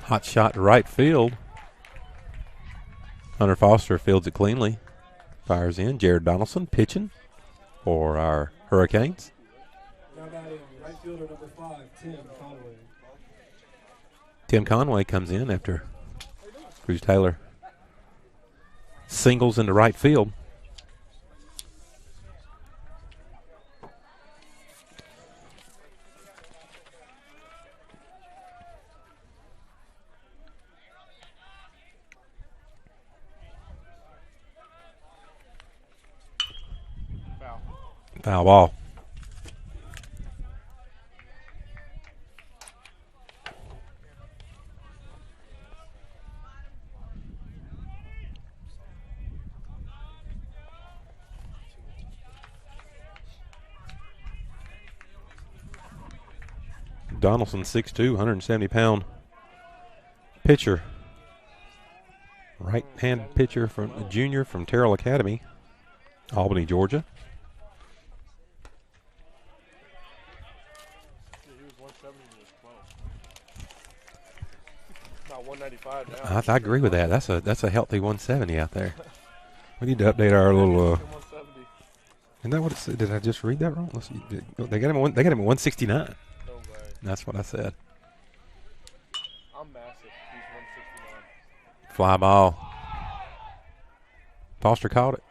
Hot shot to right field. Hunter Foster fields it cleanly. Fires in. Jared Donaldson pitching for our Hurricanes. Now batting right fielder number 5, Tim Conway. Tim Conway comes in after Cruz Taylor singles into right field. Foul ball. Donaldson, 6'2", 170-pound pitcher. Right-hand pitcher from a junior from Terrell Academy, Albany, Georgia. I agree with that. That's a healthy 170 out there. We need to update our little. Isn't that what it said? Did I just read that wrong? Let's see. They got him at 169. No way. That's what I said. I'm massive. He's 169. Fly ball. Foster caught it.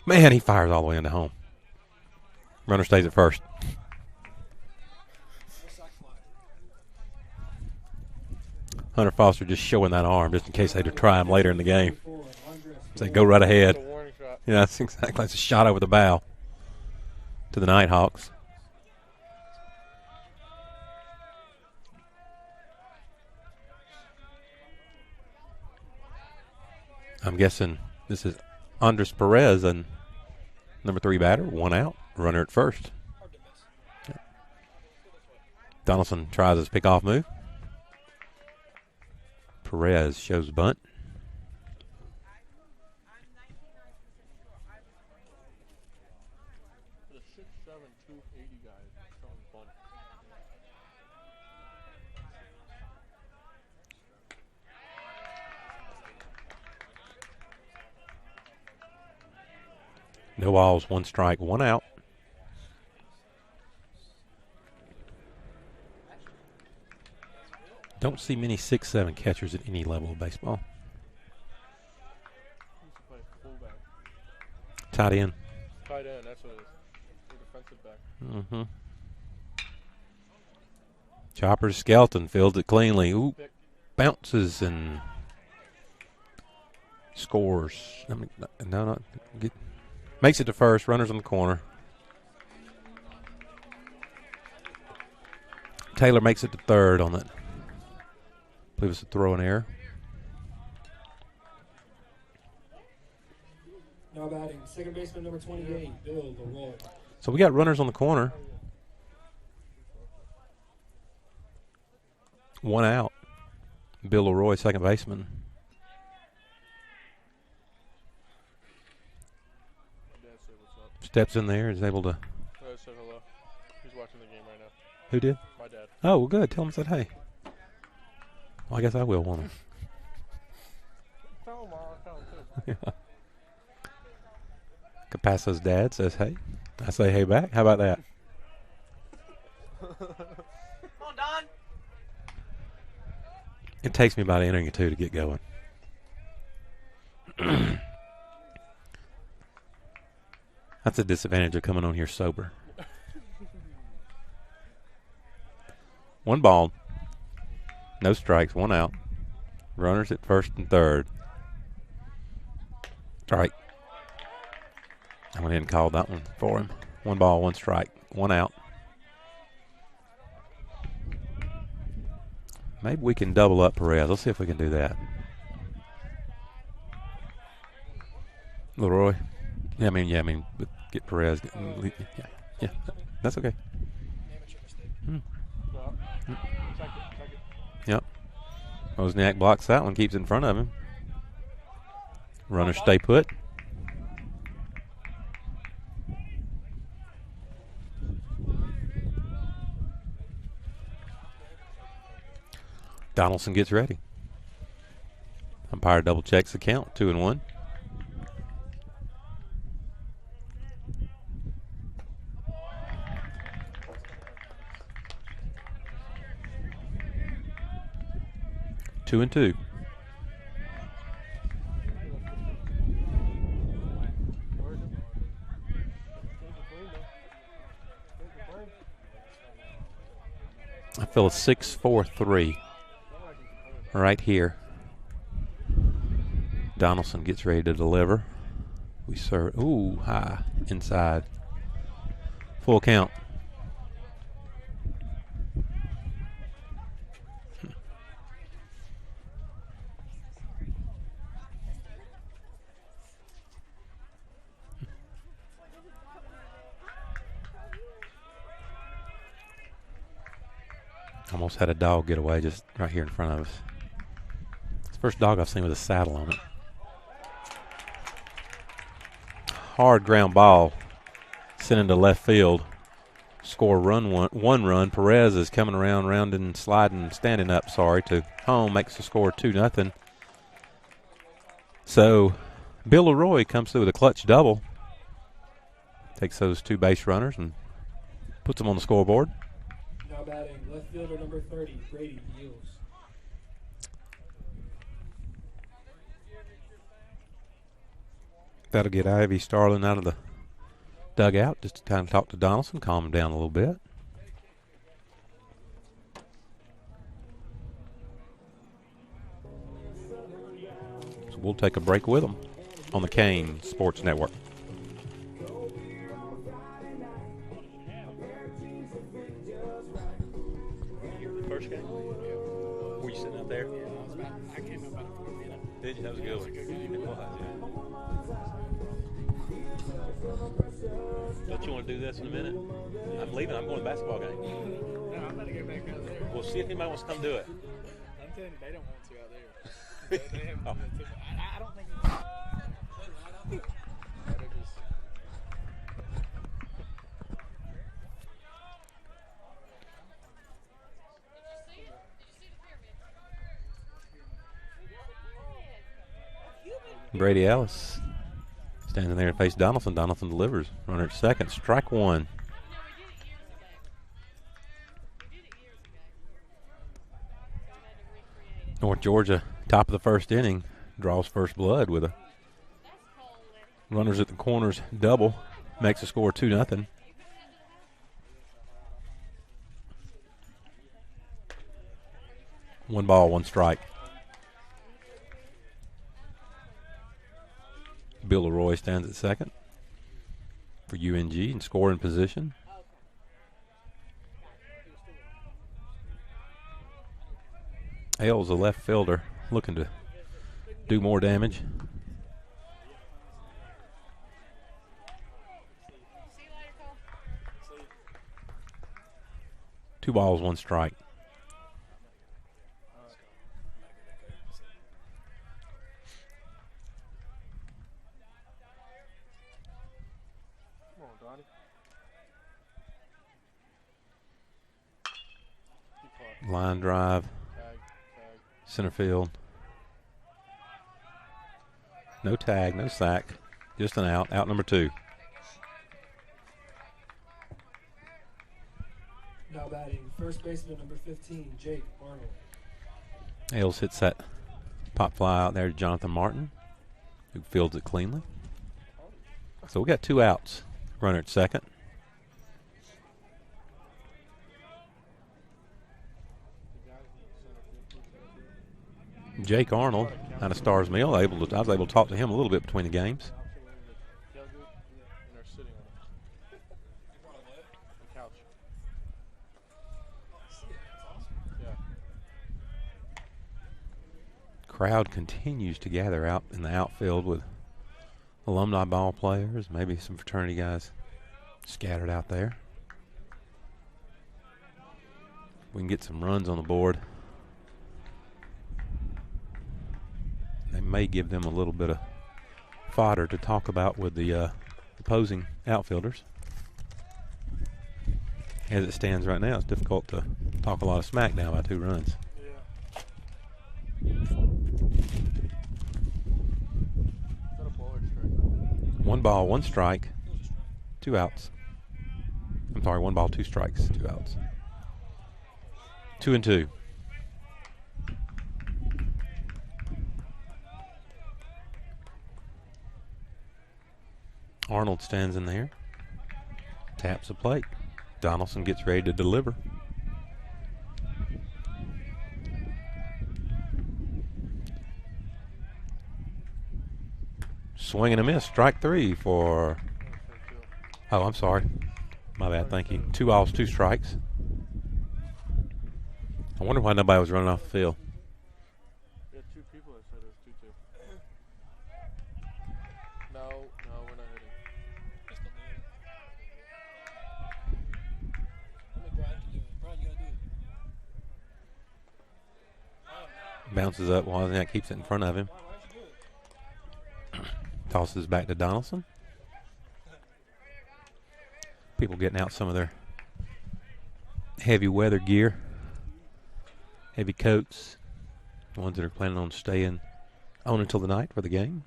Man, he fires all the way into home. Runner stays at first. Hunter Foster just showing that arm just in case they try him later in the game. Say, go right ahead. Yeah, that's exactly. It's a shot over the bow to the Nighthawks. I'm guessing this is Andres Perez and number 3 batter, 1 out, runner at first. Donaldson tries his pickoff move. Perez shows bunt. No balls, 1 strike, 1 out. Don't see many 6'7" catchers at any level of baseball. Tight end. Tight end, that's what it is. Defensive back. Mm-hmm. Chopper's Skelton fields it cleanly. Ooh, bounces and scores. Makes it to first. Runners on the corner. Taylor makes it to third on that. I believe it's a throw in error. Now batting second baseman number 28, Bill Leroy. So we got runners on the corner. 1 out. Bill Leroy, second baseman. Steps in there, is able to. Said hello. He's watching the game right now. Who did? My dad. Oh, well, good. Tell him I said hey. Well, I guess I will, won't Tell him, I'll tell him too. Capasso's dad says hey. I say hey back. How about that? Come on, Don. It takes me about an inning or two to get going. That's a disadvantage of coming on here sober. 1 ball. No strikes, 1 out. Runners at first and third. Strike. I went ahead and called that one for him. 1 ball, 1 strike, 1 out. Maybe we can double up Perez. Let's see if we can do that. Leroy. Yeah, I mean, but get Perez. Yeah, that's okay. Yep. Wozniak blocks that one, keeps in front of him. Runners stay put. Donaldson gets ready. Umpire double checks the count. 2-1. Two and two. I feel a 6-4-3 right here. Donaldson gets ready to deliver. We serve. Ooh, high inside. Full count. Almost had a dog get away just right here in front of us. It's the first dog I've seen with a saddle on it. Hard ground ball sent into left field. Score one run. Perez is coming around, rounding, sliding, standing up, to home. Makes the score 2-0. So Bill Leroy comes through with a clutch double. Takes those two base runners and puts them on the scoreboard. Now batting left fielder number 30, Brady Eels. That'll get Ivy Starling out of the dugout just to kind of talk to Donaldson, calm him down a little bit. So we'll take a break with them on the Kane Sports Network. First game? Were you sitting out there? I came up about 4 minutes. Did you? That was a good one. It was, yeah. Don't you want to do this in a minute? I'm leaving. I'm going to a basketball game. No, I'm about to go back out there. Well, see if anybody wants to come do it. I'm telling you, they don't want to out there. They haven't Oh. I don't think Brady Ellis standing there to face Donaldson. Donaldson delivers. Runner at second. Strike one. North Georgia, top of the first inning, draws first blood with a runners at the corners double. Makes the score 2-0. One ball, one strike. Bill Leroy stands at second for UNG in scoring position. Ailes, a left fielder, looking to do more damage. Two balls, one strike. Line drive, center field. No tag, no sack, just an out. Out number two. Now batting first baseman number 15, Jake Arnold. Ailes hits that pop fly out there to Jonathan Martin, who fields it cleanly. So we got two outs. Runner at second. Jake Arnold out of Stars Mill. I was able to talk to him a little bit between the games. Crowd continues to gather out in the outfield with alumni ball players, maybe some fraternity guys scattered out there. We can get some runs on the board. They may give them a little bit of fodder to talk about with the opposing outfielders. As it stands right now, it's difficult to talk a lot of smack down by 2 runs. Is that a ball or strike? 1 ball, 1 strike, 2 outs. I'm sorry, 1 ball, 2 strikes, 2 outs. 2-2. Arnold stands in there, taps the plate. Donaldson gets ready to deliver. Swing and a miss, strike 3 for. Oh, I'm sorry. My bad, thank you. 2 balls, 2 strikes. I wonder why nobody was running off the field. We had 2 people that said it was 2-2. No, we're not hitting. Bounces up, Wozniak keeps it in front of him. Tosses back to Donaldson. People getting out some of their heavy weather gear, heavy coats, the ones that are planning on staying on until the night for the game.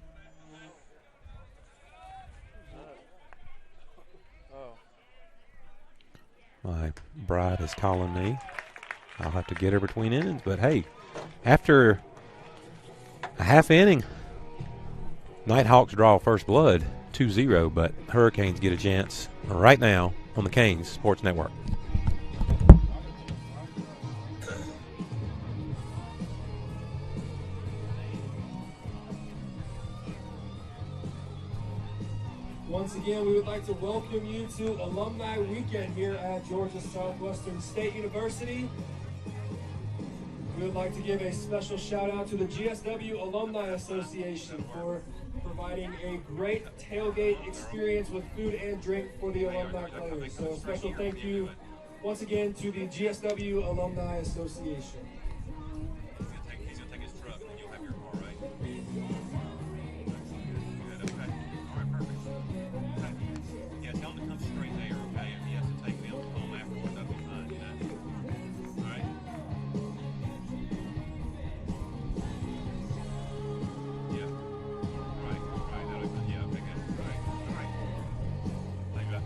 Oh. My bride is calling me. I'll have to get her between innings, but hey, after a half inning, Nighthawks draw first blood, 2-0, but Hurricanes get a chance right now on the Canes Sports Network. Once again, we would like to welcome you to Alumni Weekend here at Georgia Southwestern State University. We would like to give a special shout out to the GSW Alumni Association for providing a great tailgate experience with food and drink for the alumni players. So a special thank you once again to the GSW Alumni Association. He's gonna take his truck, and you'll have your car, right? Yeah, tell him to come straight there, okay? If he has to take them home afterwards, that'll be fine, you know? All right? Yeah. Right, that'll be, yeah, okay, good. All right. Thank you.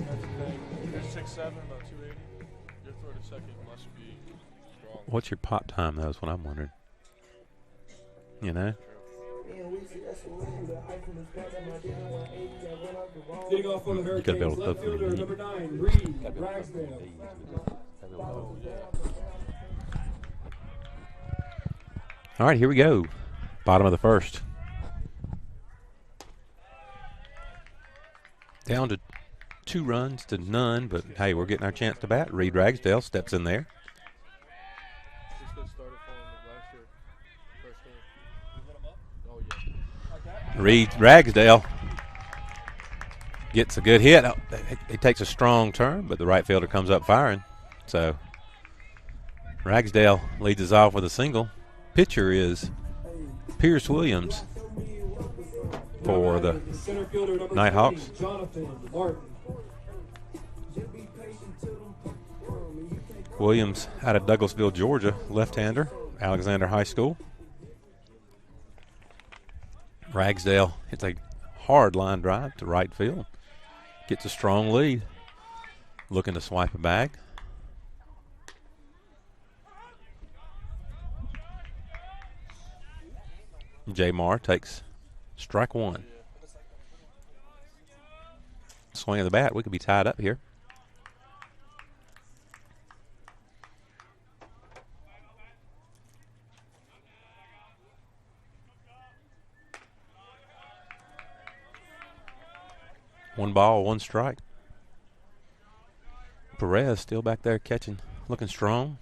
That's the thing. You're 6'7", about 280. Your throw to second must be strong. What's your pop time, though, is what I'm wondering. You know? Leading off for the You gotta be able Hurricanes, to left throw through fielder the number 9, Reed Ragsdale. Oh, yeah. All right, here we go. Bottom of the first. Down to 2 runs to none, but hey, we're getting our chance to bat. Reed Ragsdale steps in there. This guy started for him last year. First game. Oh, yeah. Reed Ragsdale gets a good hit. Oh, it takes a strong turn, but the right fielder comes up firing. So Ragsdale leads us off with a single. Pitcher is Pierce Williams for the Center fielder number Nighthawks. 20, Jonathan Martin. Williams out of Douglasville, Georgia, left-hander, Alexander High School. Ragsdale hits a hard line drive to right field. Gets a strong lead. Looking to swipe a bag. J. Marr takes strike 1. Swing of the bat. We could be tied up here. 1 ball, 1 strike. Perez still back there catching, looking strong.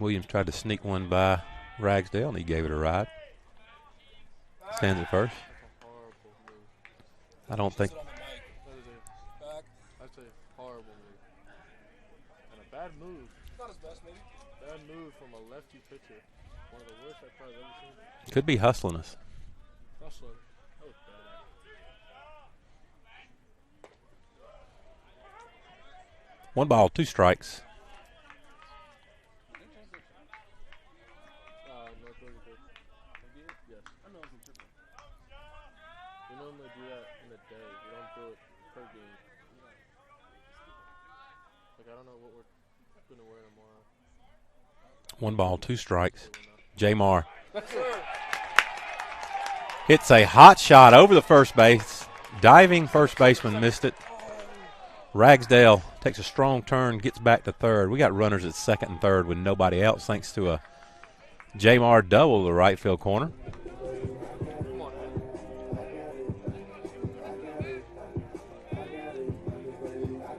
Williams tried to sneak one by Ragsdale, and he gave it a ride. Stands at first. I don't think. That's a horrible move. And a bad move. Not his best, maybe. Bad move from a lefty pitcher. One of the worst I've probably ever seen. Could be hustling us. Hustling. That was bad. 1 ball, 2 strikes. No, 30 pitch. Yes. I know it's triple. We normally do that in a day. We don't do it per game. Like, I don't know what we're going to wear tomorrow. 1 ball, 2 strikes. Jamar hits a hot shot over the first base. Diving first baseman missed it. Ragsdale takes a strong turn, gets back to third. We got runners at second and third with nobody else thanks to a Jamar double to the right field corner.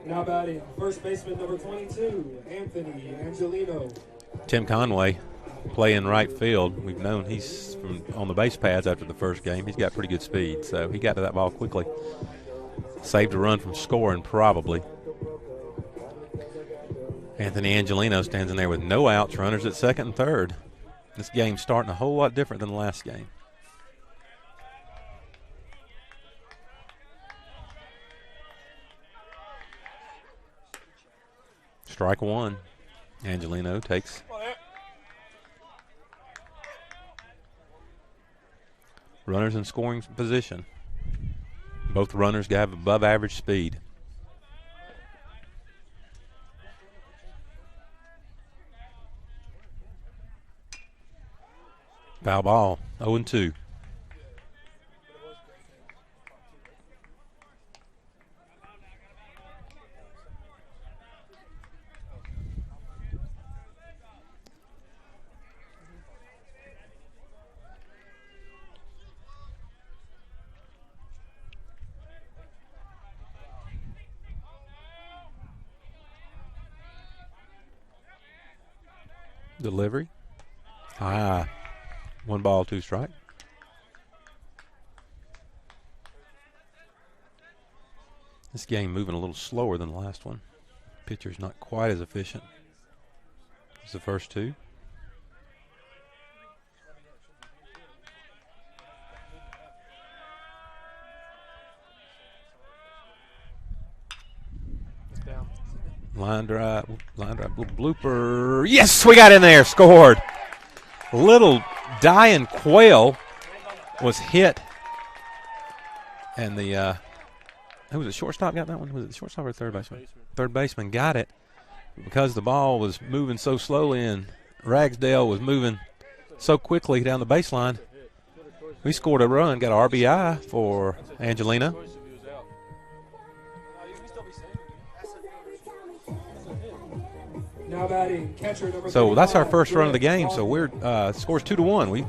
Now batting, first baseman number 22, Anthony Angelino. Tim Conway playing right field. We've known he's on the base pads after the first game. He's got pretty good speed, so he got to that ball quickly. Saved a run from scoring, probably. Anthony Angelino stands in there with no outs, runners at second and third. This game's starting a whole lot different than the last game. Strike 1. Angelino takes. Runners in scoring position. Both runners have above average speed. Foul ball, 0-2. Delivery. 1 ball, 2 strike. This game moving a little slower than the last one. Pitcher's not quite as efficient as the first two. Line drive, blooper. Yes, we got in there, scored. Little Diane Quayle was hit, and the who was it? Shortstop got that one. Was it the shortstop or third baseman? Third baseman got it because the ball was moving so slowly, and Ragsdale was moving so quickly down the baseline. We scored a run, got an RBI for Angelina. Now batting, catcher number So that's our 35, first run of the Brett game. So we're scores 2-1. We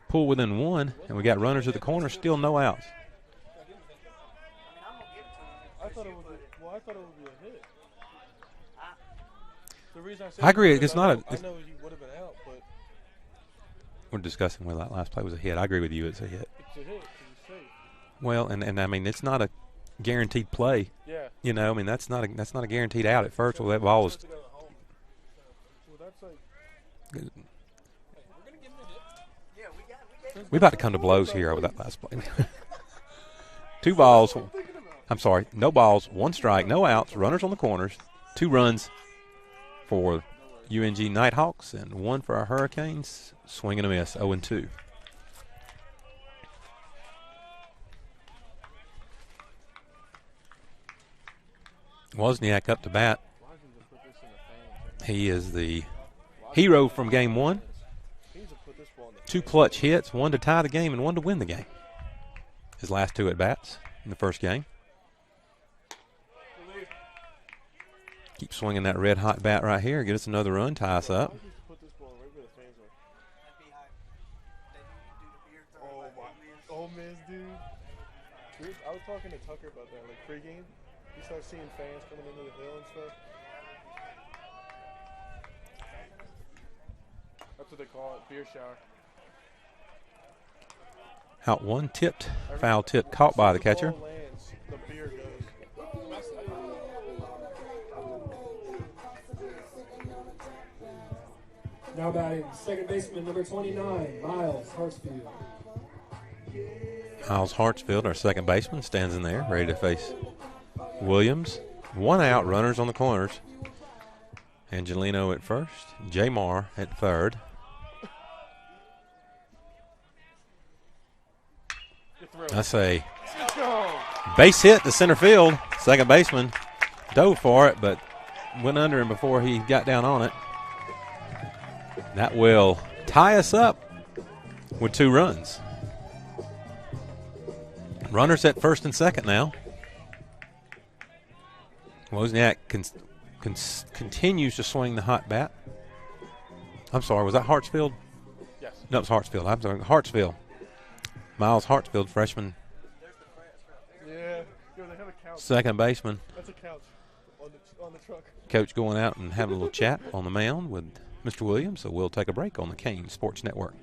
pull within 1, and we got runners at the corner. Still no outs. I thought it would be a hit. The reason I said I agree. it was It's not a. I know he would have been out, but We're discussing whether that last play was a hit. I agree with you. It's a hit. it's a hit. He's safe. Well, and I mean it's not a guaranteed play. Yeah. You know, I mean that's not a guaranteed out at first. Well, that ball was. Well, that's like We're about to come to blows here over that last play. 2 balls. I'm sorry, no balls, 1 strike, no outs, runners on the corners, 2 runs for UNG Nighthawks and 1 for our Hurricanes. Swing and a miss, 0-2. Wozniak up to bat. He is the hero from game 1. 2 clutch hits, 1 to tie the game and 1 to win the game. His last 2 at bats in the first game. Keep swinging that red hot bat right here. Get us another run, tie us up. I was talking to Tucker about that, like pregame. You start seeing fans coming into the hill and stuff. That's what they call it, beer shower. Out one, tipped, foul tip, caught by the catcher. Ball lands, the beer goes. Now batting, second baseman number 29, Miles Hartsfield. Miles Hartsfield, our second baseman, stands in there, ready to face Williams. One out, runners on the corners. Angelino at first, Jamar at third. That's a base hit to center field. Second baseman dove for it, but went under him before he got down on it. That will tie us up with 2 runs. Runners at first and second now. Wozniak continues to swing the hot bat. I'm sorry, was that Hartsfield? Yes. No, it was Hartsfield. I'm sorry, Hartsfield. Miles Hartsfield, freshman, Yeah. Yo, they have a couch. second baseman. That's a couch on the truck. Coach going out and having a little chat on the mound with Mr. Williams, so we'll take a break on the Kane Sports Network.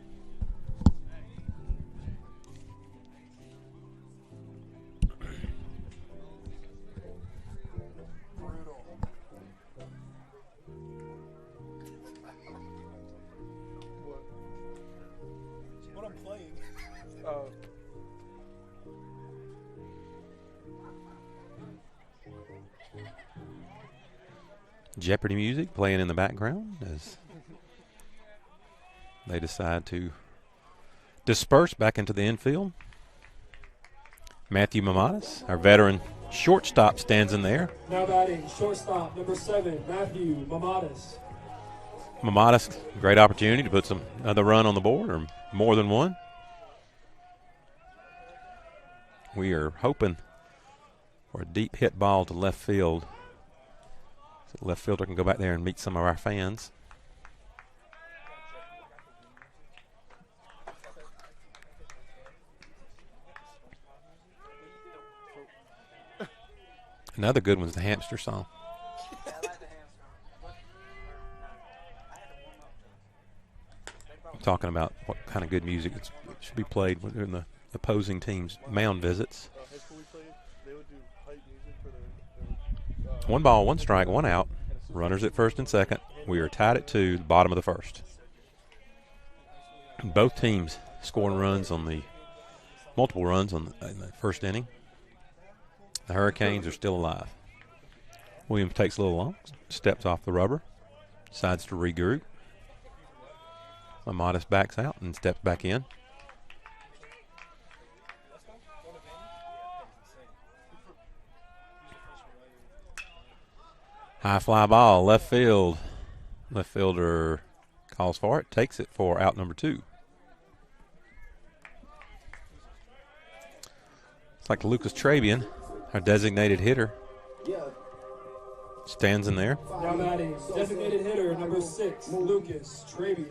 What I'm playing. Oh. Jeopardy music playing in the background as they decide to disperse back into the infield. Matthew Mamadas, our veteran shortstop, stands in there. Now batting, shortstop number 7, Matthew Mamadas. Mamadas, great opportunity to put another run on the board, or more than one. We are hoping for a deep hit ball to left field, so the left fielder can go back there and meet some of our fans. Another good one's the hamster song. I'm talking about what kind of good music should be played when the opposing team's mound visits. High school we played, they would do hype music for their 1 ball, 1 strike, 1 out. Runners at first and second. We are tied at 2, the bottom of the first. Both teams scoring runs multiple runs in the first inning. The Hurricanes are still alive. Williams takes a little long, steps off the rubber, decides to regroup. Mamadas backs out and steps back in. High fly ball, left field. Left fielder calls for it, takes it for out number 2. It's like Lucas Trabian, our designated hitter, stands in there. Now batting, designated hitter number 6, Lucas Trabian.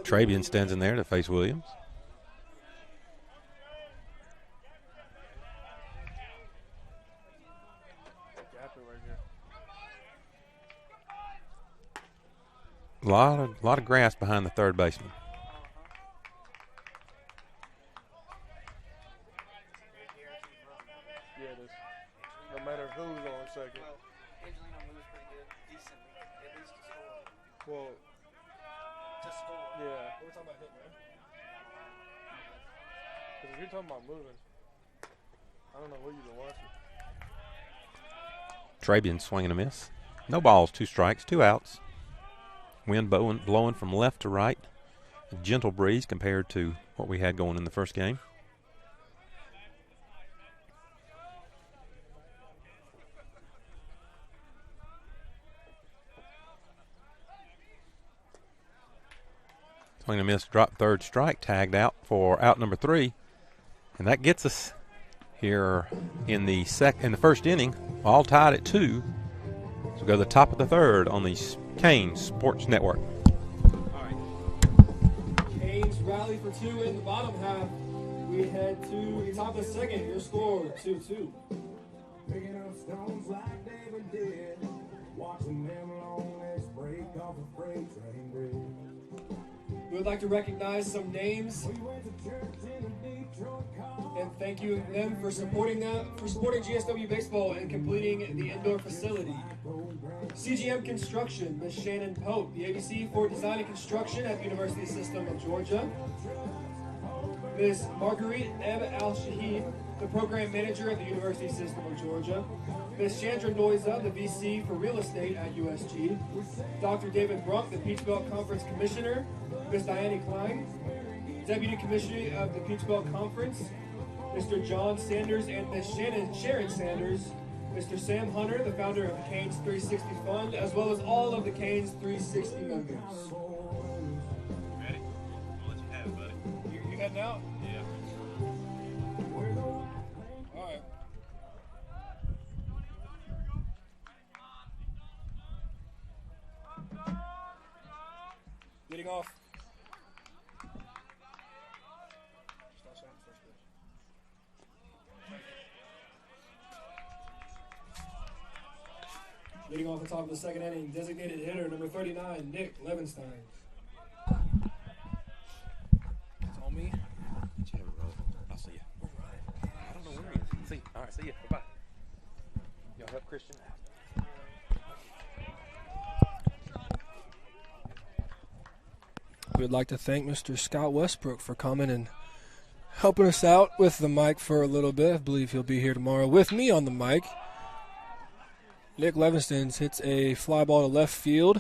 Trabian stands in there to face Williams. A lot of grass behind the third baseman. Yeah, it is. No matter who's on second. Angelino moves pretty good, decently, at least to score. Well, To score. yeah. We're talking about hitting, right? Because if you're talking about moving, I don't know what you've been watching. Trabian swinging a miss. No balls, 2 strikes, 2 outs. Wind blowing from left to right. A gentle breeze compared to what we had going in the first game. Swing and miss, drop third strike, tagged out for out number 3. And that gets us here in the first inning, all tied at 2. So go to the top of the third on the Kane Sports Network. All right. rally for two in the bottom half. We head to the top of the second. Your score 2-2. Picking up stones like David did, watching them long legs break off a freight train bridge. We would like to recognize some names We went to church in a Detroit car. and thank you them for supporting GSW baseball and completing the indoor facility. CGM Construction, Ms. Shannon Pope, the ABC for Design and Construction at the University System of Georgia. Ms. Marguerite Eb Al-Shahid, the Program Manager at the University System of Georgia. Ms. Chandra Noiza, the VC for Real Estate at USG. Dr. David Brunk, the Peach Belt Conference Commissioner. Ms. Diane Klein, Deputy Commissioner of the Peach Belt Conference. Mr. John Sanders and Ms. Sharon Sanders. Mr. Sam Hunter, the founder of Canes 360 Fund, as well as all of the Canes 360 members. Ready? I'll let you have it, buddy. You heading out? Yeah. All right. Leading off. Leading off the top of the second inning, designated hitter number 39, Nick Levenstein. It's on me. I'll see you. I don't know where he is. See. All right, see you. Bye-bye. Y'all help Christian out. We'd like to thank Mr. Scott Westbrook for coming and helping us out with the mic for a little bit. I believe he'll be here tomorrow with me on the mic. Nick Levenstein hits a fly ball to left field.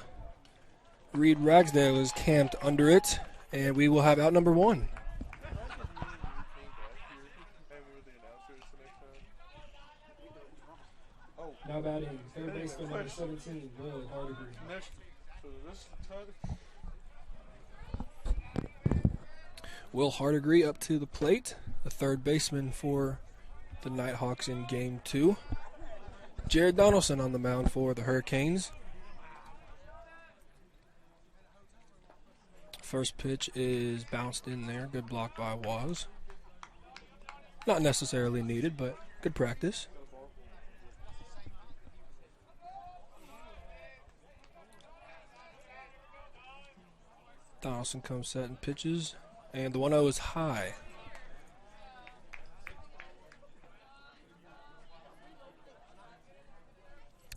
Reed Ragsdale is camped under it, and we will have out number one. Now batting, third baseman number 17, Will Hardigree. Next, so this Will Hardigree up to the plate, the third baseman for the Nighthawks in Game 2. Jared Donaldson on the mound for the Hurricanes. First pitch is bounced in there. Good block by Waz. Not necessarily needed, but good practice. Donaldson comes set and pitches, and the 1-0 is high.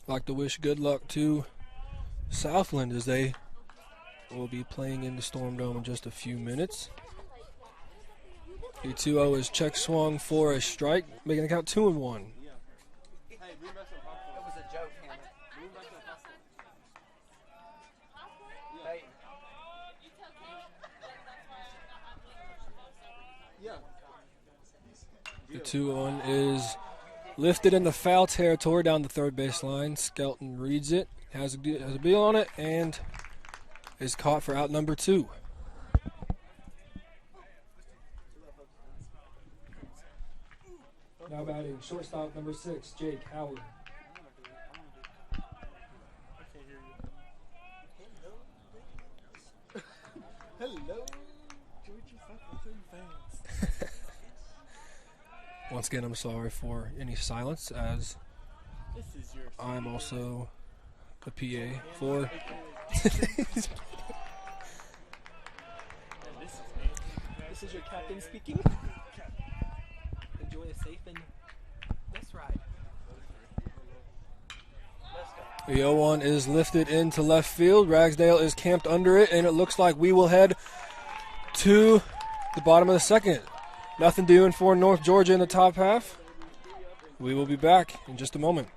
Like to wish good luck to Southland as they will be playing in the Storm Dome in just a few minutes. The 2-0 is check swung for a strike, making the count 2-1. It was a joke, Hannah. Hey. The 2-1 is lifted in the foul territory down the third base line. Skelton reads it, has a deal on it, and is caught for out number 2. Now batting, shortstop number 6, Jake Howard. Hello. fans. Once again, I'm sorry for any silence, as This is your I'm also a PA for. This is your captain speaking. Enjoy a safe and best ride. The 0-1 is lifted into left field. Ragsdale is camped under it, and it looks like we will head to the bottom of the second. Nothing doing for North Georgia in the top half. We will be back in just a moment.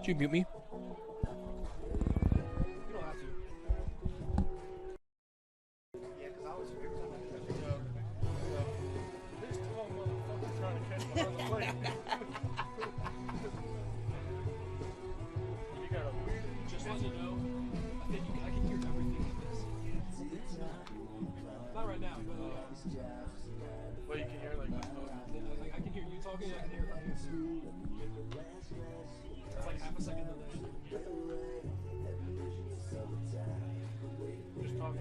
Did you mute me? There's 12 motherfuckers trying to catch behind the plate. You got a weird. Just let you know, I can hear everything in this. Not right now, but Well, you can hear like this. I can hear you talking, I can hear things. It's like half a second delay.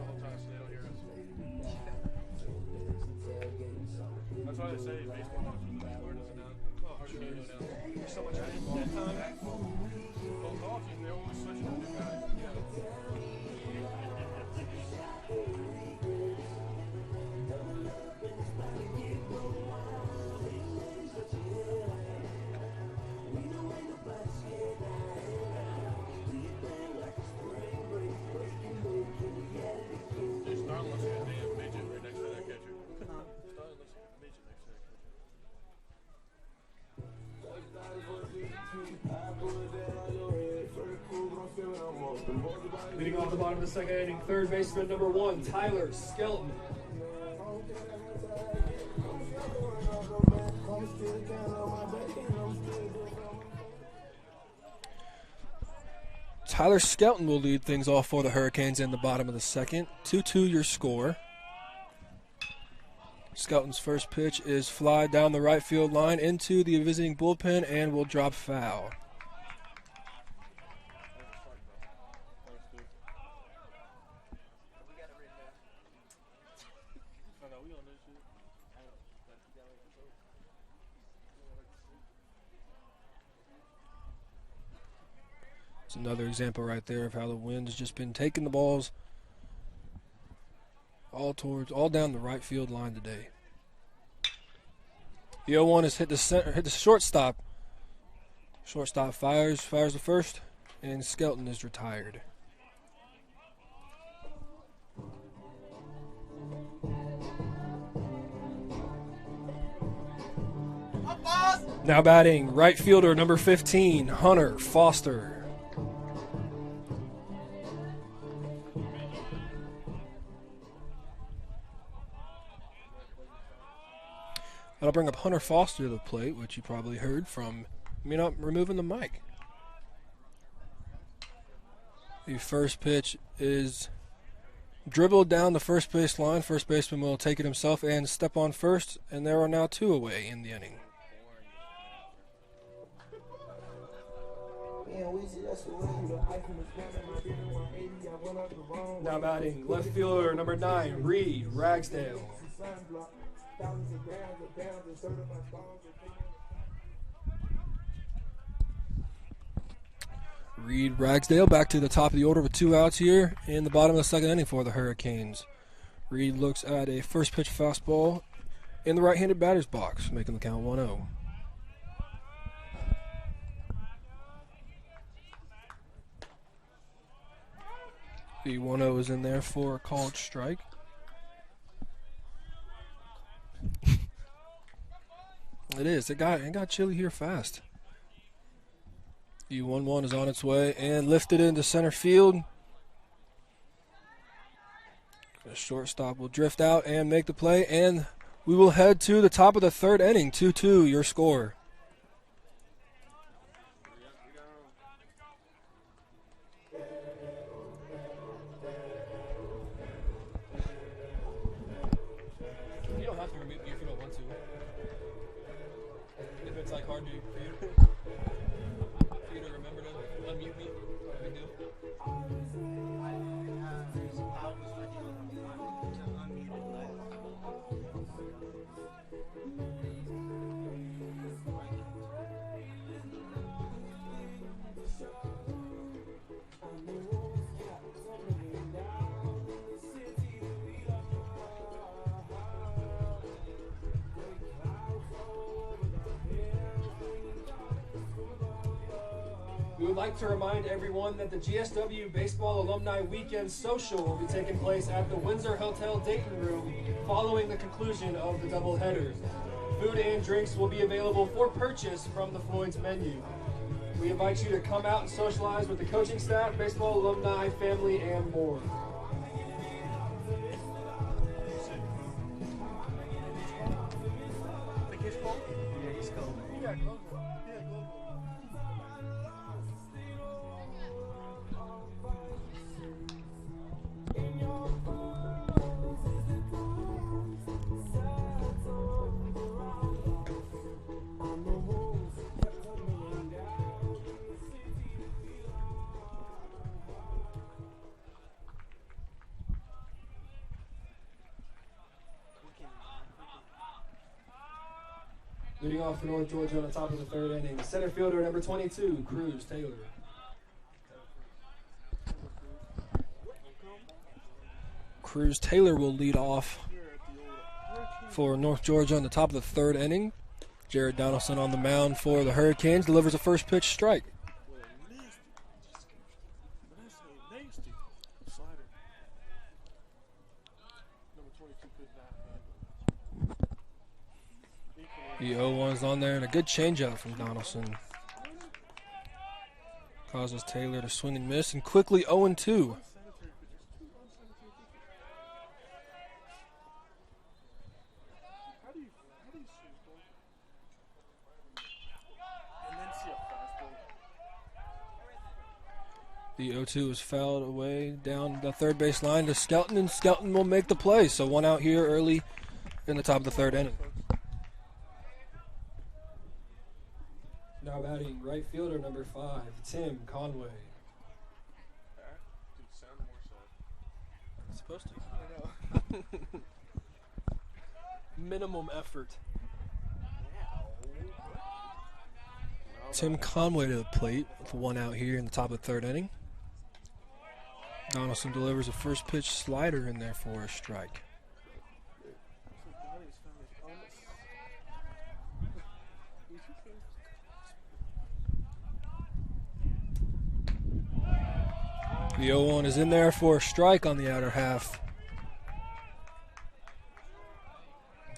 the whole time so they don't hear us. That's why they say baseball watchers are the smartest and now. Oh, hard to know now. There's so much dead time. Well, golf, they're always switching to new guys. They're starting to look at a damn midget right next to that catcher. Starting to look at a midget next to that catcher. Leading off the bottom of the second inning, third baseman number 1, Tyler Skelton. Tyler Skelton will lead things off for the Hurricanes in the bottom of the second. 2-2 your score. Skelton's first pitch is fly down the right field line into the visiting bullpen and will drop foul. It's another example right there of how the wind has just been taking the balls all down the right field line today. The 0-1 has hit the shortstop. Shortstop fires the first, and Skelton is retired. Now batting, right fielder number 15, Hunter Foster. That'll bring up Hunter Foster to the plate, which you probably heard from me not removing the mic. The first pitch is dribbled down the first base line. First baseman will take it himself and step on first, and there are now 2 away in the inning. Now batting, left fielder number 9, Reed Ragsdale. Reed Ragsdale back to the top of the order with 2 outs here in the bottom of the second inning for the Hurricanes. Reed looks at a first pitch fastball in the right-handed batter's box, making the count 1-0. The 1-0 is in there for a called strike. It is. It got chilly here fast. The 1-1 is on its way and lifted into center field. The shortstop will drift out and make the play, and we will head to the top of the third inning. 2-2 your score. You don't have to remute me if you don't want to. If it's like hard to for you to remember to unmute me, big deal. We would like to remind everyone that the GSW Baseball Alumni Weekend Social will be taking place at the Windsor Hotel Dayton Room following the conclusion of the doubleheaders. Food and drinks will be available for purchase from the Floyd's menu. We invite you to come out and socialize with the coaching staff, baseball alumni, family, and more. Leading off for North Georgia on the top of the third inning, center fielder number 22, Cruz Taylor. Cruz Taylor will lead off for North Georgia on the top of the third inning. Jared Donaldson on the mound for the Hurricanes delivers a first pitch strike. The 0-1's on there and a good changeup from Donaldson. Causes Taylor to swing and miss and quickly 0-2. The 0-2 is fouled away down the third base line to Skelton, and Skelton will make the play. So one out here early in the top of the third inning. Now batting right fielder number 5, Tim Conway. It's supposed to. Minimum effort. Tim Conway to the plate with one out here in the top of the third inning. Donaldson delivers a first pitch slider in there for a strike. The 0-1 is in there for a strike on the outer half.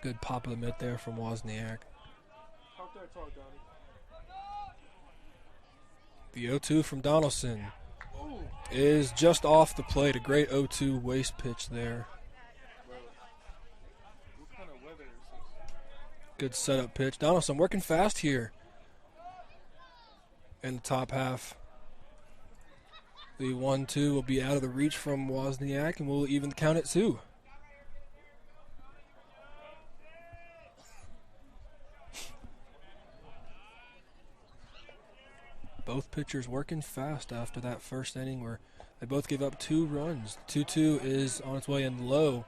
Good pop of the mitt there from Wozniak. The 0-2 from Donaldson is just off the plate. A great 0-2 waste pitch there. Good setup pitch. Donaldson working fast here in the top half. The 1-2 will be out of the reach from Wozniak, and we'll even count at 2. Both pitchers working fast after that first inning where they both gave up 2 runs. 2-2 is on its way in low.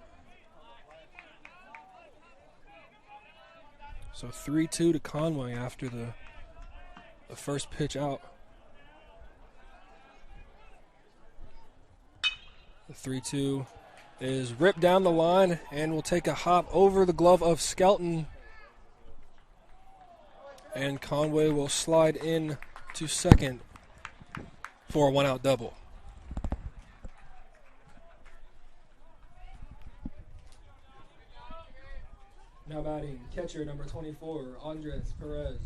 So 3-2 to Conway after the first pitch out. The 3-2 is ripped down the line and will take a hop over the glove of Skelton. And Conway will slide in to second for a one-out double. Now batting catcher number 24, Andres Perez.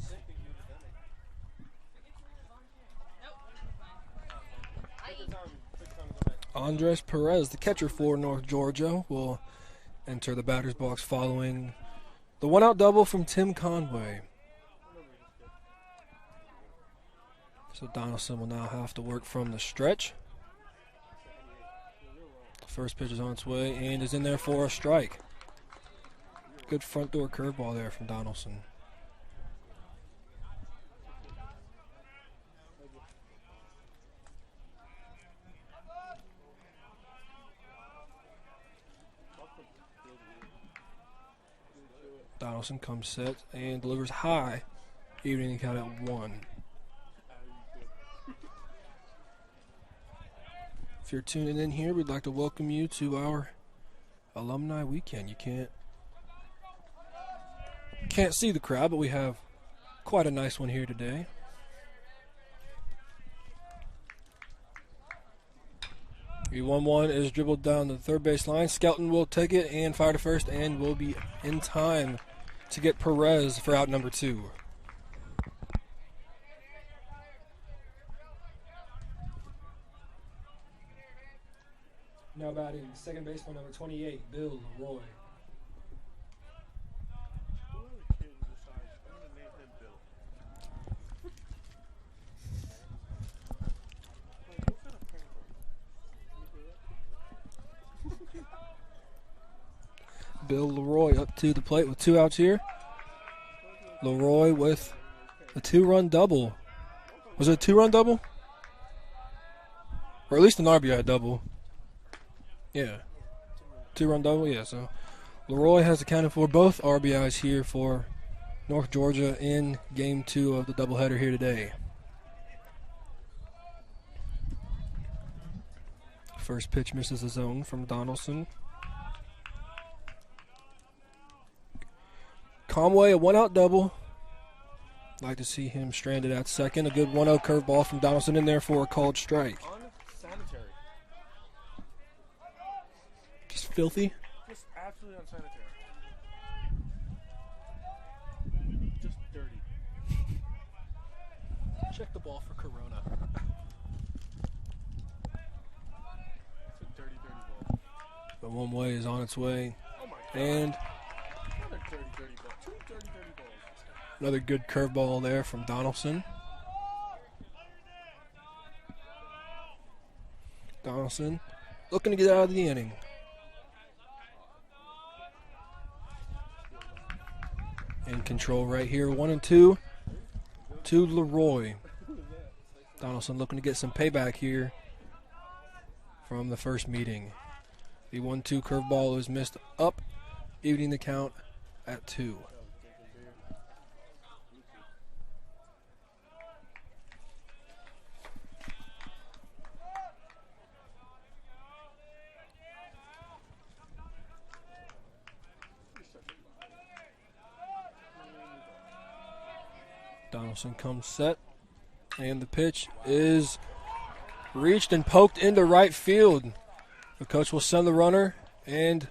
Andres Perez, the catcher for North Georgia, will enter the batter's box following the one-out double from Tim Conway. So Donaldson will now have to work from the stretch. The first pitch is on its way and is in there for a strike. Good front door curveball there from Donaldson. Donaldson comes set and delivers high, evening the count at 1. If you're tuning in here, we'd like to welcome you to our alumni weekend. You can't see the crowd, but we have quite a nice one here today. The 1-1 is dribbled down the third base line. Skelton will take it and fire to first and will be in time to get Perez for out number 2. Now batting second baseman number 28, Bill Roy. Bill Leroy up to the plate with 2 outs here. Leroy with a 2-run double. Was it a 2-run double? Or at least an RBI double. Yeah. 2-run double, yeah. So Leroy has accounted for both RBIs here for North Georgia in Game 2 of the doubleheader here today. First pitch misses the zone from Donaldson. Conway, a one-out double. Like to see him stranded at second. A good 1-0 curveball from Donaldson in there for a called strike. Unsanitary. Just filthy. Just absolutely unsanitary. Just dirty. Check the ball for Corona. It's a dirty, dirty ball. The one way is on its way. Oh my god. And Another dirty, dirty ball. Two dirty, dirty balls. another good curveball there from Donaldson. Donaldson looking to get out of the inning. In control right here, 1-2 to Leroy. Donaldson looking to get some payback here from the first meeting. The 1-2 curveball is missed up, evening the count at 2. Donaldson comes set, and the pitch is reached and poked into right field. The coach will send the runner, and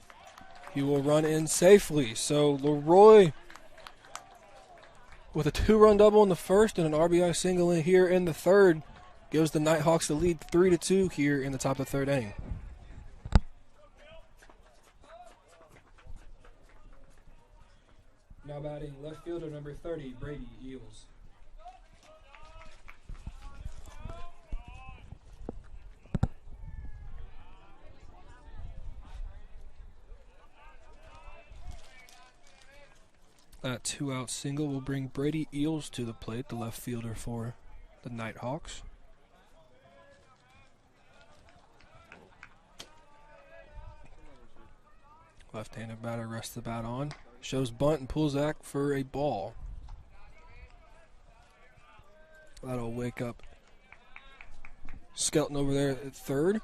he will run in safely. So Leroy with a 2-run double in the first and an RBI single in here in the third gives the Nighthawks the lead 3-2 here in the top of the third inning. Now batting left fielder number 30, Brady Eels. That 2-out single will bring Brady Eels to the plate, the left fielder for the Nighthawks. Left-handed batter rests the bat on. Shows bunt and pulls back for a ball. That'll wake up Skelton over there at third.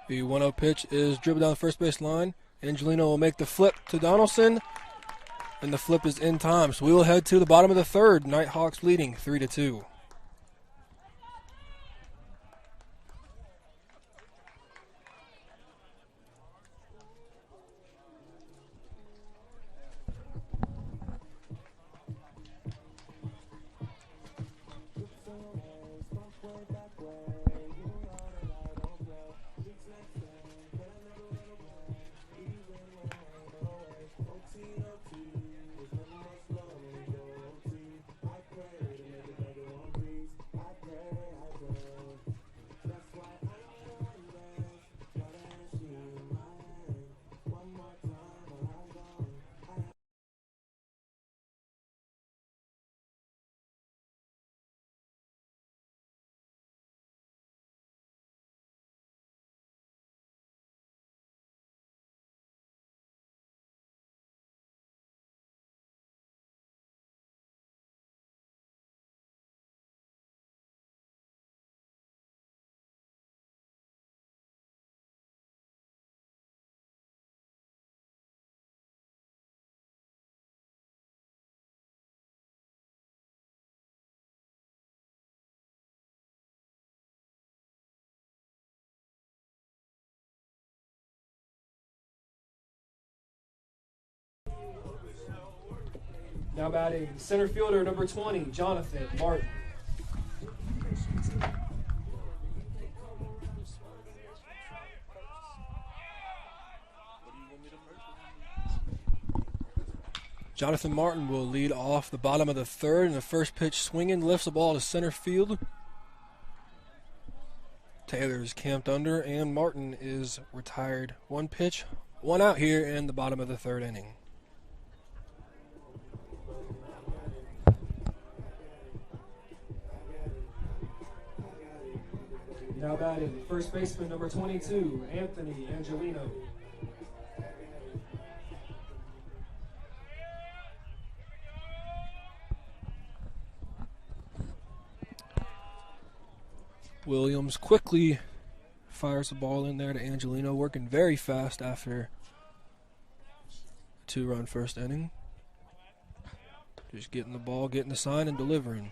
The 1-0 pitch is dribbled down the first base line. Angelino will make the flip to Donaldson, and the flip is in time. So we will head to the bottom of the third. Nighthawks leading 3-2. Now batting center fielder number 20, Jonathan Martin. Jonathan Martin will lead off the bottom of the third, and the first pitch swinging lifts the ball to center field. Taylor is camped under, and Martin is retired. One pitch, one out here in the bottom of the third inning. Now batting, first baseman number 22, Anthony Angelino. Williams quickly fires the ball in there to Angelino, working very fast after a 2-run first inning. Just getting the ball, getting the sign, and delivering.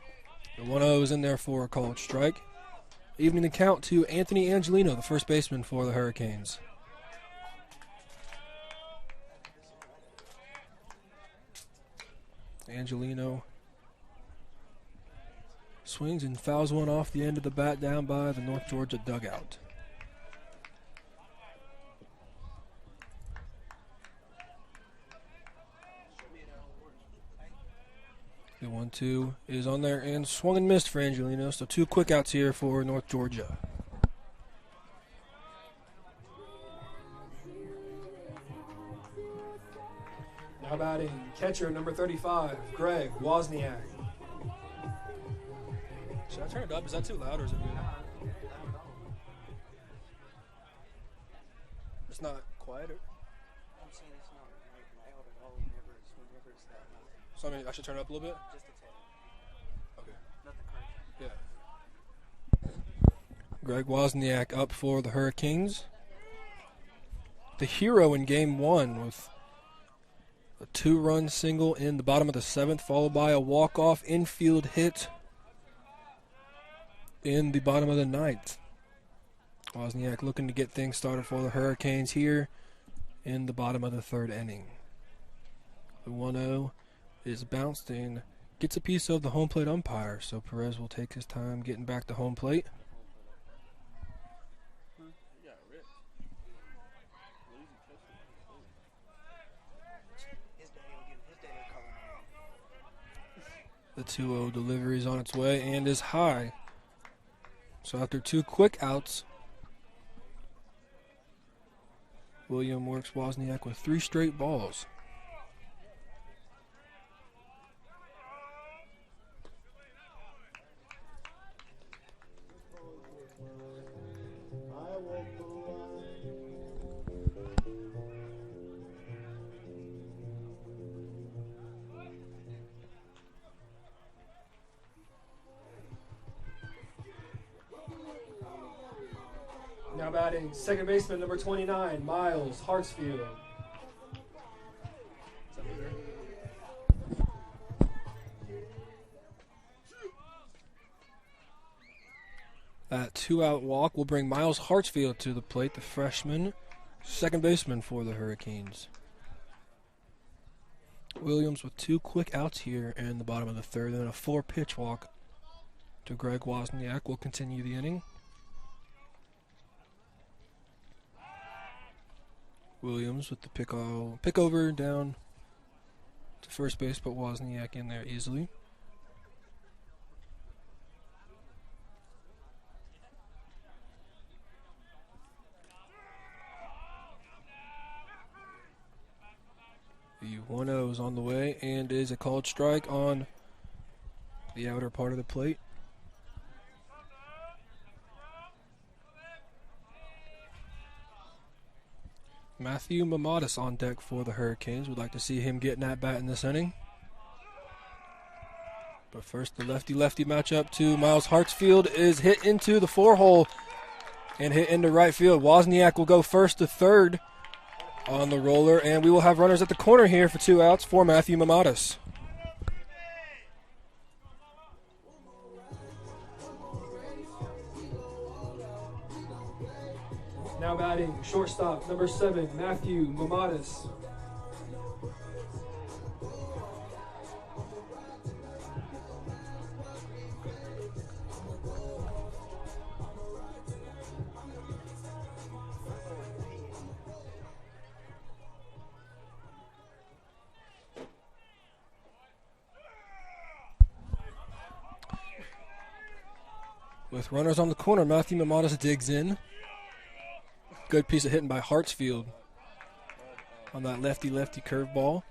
The 1-0 is in there for a called strike. Evening the count to Anthony Angelino, the first baseman for the Hurricanes. Angelino swings and fouls one off the end of the bat down by the North Georgia dugout. The 1-2 is on there and swung and missed for Angelino, so 2 quick outs here for North Georgia. Now batting, catcher number 35, Greg Wozniak. Should I turn it up? Is that too loud or is it good? It's not quieter. I'm saying it's not like loud at all whenever it's that loud. So I mean, I should turn it up a little bit? Just a tad. Okay. Nothing crazy. Yeah. Greg Wozniak up for the Hurricanes. The hero in game 1 with a 2-run single in the bottom of the 7th, followed by a walk-off infield hit in the bottom of the 9th. Wozniak looking to get things started for the Hurricanes here in the bottom of the 3rd inning. The 1-0 is bounced and gets a piece of the home plate umpire, so Perez will take his time getting back to home plate. His daddy will give his daddy a call. The 2-0 delivery is on its way and is high. So after 2 quick outs, William works Wozniak with 3 straight balls. Now batting, second baseman number 29, Miles Hartsfield. That 2-out walk will bring Miles Hartsfield to the plate, the freshman, second baseman for the Hurricanes. Williams with 2 quick outs here in the bottom of the 3rd, and a 4-pitch walk to Greg Wozniak will continue the inning. Williams with the pick over down to first base, but Wozniak in there easily. The 1-0 is on the way and is a called strike on the outer part of the plate. Matthew Mamadas on deck for the Hurricanes. We'd like to see him getting at bat in this inning. But first, the lefty-lefty matchup to Miles Hartsfield is hit into the 4-hole and hit into right field. Wozniak will go first to third on the roller, and we will have runners at the corner here for 2 outs for Matthew Mamadas. Now batting, shortstop number 7, Matthew Mamadas. With runners on the corner, Matthew Mamadas digs in. Good piece of hitting by Hartsfield on that lefty-lefty curveball.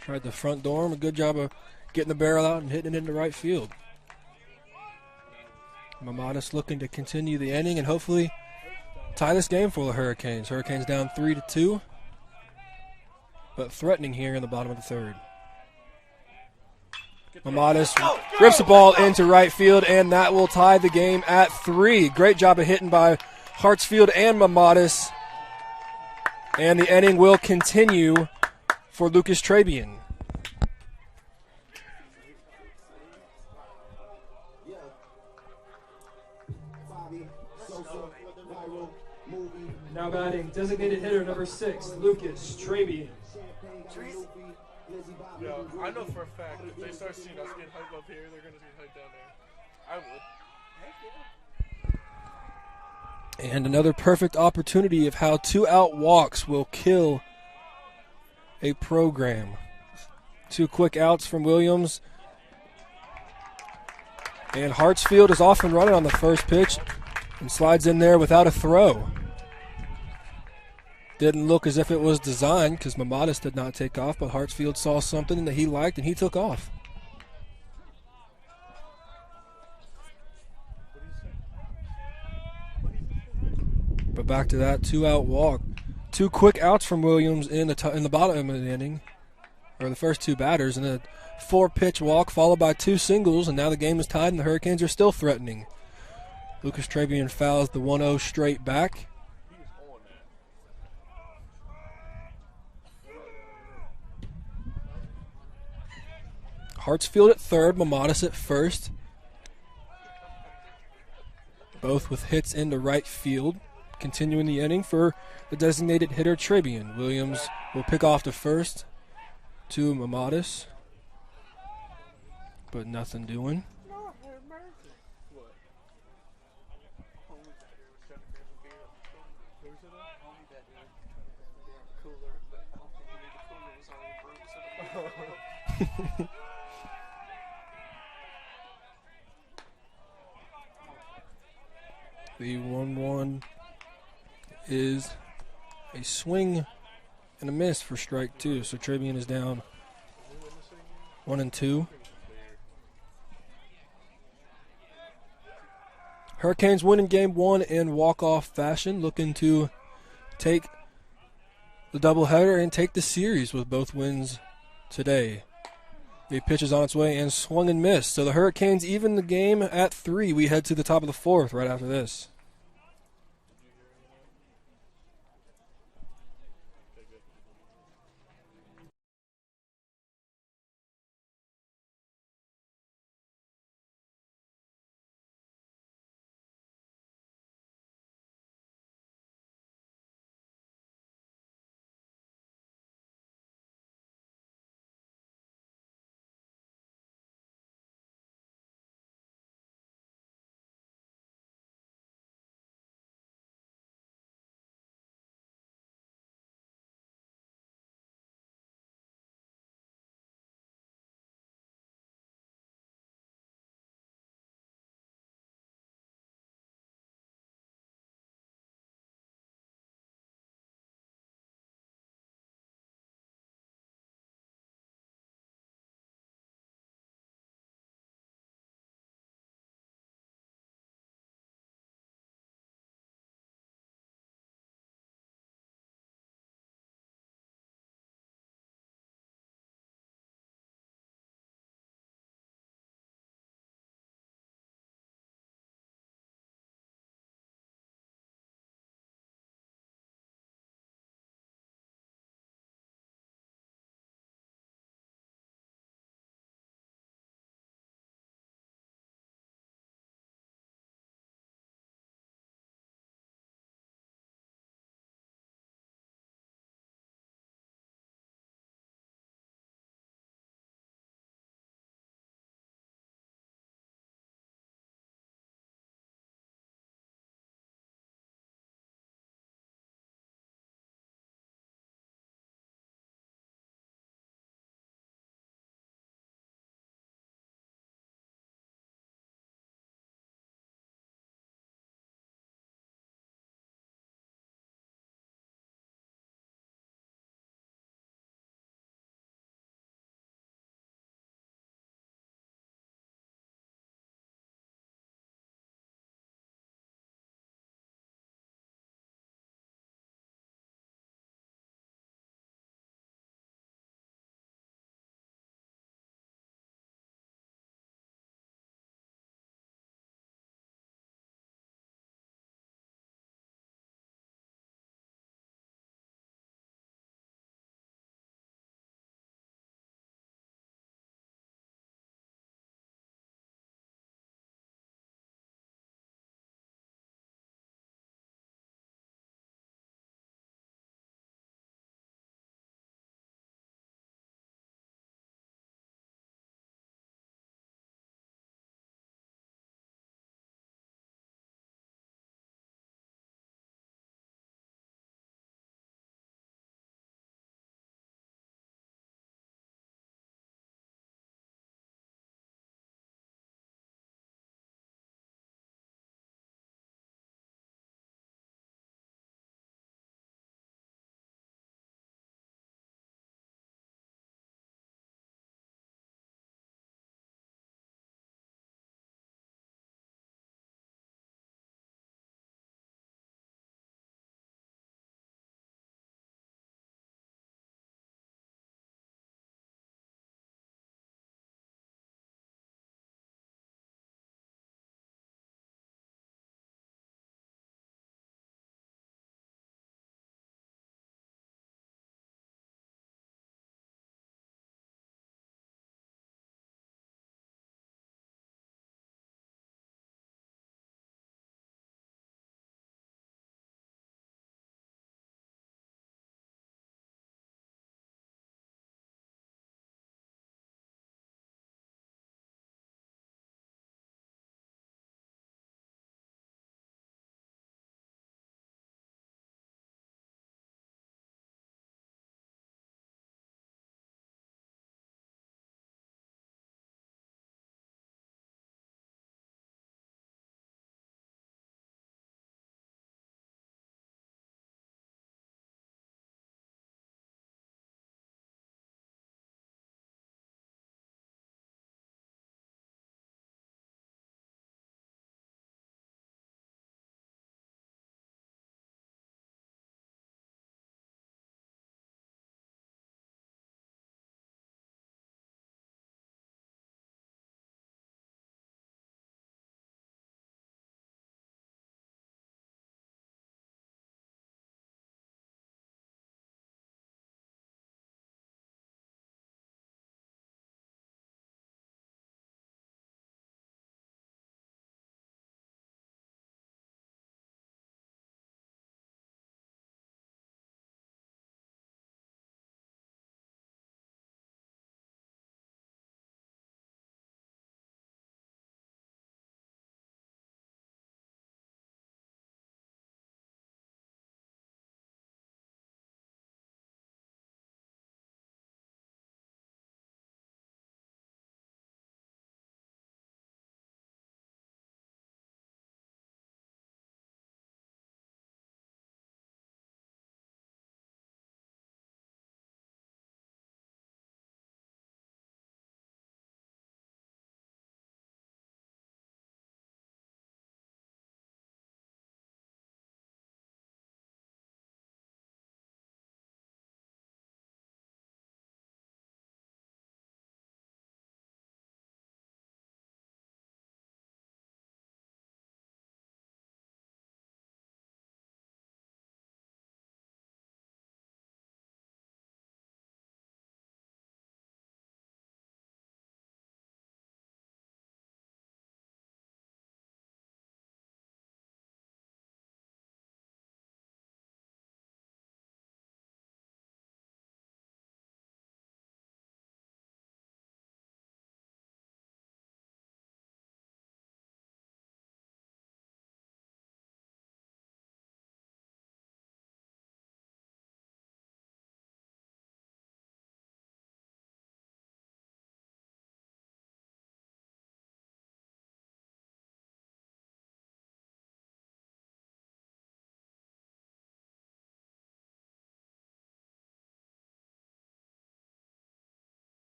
Tried the front dorm. A good job of getting the barrel out and hitting it into right field. Mamatis looking to continue the inning and hopefully tie this game for the Hurricanes. Hurricanes down 3-2, but threatening here in the bottom of the third. Mamatis rips the ball into right field, and that will tie the game at 3. Great job of hitting by Hartsfield and Mamatis. And the inning will continue for Lucas Trabian. Now batting, designated hitter number 6, Lucas Trabian. Yo, I know for a fact if they start seeing us get hyped up here, they're going to get hyped down there. I would. And another perfect opportunity of how 2-out walks will kill a program. 2 quick outs from Williams. And Hartsfield is off and running on the first pitch and slides in there without a throw. Didn't look as if it was designed because Mamatis did not take off, but Hartsfield saw something that he liked and he took off. But back to that 2-out walk. 2 quick outs from Williams in the bottom of the inning, or the first 2 batters, and a 4-pitch walk followed by 2 singles, and now the game is tied and the Hurricanes are still threatening. Lucas Trabian fouls the 1-0 straight back. Hartsfield at third, Mamatis at first. Both with hits into right field. Continuing the inning for the designated hitter Trabian. Williams will pick off to first to Mamatis. But nothing doing. The 1-1 is a swing and a miss for strike 2. So Trabian is down 1-2. Hurricanes win in game 1 in walk-off fashion, looking to take the doubleheader and take the series with both wins today. The pitch is on its way and swung and missed. So the Hurricanes even the game at 3. We head to the top of the 4th right after this.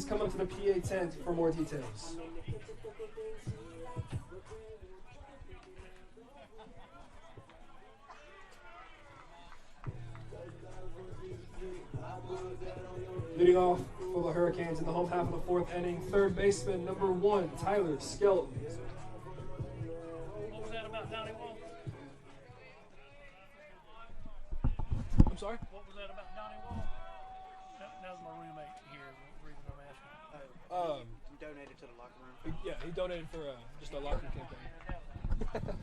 Come up to the PA tent for more details. Leading off for the Hurricanes in the home half of the fourth inning, third baseman number 1, Tyler Skelton. What was that about Donnie Wall? I'm sorry? What was that about Donnie Wall? That was my roommate here. The reason I'm asking. Donated to the locker room. Yeah, he donated for just a locker campaign.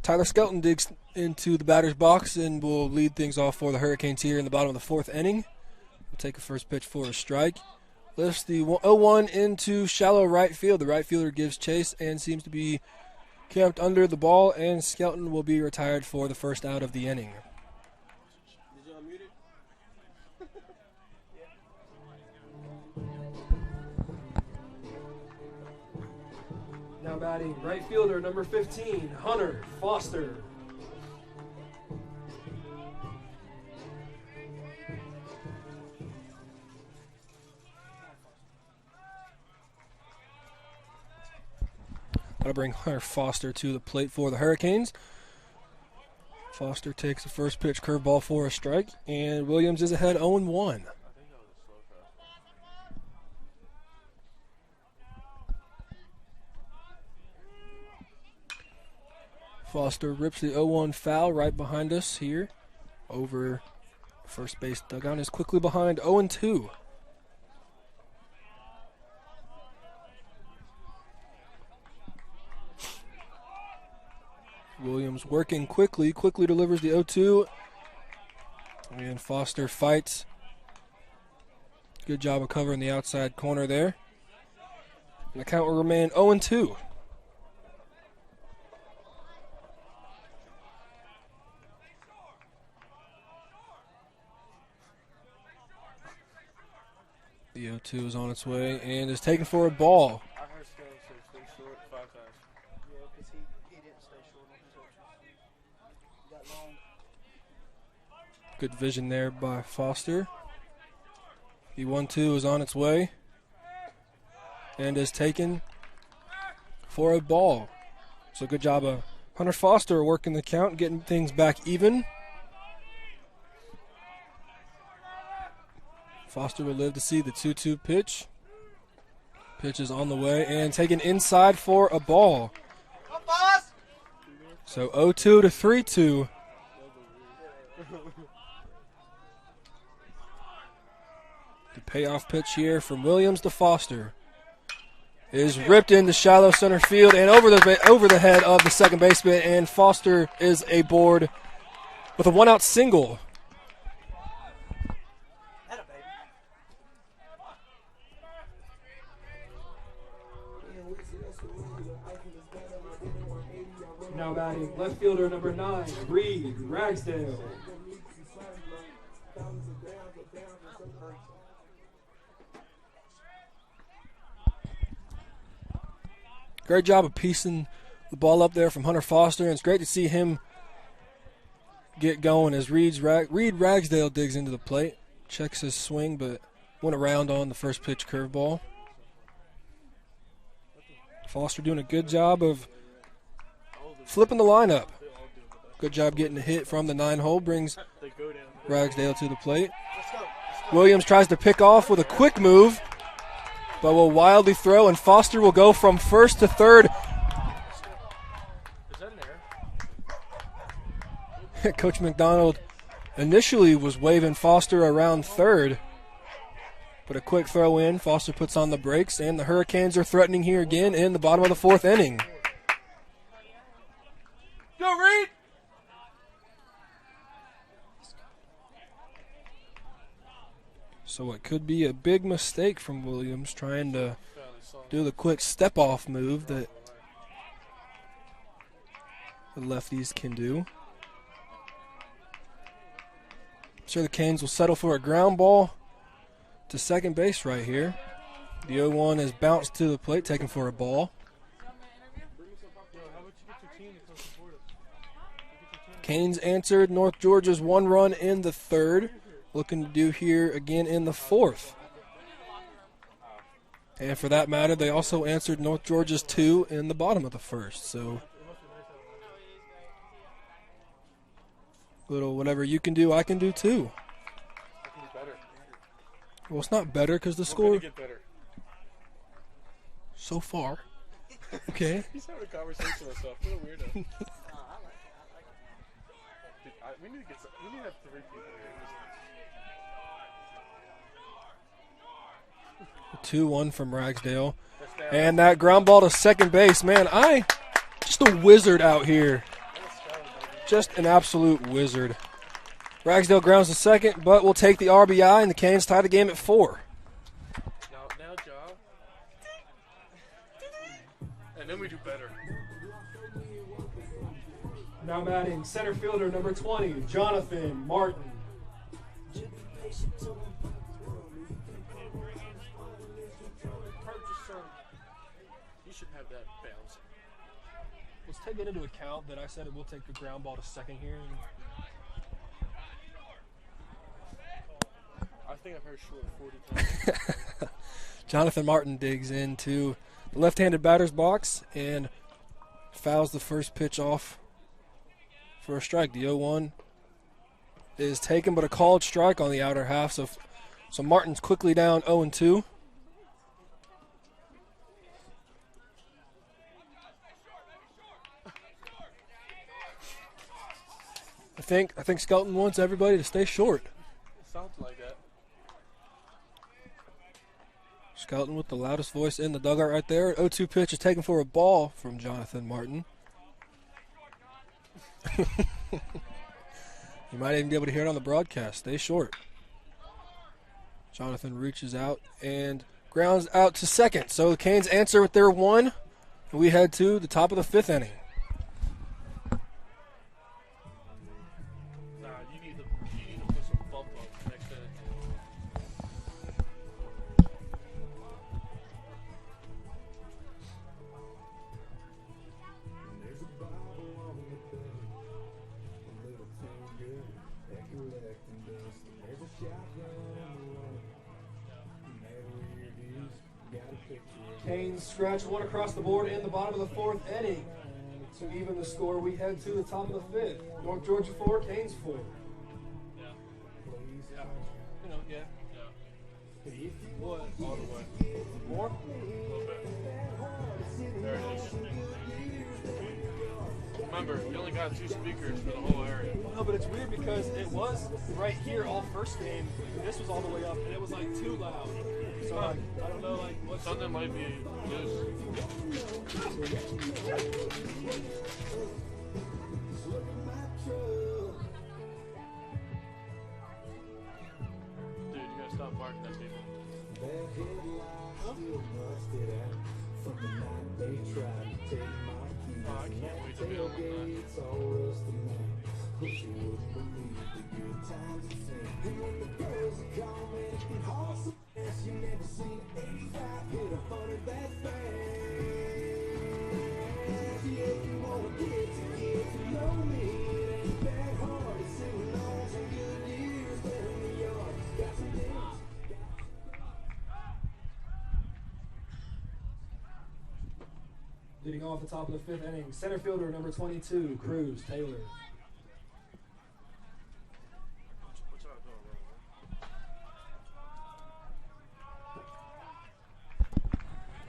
Tyler Skelton digs into the batter's box and will lead things off for the Hurricanes here in the bottom of the fourth inning. We'll take a first pitch for a strike. Lifts the 0-1 into shallow right field. The right fielder gives chase and seems to be camped under the ball, and Skelton will be retired for the first out of the inning. Did you unmute it? Now batting right fielder number 15, Hunter Foster. That'll bring Hunter Foster to the plate for the Hurricanes. Foster takes the first pitch curveball for a strike, and Williams is ahead 0-1. Foster rips the 0-1 foul right behind us here over first base dugout, is quickly behind 0-2. Williams working quickly delivers the 0-2, and Foster fights. Good job of covering the outside corner there. And the count will remain 0-2. The 0-2 is on its way and is taken for a ball. I heard Skell say stay short 5 times. Yeah, because he didn't stay short on his options. He got long. Good vision there by Foster. The 1-2 is on its way and is taken for a ball. So good job of Hunter Foster working the count, getting things back even. Foster will live to see the 2-2 pitch. Pitch is on the way and taken inside for a ball. So 0-2 to 3-2. The payoff pitch here from Williams to Foster is ripped into shallow center field and over the head of the second baseman, and Foster is aboard with a one-out single. Now batting left fielder number 9, Reed Ragsdale. Great job of piecing the ball up there from Hunter Foster, and it's great to see him get going as Reed Ragsdale digs into the plate, checks his swing, but went around on the first pitch curveball. Foster doing a good job of flipping the lineup. Good job getting a hit from the 9-hole, brings Ragsdale to the plate. Williams tries to pick off with a quick move, but will wildly throw, and Foster will go from first to third. Is that an error? Coach McDonald initially was waving Foster around third, but a quick throw in. Foster puts on the brakes, and the Hurricanes are threatening here again in the bottom of the fourth inning. Go, Reed! So it could be a big mistake from Williams trying to do the quick step-off move that the lefties can do. Sure, the Canes will settle for a ground ball to second base right here. The 0-1 is bounced to the plate, taken for a ball. Canes answered North Georgia's 1 run in the third. Looking to do here again in the fourth. And for that matter, they also answered North Georgia's 2 in the bottom of the first. So, little whatever you can do, I can do too. I can do better. Well, it's not better because the We're score gonna get better. so far. Okay. He's having a conversation with himself. What a weirdo. Dude, we need to have 3 people here. 2-1 from Ragsdale. And that ground ball to second base. Man, just a wizard out here. Just an absolute wizard. Ragsdale grounds to second, but will take the RBI, and the Canes tie the game at 4. Now, job. And then we do better. Now batting center fielder number 20, Jonathan Martin. You should have that bounce. Let's take it into account that I said it will take the ground ball to second here. I think I've heard short 40 times. Jonathan Martin digs into the left-handed batter's box and fouls the first pitch off for a strike. The 0-1 is taken, but a called strike on the outer half. So Martin's quickly down 0-2. I think Skelton wants everybody to stay short. Sounds like that. Skelton with the loudest voice in the dugout right there. 0-2 pitch is taken for a ball from Jonathan Martin. You might even be able to hear it on the broadcast. Stay short. Jonathan reaches out and grounds out to second. So the Canes answer with their 1. And we head to the top of the 5th inning. You need to put some bump up next inning. There's a Bible on the bed, a little finger that collecting dust. There's a shotgun on the run, no matter where it is, got a picture of it. Canes scratch 1 across the board in the bottom of the 4th inning. To even the score, we head to the top of the 5th. North Georgia 4, Canes 4. Please, You know, yeah. if you What? All the way. More? A little bit. There it is. Remember, you only got 2 speakers for the whole area. No, but it's weird because it was right here all first game. This was all the way up, and it was like too loud. So like, I don't know, like what's Something might be loose. Dude, you gotta stop barking at people. Their headlights still busted out from the night they tried to take my keys. Oh, I can't wait to be able to Tailgates all rusted now, but you wouldn't believe the good times it's seen. And when the girls are coming and awesome, you never seen 85 hit 100 that fast. Yeah, you wanna get to know me, it ain't that hard to sing along some good years down in the yard. Got some dance. leading off the top of the 5th inning. Center fielder number 22, Cruz Taylor. What y'all doing,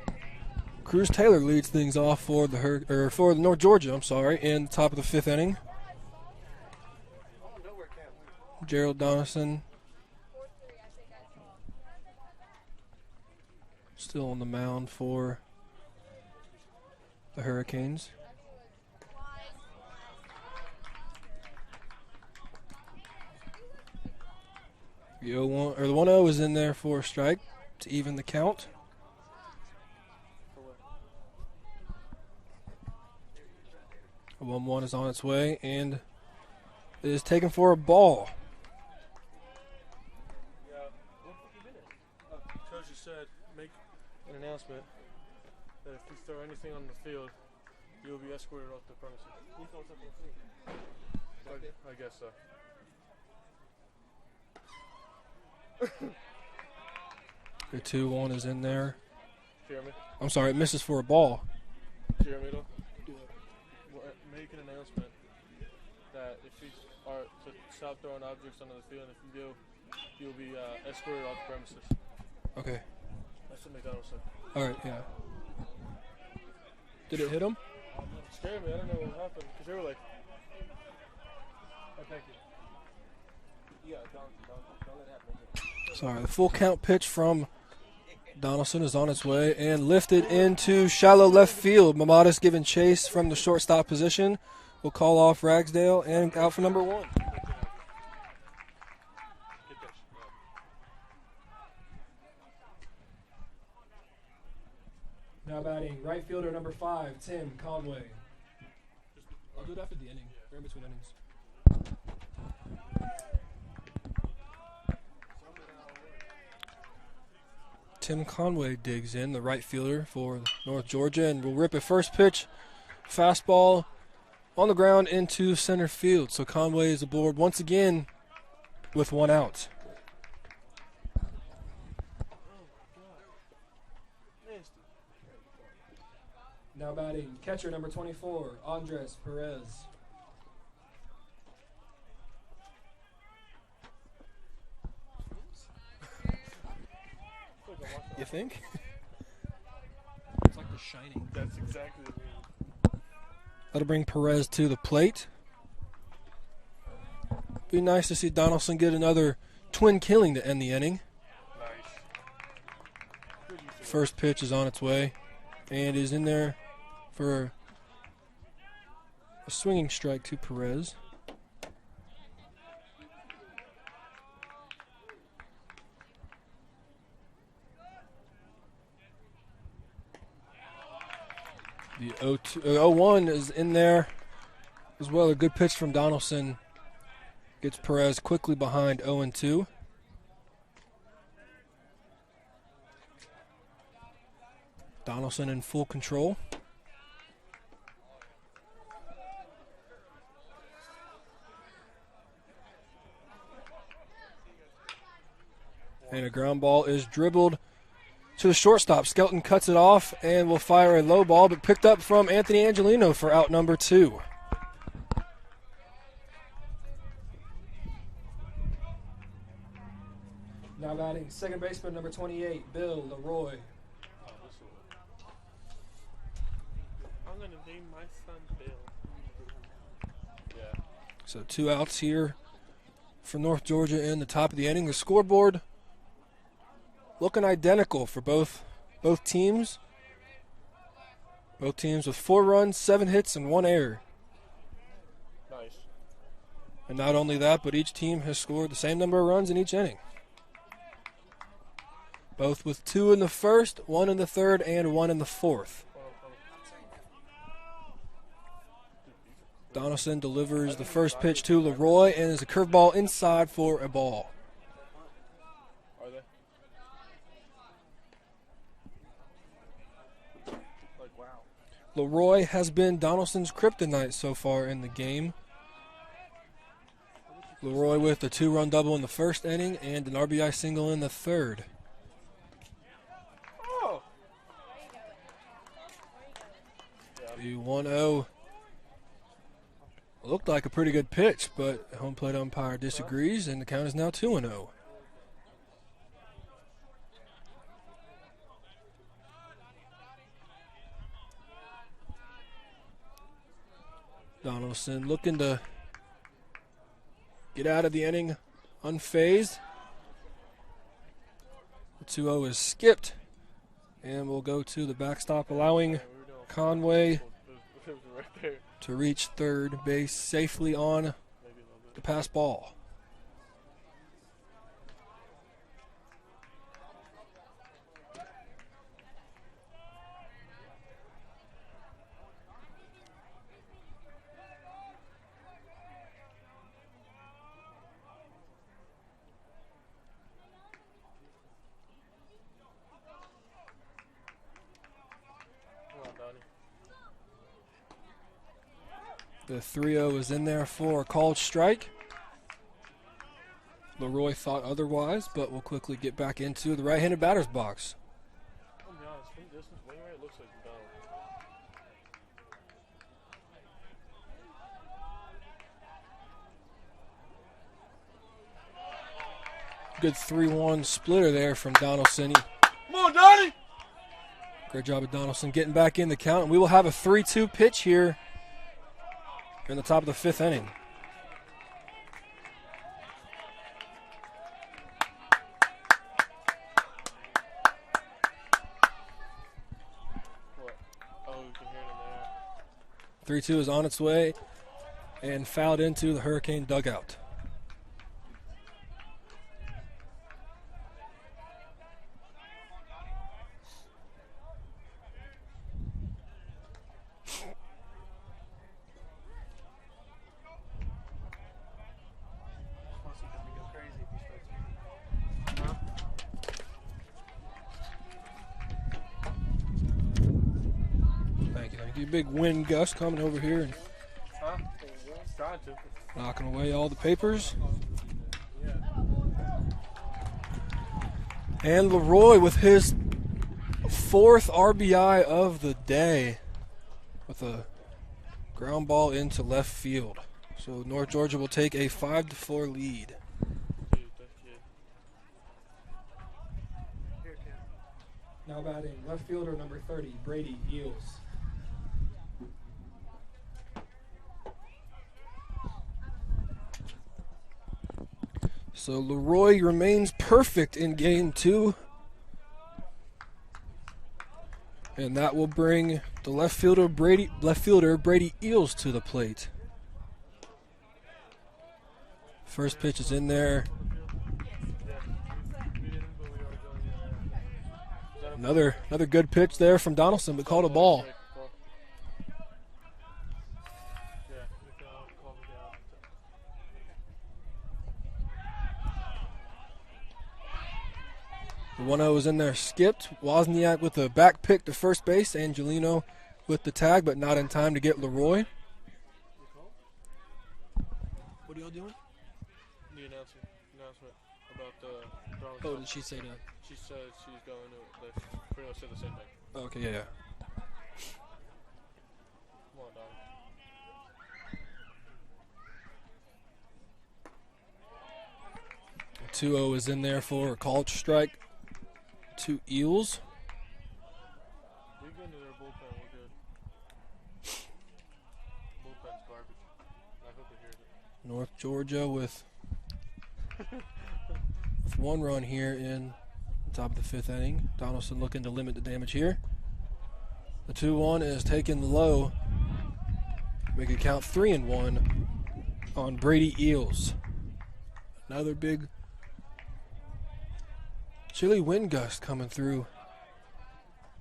bro? Cruz Taylor leads things off for the North Georgia. In the top of the 5th inning. Gerald Donaldson. Still on the mound for the Hurricanes. The 0-1 or the 1-0 is in there for a strike to even the count. A 1-1 is on its way and it is taken for a ball. Coach just said, make an announcement that if you throw anything on the field, you'll be escorted off the premises. Who throws something on the field? I guess so. The 2-1 is in there. Jeremy? I'm sorry, it misses for a ball. Jeremy, though? Make an announcement that if you are to stop throwing objects onto the field, if you do, you'll be escorted off the premises. Okay. That's what McDonald said. All right, yeah. Did it hit him? It scared me. I don't know what happened because they were like, oh, thank you. Yeah, don't let it happen. Sorry, the full count pitch from Donaldson is on its way and lifted into shallow left field. Mamadas given chase from the shortstop position. Will call off Ragsdale and out for number 1. Now batting right fielder number 5, Tim Conway. I'll do it after the inning. We're in between innings. Tim Conway digs in, the right fielder for North Georgia, and will rip a first pitch fastball on the ground into center field. So Conway is aboard once again with 1 out. Now batting catcher number 24, Andres Perez. You think? It's like The Shining. That's exactly what That'll bring Perez to the plate. Be nice to see Donaldson get another twin killing to end the inning. First pitch is on its way and is in there for a swinging strike to Perez. The 0-1 is in there as well. A good pitch from Donaldson gets Perez quickly behind 0-2. Donaldson in full control. And a ground ball is dribbled to the shortstop. Skelton cuts it off and will fire a low ball, but picked up from Anthony Angelino for out number 2. Now batting second baseman number 28, Bill Leroy. I'm going to name my son Bill. Yeah. So 2 outs here for North Georgia in the top of the inning. The scoreboard looking identical for both teams. Both teams with 4 runs, 7 hits, and 1 error. Nice. And not only that, but each team has scored the same number of runs in each inning. Both with 2 in the first, 1 in the third, and 1 in the fourth. Donaldson delivers the first pitch to Leroy and is a curveball inside for a ball. Are they? Like, wow. Leroy has been Donaldson's kryptonite so far in the game. Leroy with a 2-run double in the first inning and an RBI single in the third. Oh! The 1-0 looked like a pretty good pitch, but home plate umpire disagrees, and the count is now 2-0. Donaldson looking to get out of the inning unfazed. The 2-0 is skipped. And we'll go to the backstop, allowing Conway It was right there. to reach third base safely on Maybe a little bit. the pass ball. Come on, Donnie. The 3-0 is in there for a called strike. Leroy thought otherwise, but will quickly get back into the right-handed batter's box. I'll be honest, from distance, wing rate looks like Donald. Good 3-1 splitter there from Donaldson. Come on, Donnie! Great job of Donaldson getting back in the count. And we will have a 3-2 pitch here in the top of the 5th inning. What? Oh, you can hear it in there. 3-2 is on its way and fouled into the Hurricane dugout. Plus, you got me go crazy if you spoke to me. Thank you, thank you. Big wind gust coming over here and Huh? Trying to. knocking away all the papers. Yeah. And Leroy with his 4th RBI of the day with a ground ball into left field. So North Georgia will take a 5-4 lead. Dude, that kid. Here, Tim. Now batting left fielder number 30, Brady Eels. So Leroy remains perfect in game 2. And that will bring the left fielder Brady Eels to the plate. First pitch is in there. Another good pitch there from Donaldson, but called a ball. The 1-0 is in there, skipped. Wozniak with a back pick to first base. Angelino with the tag, but not in time to get Leroy. What are y'all doing? The announcement about the Brown Oh, Cup. did she say that? She said she's going to. They pretty much said the same thing. Okay, yeah. Come on, Donnie. The 2-0 is in there for a called strike to Eels. We get into their bullpen, we're good. Bullpen's garbage. I hope they hear it. North Georgia with 1 run here in the top of the 5th inning. Donaldson looking to limit the damage here. The 2-1 is taken low. Make it count 3-1 on Brady Eels. Another big chilly wind gust coming through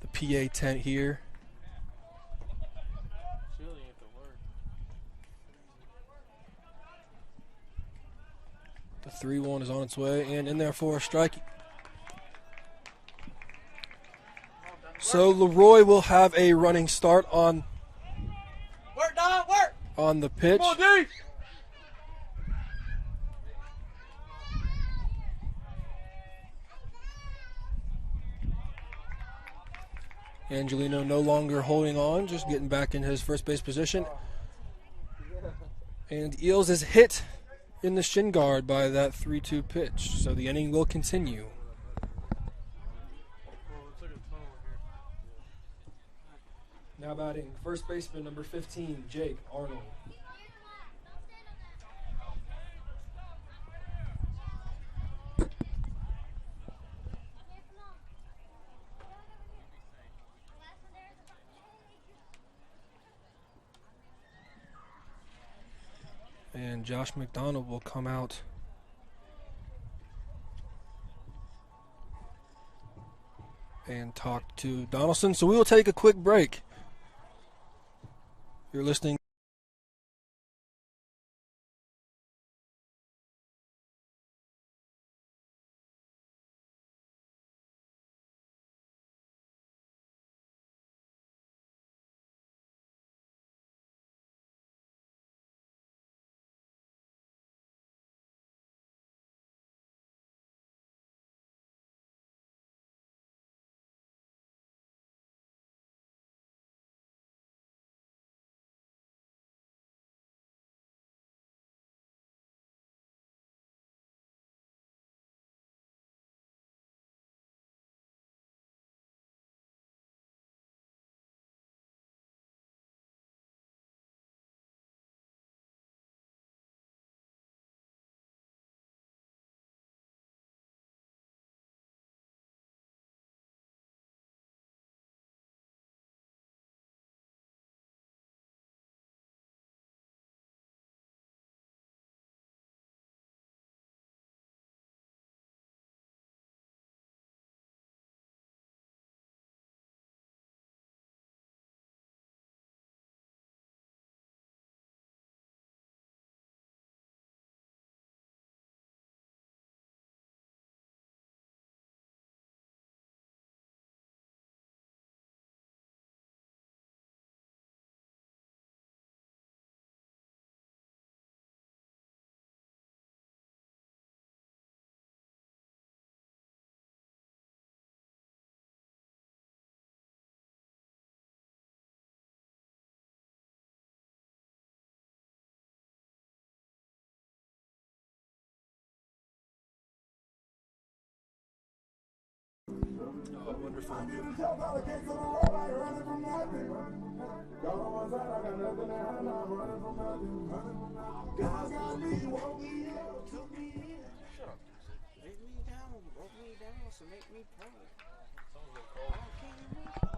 the PA tent here. Chili ain't the word. The 3-1 is on its way and in there for a strike. So Leroy will have a running start on Work, Don, work! on the pitch. Come on, D! Angelino no longer holding on, just getting back in his first base position. And Eels is hit in the shin guard by that 3-2 pitch. So the inning will continue. Well, it's like a tunnel in here. Now batting first baseman number 15, Jake Arnold. And Josh McDonald will come out and talk to Donaldson. So we will take a quick break. You're listening. Oh, wonderful.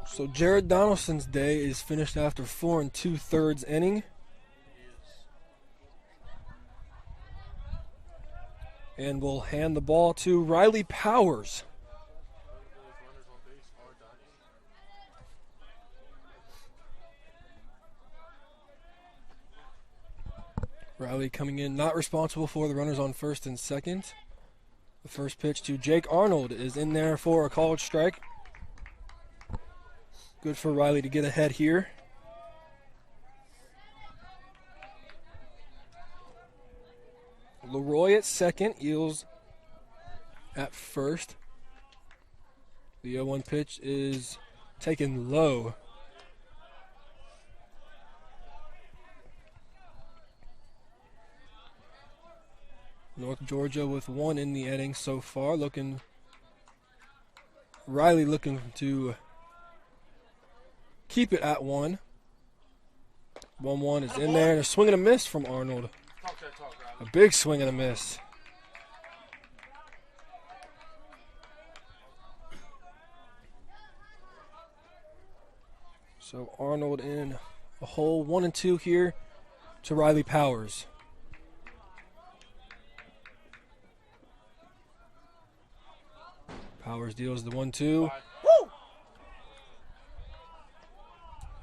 So Jared Donaldson's day is finished after 4 2/3 inning. And we'll hand the ball to Riley Powers. Riley coming in, not responsible for the runners on first and second. The first pitch to Jake Arnold is in there for a called strike. Good for Riley to get ahead here. Leroy at second, Eels at first. The 0-1 pitch is taken low. North Georgia with 1 in the inning so far. Riley looking to keep it at 1. 1-1 is in there, and a swing and a miss from Arnold. A big swing and a miss. So Arnold in a hole, 1-2 here to Riley Powers. Powers deals the 1-2.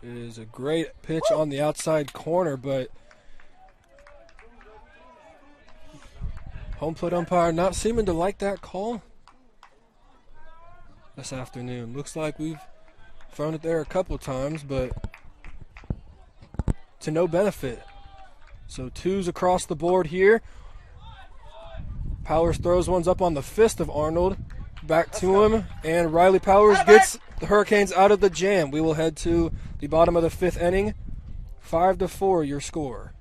It is a great pitch on the outside corner, but home plate umpire not seeming to like that call this afternoon. Looks like we've thrown it there a couple times, but to no benefit. So 2s across the board here. Powers throws ones up on the fist of Arnold. Back to him, and Riley Powers gets the Hurricanes out of the jam. We will head to the bottom of the 5th inning. 5-4 your score.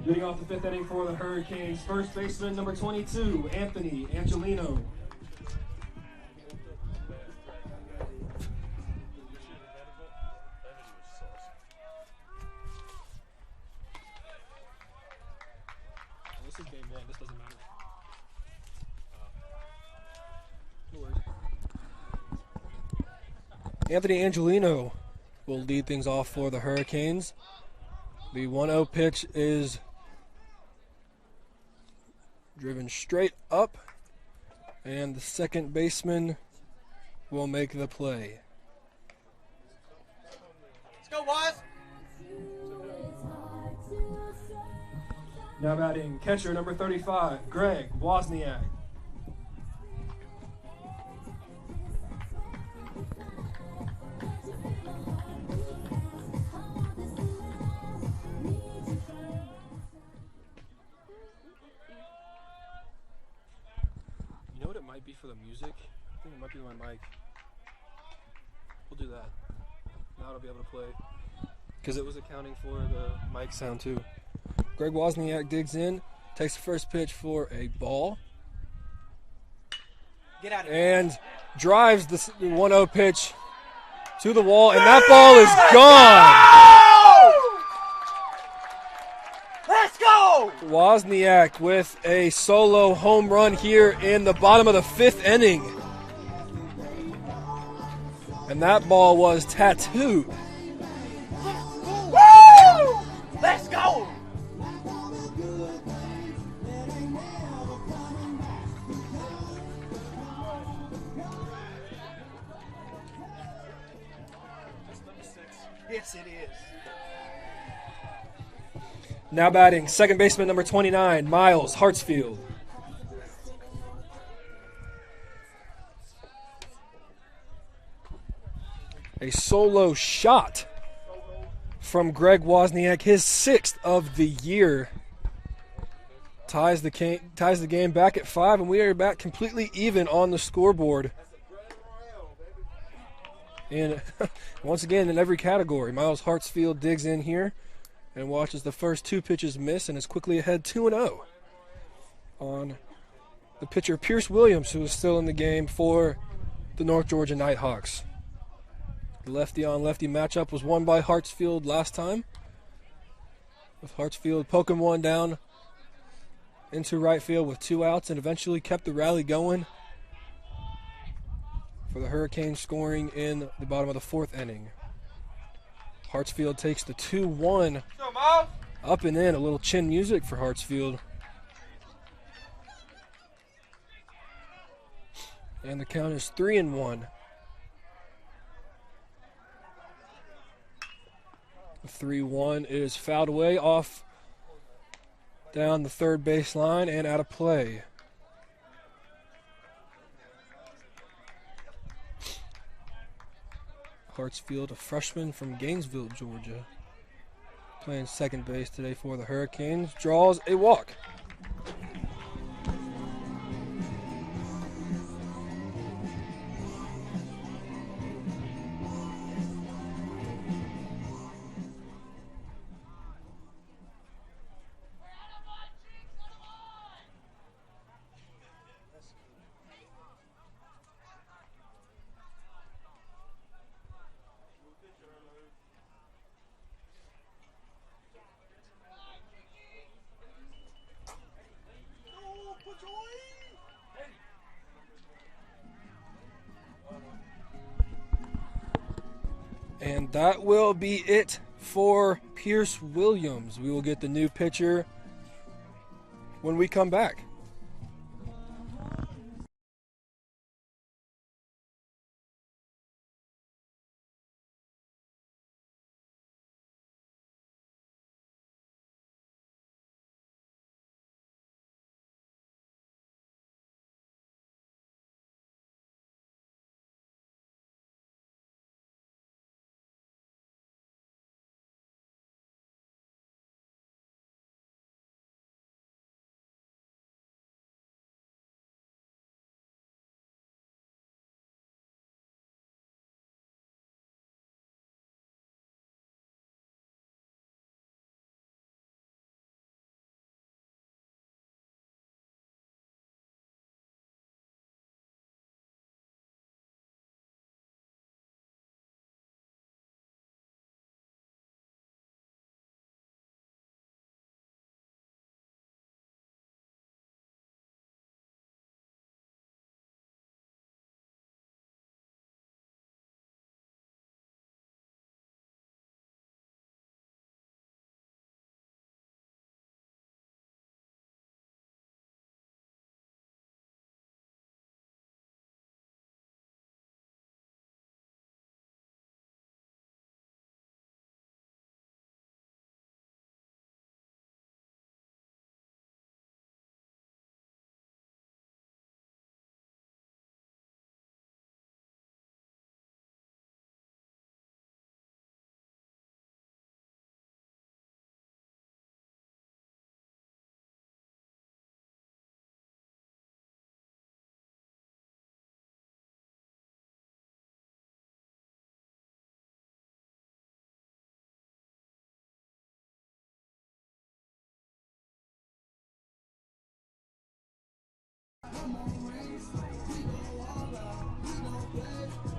Leading off the fifth inning for the Hurricanes, first baseman number 22, Anthony Angelino. This is game one. This doesn't matter. No worries. Anthony Angelino will lead things off for the Hurricanes. The 1-0 pitch is driven straight up, and the second baseman will make the play. Let's go, Waz. Now batting catcher number 35, Greg Wozniak. You know what it might be for the music? I think it might be my mic. We'll do that. Now it'll be able to play. Because it was accounting for the mic sound too. Greg Wozniak digs in, takes the first pitch for a ball, Get out of here. and drives the 1-0 pitch to the wall, and that ball is gone! Let's go! Wozniak with a solo home run here in the bottom of the fifth inning. And that ball was tattooed. Woo! Let's go! Yes, it is. Now batting, second baseman number 29, Miles Hartsfield. A solo shot from Greg Wozniak, his sixth of the year. Ties the game back at 5, and we are back completely even on the scoreboard. And once again, in every category, Miles Hartsfield digs in here and watches the first two pitches miss and is quickly ahead 2-0 on the pitcher Pierce Williams, who is still in the game for the North Georgia Nighthawks. The lefty-on-lefty matchup was won by Hartsfield last time, with Hartsfield poking one down into right field with 2 outs and eventually kept the rally going for the Hurricanes, scoring in the bottom of the fourth inning. Hartsfield takes the 2-1 up and in, a little chin music for Hartsfield. And the count is 3-1. The 3-1 is fouled away off down the third baseline and out of play. Hartsfield, a freshman from Gainesville, Georgia, playing second base today for the Hurricanes, draws a walk. And that will be it for Pierce Williams. We will get the new pitcher when we come back.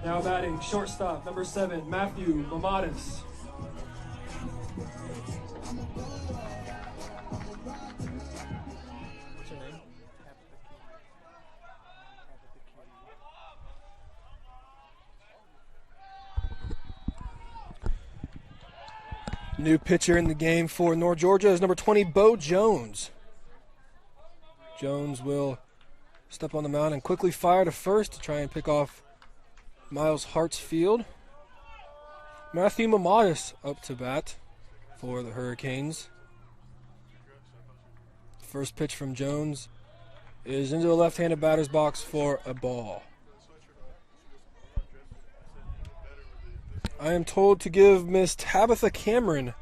Now batting, shortstop, number 7, Matthew Mamatis. What's her name? New pitcher in the game for North Georgia is number 20, Bo Jones. Jones will step on the mound and quickly fire to first to try and pick off Miles Hartsfield. Matthew Mamatis up to bat for the Hurricanes. First pitch from Jones is into the left-handed batter's box for a ball. I am told to give Miss Tabitha Cameron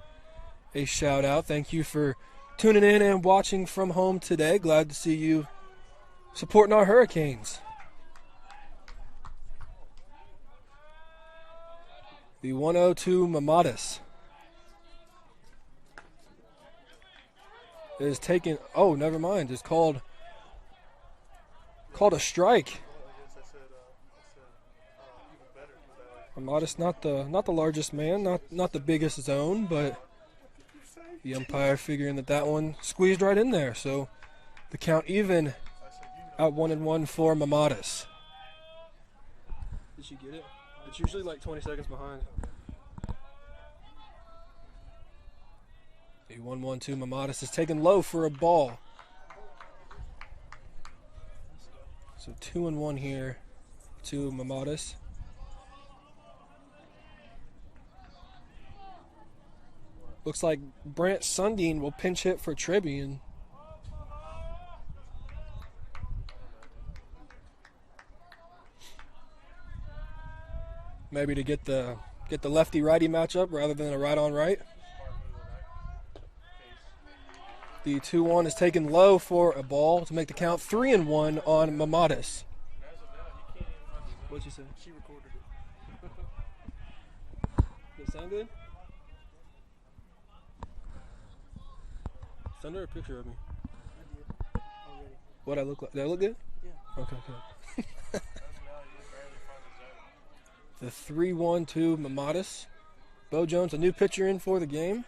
a shout out. Thank you for tuning in and watching from home today. Glad to see you supporting our Hurricanes. The 102 Mamatis is taken. Oh, never mind. It's called a strike. Mamatis, not the largest man, not the biggest zone, but the umpire figuring that one squeezed right in there. So the count even at 1-1 for Mamatis. Did she get it? It's usually like 20 seconds behind. The 1-1-2 Mamatis is taken low for a ball. So 2-1 here to Mamatis. Looks like Brant Sundin will pinch hit for Tribune. Maybe to get the lefty-righty matchup rather than a right-on-right. The 2-1 is taken low for a ball to make the count 3-1 on Mamatis. What'd you say? She recorded it. Does it sound good? Send her a picture of me. I did. Already. What I look like? Did I look good? Yeah. Okay, good. The 3-1-2 Mamatis. Bo Jones, a new pitcher in for the game.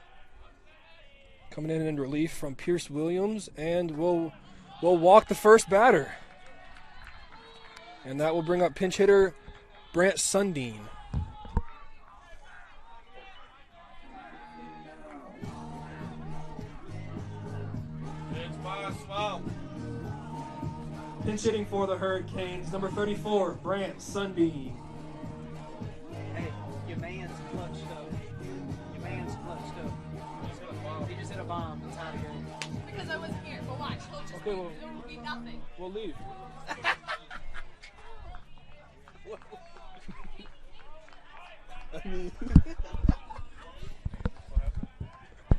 Coming in relief from Pierce Williams, and will walk the first batter. And that will bring up pinch hitter Brant Sundin. Pinch hitting for the Hurricanes, number 34, Brant Sundin. Hey, your man's clutched up. Your man's clutched up. He just hit a bomb. It's out of here. Because I wasn't here, but watch, he'll just Okay, leave. well- There will be nothing. We'll leave.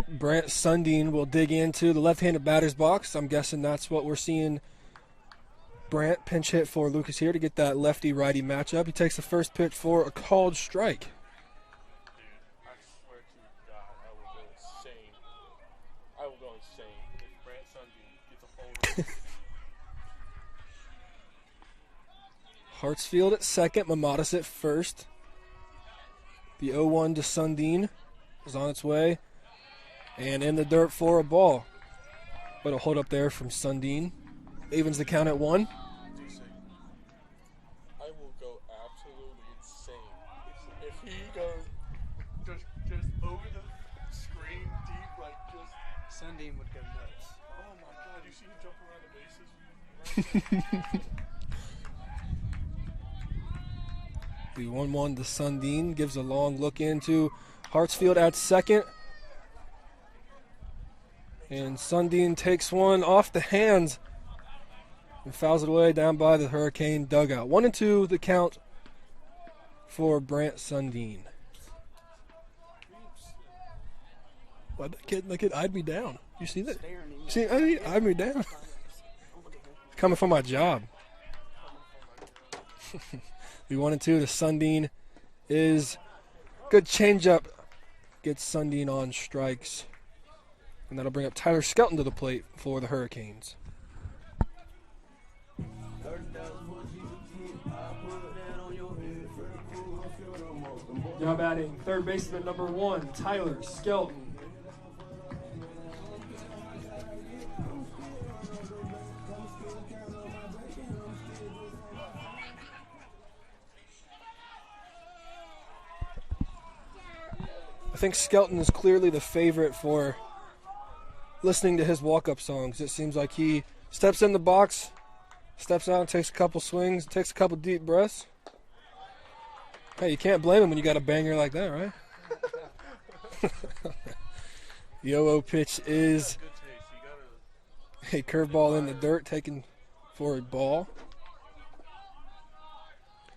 Brant Sundin will dig into the left-handed batter's box. I'm guessing that's what we're seeing. Brant pinch hit for Lucas here to get that lefty-righty matchup. He takes the first pitch for a called strike. Dude, I swear to God, I will go insane. I will go insane if Brant Sundin gets a hold of it. Hartsfield at second, Mamatis at first. The 0-1 to Sundin is on its way. And in the dirt for a ball. But a hold up there from Sundin. Evens the count at 1. DC, I will go absolutely insane if he goes just over the screen deep, like just. Sundin would go nuts. Oh my God! You see him jump around the bases? The 1-1 to Sundin gives a long look into Hartsfield at second. And Sundin takes one off the hands and fouls it away down by the Hurricane dugout. 1-2 the count for Brant Sundin. Why that kid eyed me down. You see that? Staring at you. See, eyed me down. Don't look at him. Coming for my job. The 1-2 to Sundin is good changeup. Gets Sundin on strikes. And that'll bring up Tyler Skelton to the plate for the Hurricanes. Now batting third baseman number 1, Tyler Skelton. I think Skelton is clearly the favorite for listening to his walk-up songs. It seems like he steps in the box, steps out, takes a couple swings, takes a couple deep breaths. Hey, you can't blame him when you got a banger like that, right? The 0-0 pitch is a curveball in the dirt, taken for a ball.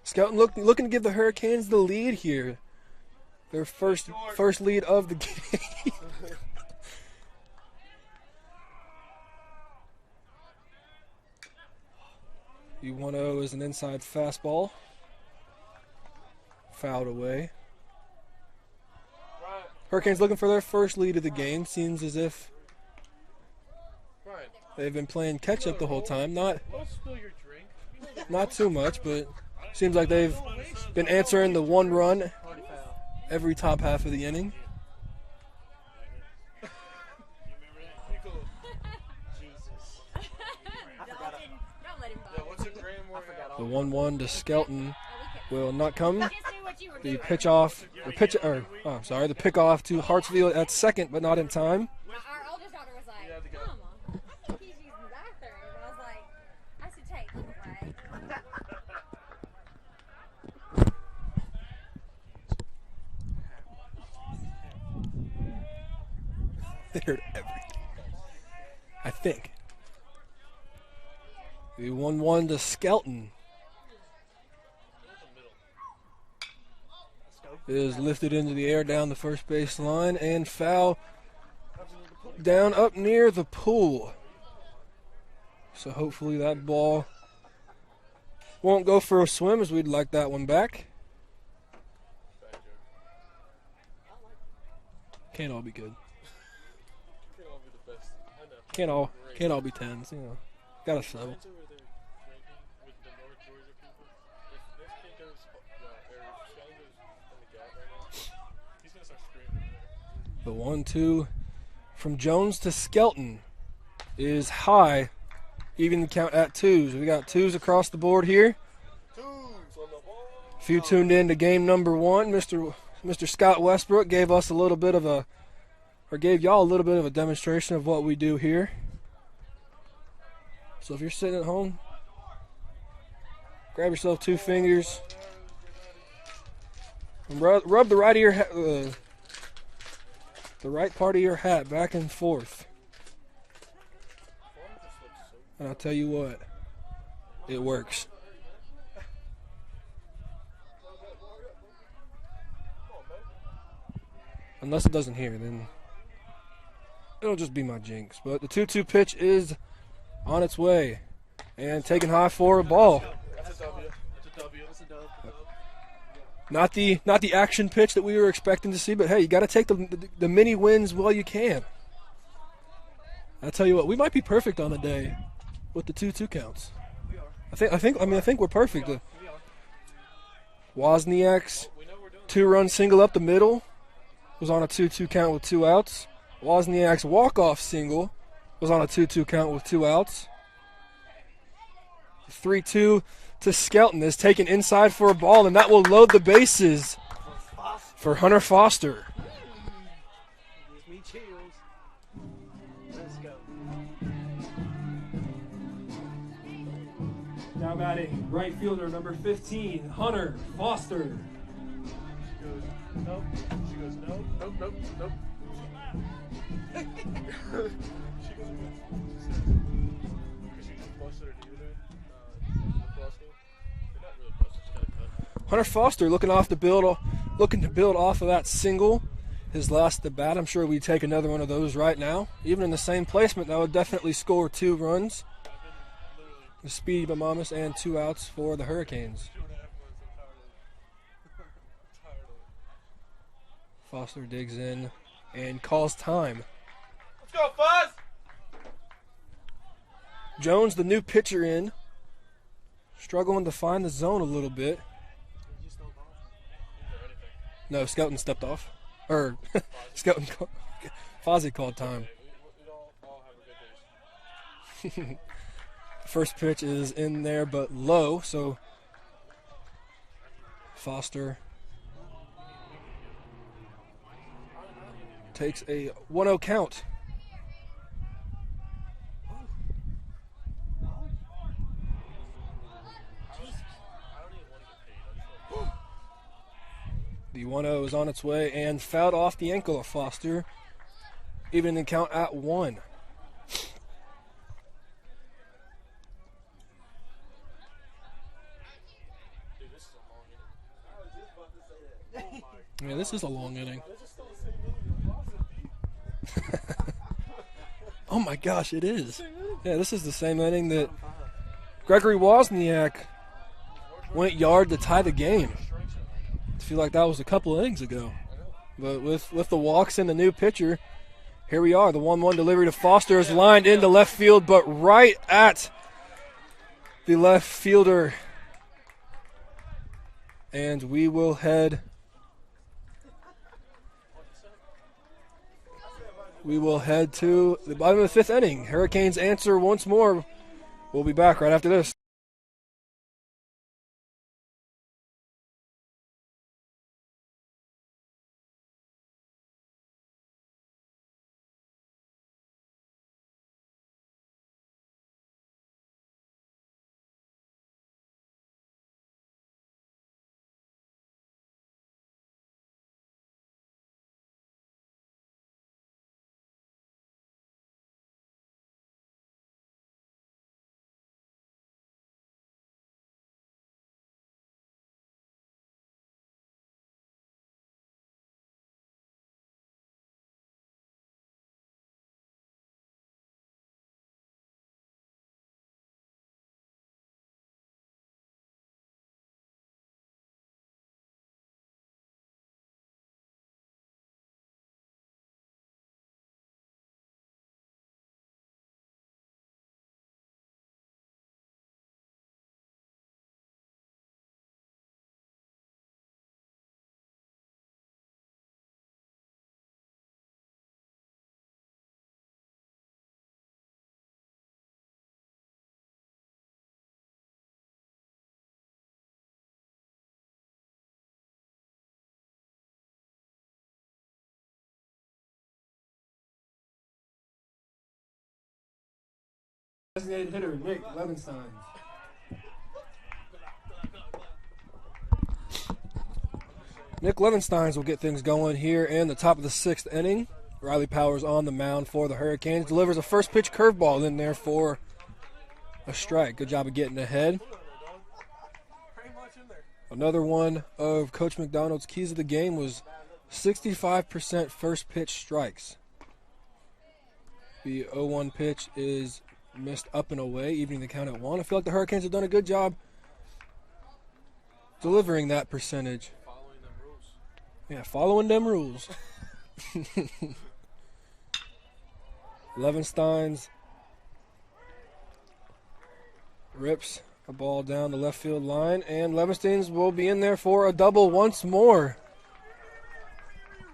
Skelton looking to give the Hurricanes the lead here. Their first lead of the game. The 1-0 is an inside fastball. Fouled away. Hurricanes looking for their first lead of the game. Seems as if they've been playing catch-up the whole time. Not too much, but seems like they've been answering the one run every top half of the inning. The 1-1 to Skelton will not come. The pitch off, the pick off to Hartsfield at second, but not in time. Our oldest daughter was like, Mama, he's using the bathroom. And I was like, I should take him away. They heard everything, I think. The 1-1 to Skelton is lifted into the air down the first base line and foul down up near the pool. So hopefully that ball won't go for a swim, as we'd like that one back. Can't all be good. Can't all be tens, you know. Gotta settle. The 1-2 from Jones to Skelton is high, even the count at twos. We got twos across the board here. If you tuned in to game number 1, Mr. Scott Westbrook gave us gave y'all a little bit of a demonstration of what we do here. So if you're sitting at home, grab yourself 2 fingers and rub the right of your the right part of your hat back and forth. And I'll tell you what, it works. Unless it doesn't hear, then it'll just be my jinx. But the 2-2 pitch is on its way and taken high for a ball. That's a W. That's a W. That's a dub. Not the action pitch that we were expecting to see, but hey, you got to take the mini wins while you can. I tell you what, we might be perfect on the day with the 2-2 counts. I think we're perfect. Wozniak's 2-run single up the middle was on a 2-2 count with 2 outs. Wozniak's walk-off single was on a 2-2 count with 2 outs. 3-2 to Skelton is taken inside for a ball, and that will load the bases for Hunter Foster. Gives me chills. Let's go. Now batting right fielder number 15, Hunter Foster. She goes, nope. She goes, nope, nope, nope, nope. She goes, because she just busted her knee today. They're not really busted, just kind of cut. Hunter Foster looking to build off of that single, his last at bat. I'm sure we'd take another one of those right now. Even in the same placement, that would definitely score 2 runs. The speed of Mamas and 2 outs for the Hurricanes. 2.5 months, I'm tired of it. Foster digs in and calls time. Let's go, Fuzz! Jones, the new pitcher in, struggling to find the zone a little bit. No, Skelton stepped off. Or, Skelton, Fozzie called time. We don't all have a good days. First pitch is in there, but low, so Foster takes a 1-0 count. The 1-0 is on its way and fouled off the ankle of Foster, even the count at 1. Yeah, this is a long inning. Oh my gosh, it is. Yeah, this is the same inning that Gregory Wozniak went yard to tie the game. I feel like that was a couple innings ago. But with the walks and the new pitcher, here we are. The 1-1 delivery to Foster is lined into left field, but right at the left fielder. And we will head to the bottom of the fifth inning. Hurricanes answer once more. We'll be back right after this. Designated hitter Nick Levenstein. Nick Levensteins will get things going here in the top of the sixth inning. Riley Powers on the mound for the Hurricanes. Delivers a first pitch curveball in there for a strike. Good job of getting ahead. Another one of Coach McDonald's keys of the game was 65% first pitch strikes. The 0-1 pitch is missed up and away, evening the count at 1. I feel like the Hurricanes have done a good job delivering that percentage. Following them rules. Yeah, following them rules. Levensteins rips a ball down the left field line, and Levensteins will be in there for a double once more.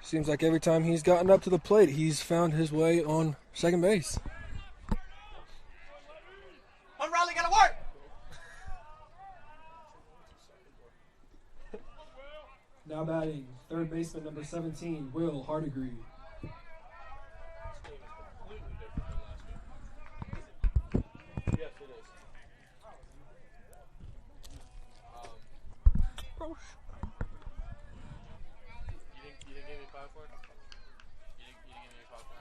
Seems like every time he's gotten up to the plate, he's found his way on second base. Riley, gotta work! Now batting, third baseman number 17, Will Hardigree. Yes, it is. You didn't give me popcorn? You didn't give me popcorn?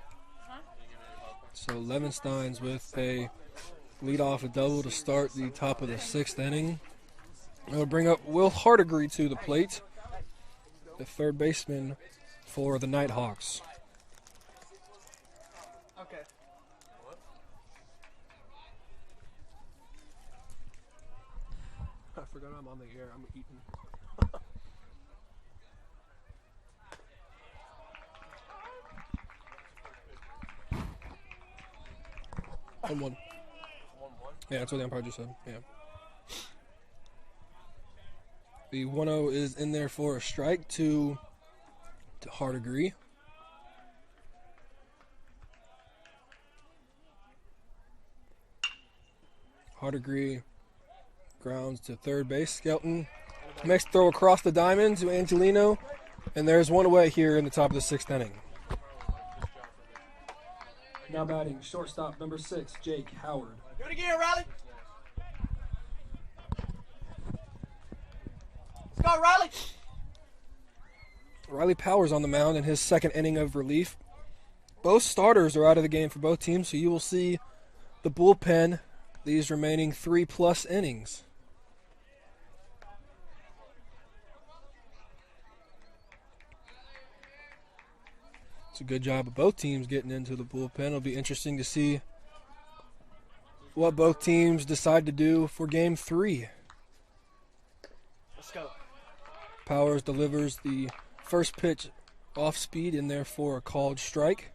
Huh? You didn't give me popcorn? So Levensteins with a lead-off a double to start the top of the sixth inning. It'll bring up Will Hardigree to the plate, the third baseman for the Nighthawks. Okay. I forgot I'm on the air. I'm eating. One. Yeah, that's what the umpire just said. Yeah. The 1-0 is in there for a strike to to Hardigree. Hardigree grounds to third base. Skelton makes throw across the diamond to Angelino, and there's one away here in the top of the 6th inning. Now batting shortstop number 6, Jake Howard. Do it again, Riley. Let's go, Riley. Riley Powers on the mound in his 2nd inning of relief. Both starters are out of the game for both teams, so you will see the bullpen these remaining 3+ innings. It's a good job of both teams getting into the bullpen. It'll be interesting to see what both teams decide to do for Game 3. Let's go. Powers delivers the first pitch off speed in there for a called strike.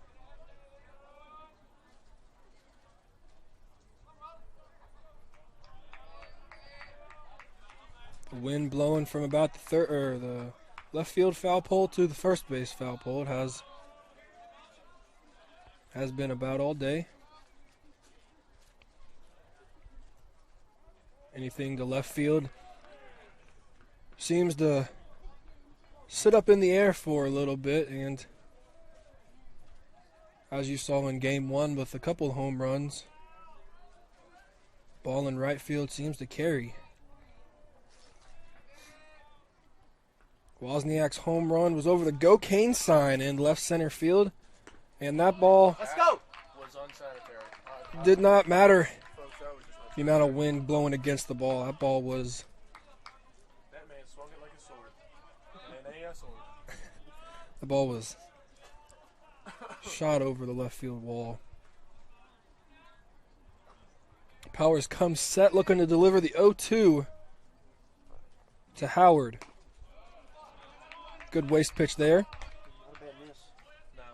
The wind blowing from about the left field foul pole to the first base foul pole. It has been about all day. Anything to left field seems to sit up in the air for a little bit, and as you saw in Game 1 with a couple home runs, ball in right field seems to carry. Wozniak's home run was over the Go Cane sign in left center field, and that ball Let's go. Was unsanitary. did not matter Folks, that was just the amount of wind blowing against the ball. That ball was that man swung it like a sword. And it ain't a sword. the ball was shot over the left field wall. Powers comes set, looking to deliver the 0-2 to Howard. Good waste pitch there. Not a bad miss. No.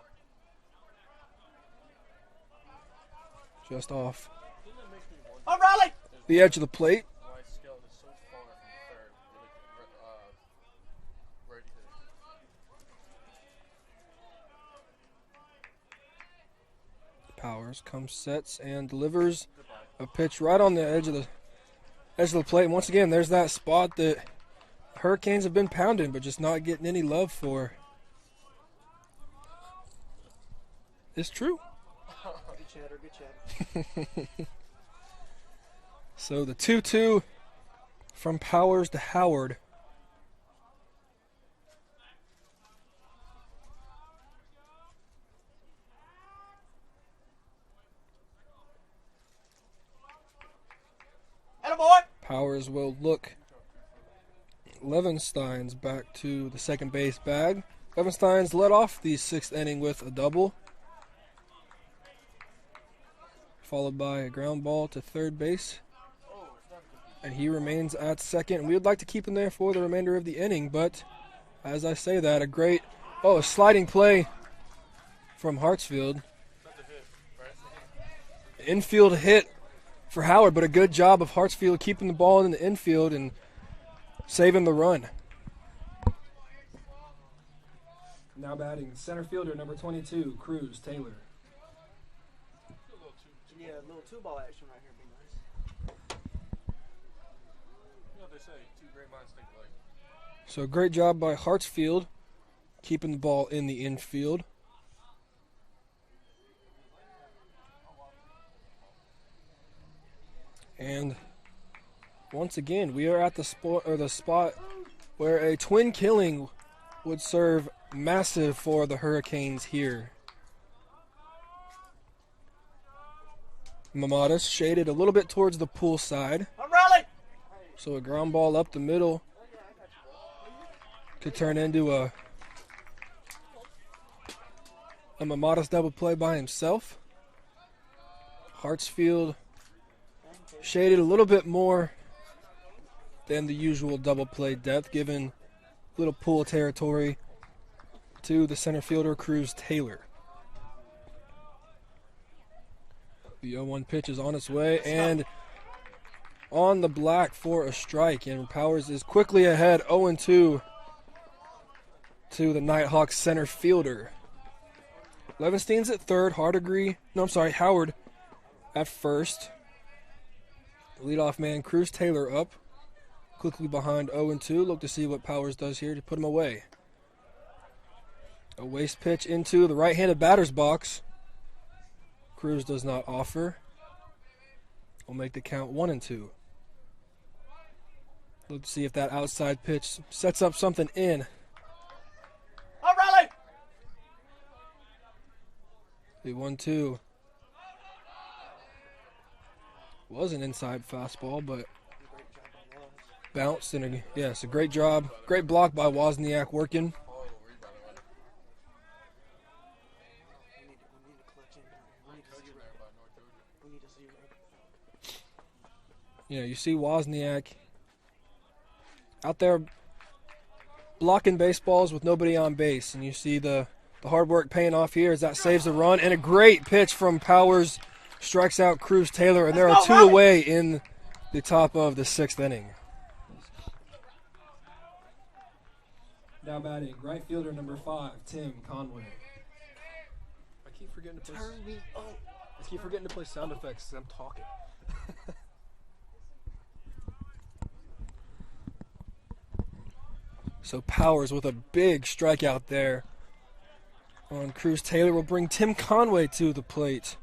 Just off Oh, Riley. the edge of the plate. Why Skelton is so far from third. Really, right here. Powers comes, sets, and delivers a pitch right on the edge of the plate. And once again, there's that spot that Hurricanes have been pounding, but just not getting any love for. It's true. Good chatter, good chatter. So the 2-2 from Powers to Howard. Attaboy. Powers will look Levenstein's back to the second base bag. Levenstein's led off the 6th inning with a double, followed by a ground ball to third base. And he remains at second. We would like to keep him there for the remainder of the inning, but as I say that, a sliding play from Hartsfield. Infield hit for Howard, but a good job of Hartsfield keeping the ball in the infield and saving the run. Now batting center fielder number 22, Cruz Taylor. Yeah, a little 2-ball action right here would be nice. You know what they say, two great minds think alike. So great job by Hartsfield keeping the ball in the infield. And once again, we are at the spot where a twin killing would serve massive for the Hurricanes here. Mamadas shaded a little bit towards the pool side. I'm Riley. So a ground ball up the middle could turn into a Mamadas double play by himself. Hartsfield shaded a little bit more than the usual double play depth, giving little pool territory to the center fielder, Cruz Taylor. The 0-1 pitch is on its way and on the black for a strike, and Powers is quickly ahead 0-2 to the Nighthawks center fielder. Levenstein's at third. Howard at first. Leadoff man Cruz Taylor up. Quickly behind 0-2. Look to see what Powers does here to put him away. A waste pitch into the right-handed batter's box. Cruz does not offer. We'll make the count 1-2. Look to see if that outside pitch sets up something in. All right. The 1-2 was an inside fastball, but bounced. And a great job. Great block by Wozniak working. You see Wozniak out there blocking baseballs with nobody on base, and you see the hard work paying off here as that saves the run, and a great pitch from Powers strikes out Cruz Taylor, and there are two away in the top of the sixth inning. Now batting, right fielder number 5, Tim Conway. I keep forgetting to play sound effects as I'm talking. So Powers with a big strikeout there on Cruz Taylor will bring Tim Conway to the plate.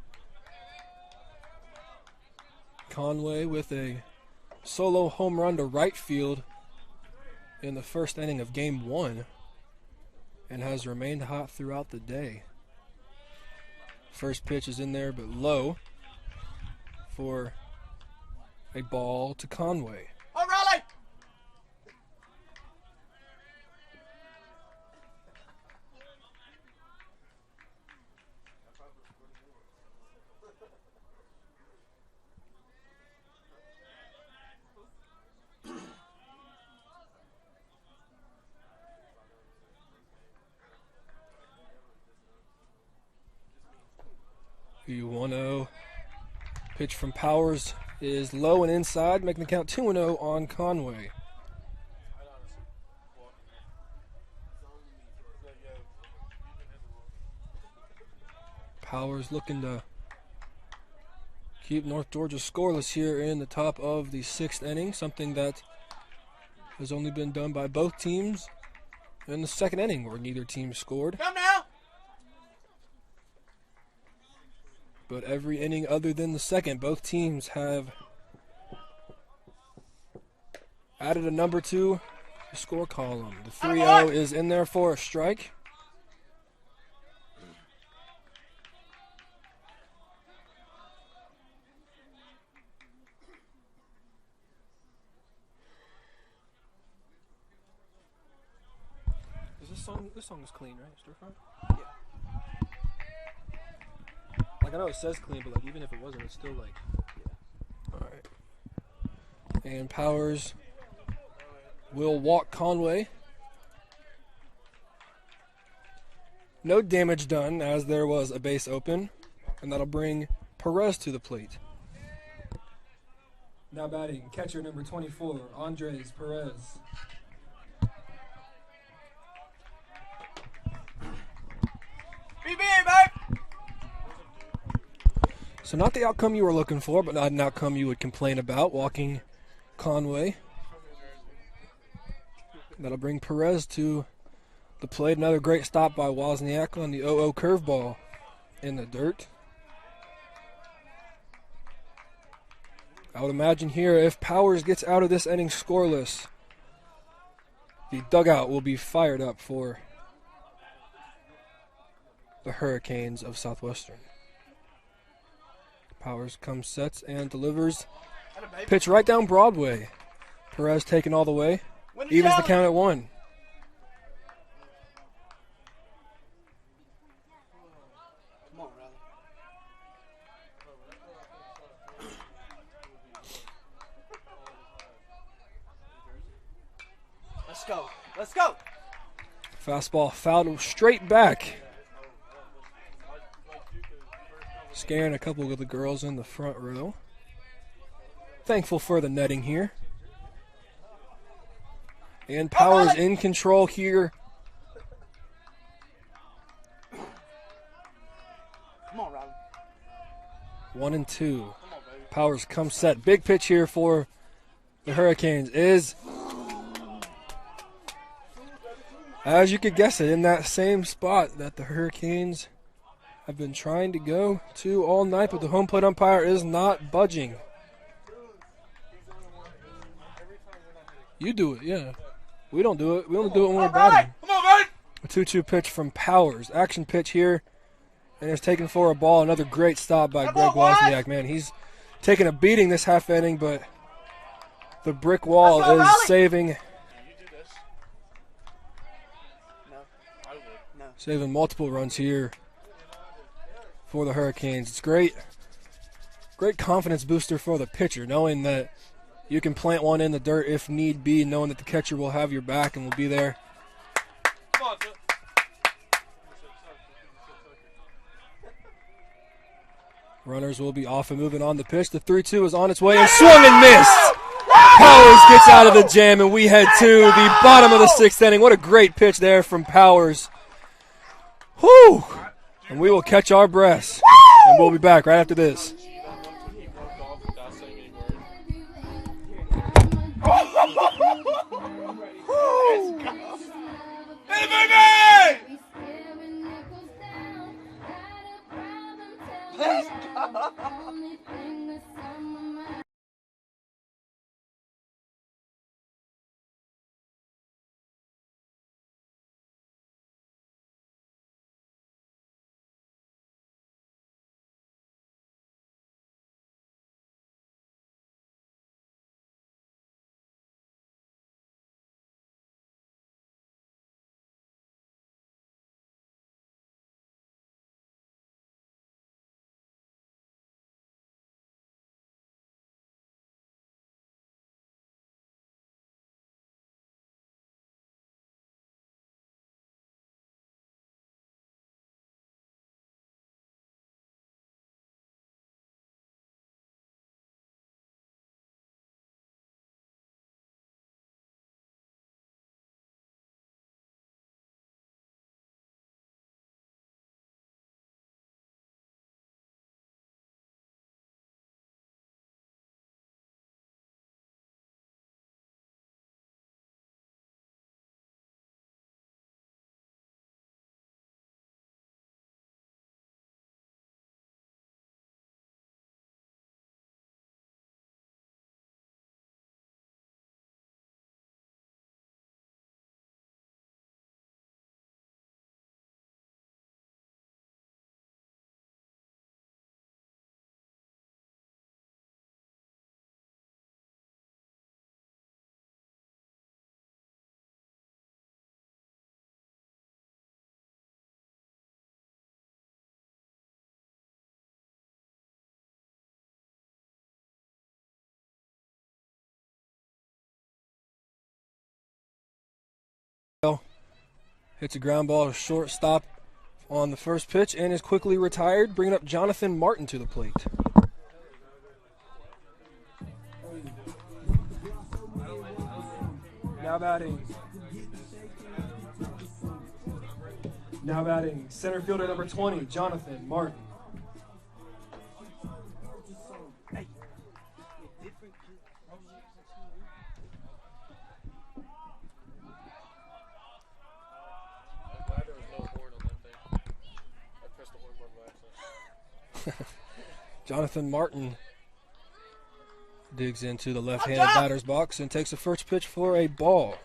Conway with a solo home run to right field in the first inning of Game 1 and has remained hot throughout the day. First pitch is in there but low for a ball to Conway. O'Reilly! The 1-0 pitch from Powers is low and inside, making the count 2-0 on Conway. Powers looking to keep North Georgia scoreless here in the top of the sixth inning, something that has only been done by both teams in the second inning where neither team scored. Come now! But every inning other than the second, both teams have added a number to the score column. The 3-0 is in there for a strike. This song is clean, right? Stir fry? Yeah. Like, I know it says clean, but like even if it wasn't, it's still like, yeah. All right. And Powers will walk Conway. No damage done as there was a base open, and that'll bring Perez to the plate. Now batting, catcher number 24, Andres Perez. So not the outcome you were looking for, but not an outcome you would complain about, walking Conway. That'll bring Perez to the plate. Another great stop by Wozniak on the 0-0 curveball in the dirt. I would imagine here if Powers gets out of this inning scoreless, the dugout will be fired up for the Hurricanes of Southwestern. Powers comes, sets, and delivers. Pitch right down Broadway. Perez taken all the way. Evens the count at 1. Come on, Riley. Let's go. Let's go. Fastball fouled straight back. Scaring a couple of the girls in the front row. Thankful for the netting here. And Powers in control here 1-2. Powers comes set. Big pitch here for the Hurricanes is, as you could guess it, in that same spot that the Hurricanes have been trying to go to all night, but the home plate umpire is not budging. You do it, yeah. We don't do it. We only do it when we're batting. Come on, man! A 2-2 pitch from Powers. Action pitch here, and it's taken for a ball. Another great stop by Greg Wozniak. Man, he's taking a beating this half inning, but the brick wall is saving multiple runs here for the Hurricanes. It's great confidence booster for the pitcher, knowing that you can plant one in the dirt if need be, knowing that the catcher will have your back and will be there. Runners will be off and moving on the pitch. The 3-2 is on its way and swung and missed. Powers gets out of the jam, and we head to the bottom of the sixth inning. What a great pitch there from Powers. Whew! And we will catch our breaths, and we'll be back right after this. Hits a ground ball to shortstop on the first pitch and is quickly retired, bringing up Jonathan Martin to the plate. Now batting center fielder number 20, Jonathan Martin. Jonathan Martin digs into the left-handed batter's box and takes the first pitch for a ball.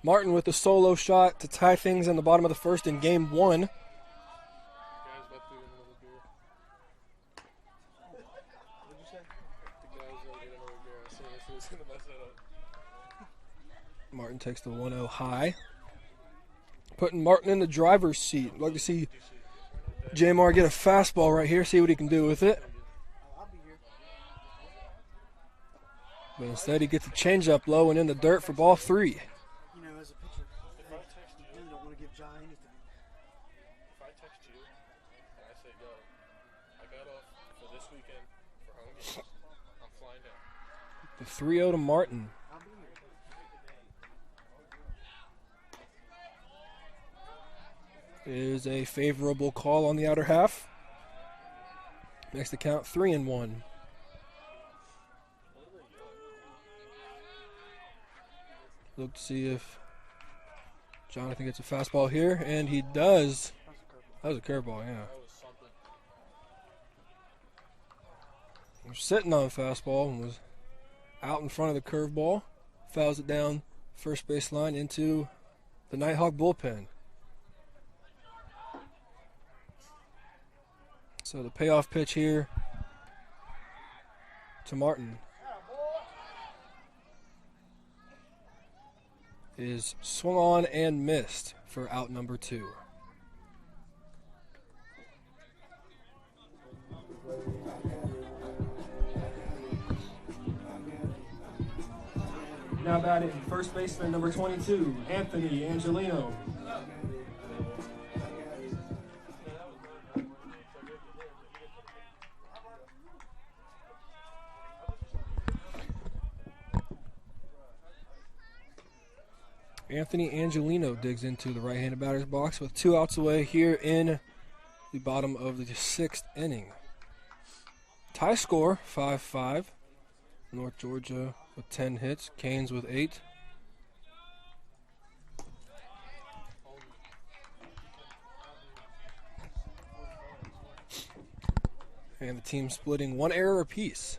Martin with a solo shot to tie things in the bottom of the first in game one. Martin takes the 1-0 high. Putting Martin in the driver's seat. I'd like to see Jamar get a fastball right here, see what he can do with it. But instead he gets a changeup low and in the dirt for ball 3. You know, as a pitcher, you don't want to give John anything. If I text you and I say, yo, I got off for this weekend for home games, I'm flying down. The 3-0 to Martin. Is a favorable call on the outer half. Makes the count 3-1. Look to see if Jonathan gets a fastball here, and he does. That was a curveball, yeah. That was something. He was sitting on a fastball and was out in front of the curveball. Fouls it down first baseline into the Nighthawk bullpen. So the payoff pitch here to Martin is swung on and missed for out number 2. Now batting first baseman number 22, Anthony Angelino. Anthony Angelino digs into the right-handed batter's box with 2 outs away here in the bottom of the 6th inning. Tie score, 5-5. North Georgia with 10 hits, Canes with 8. And the team splitting 1 error apiece.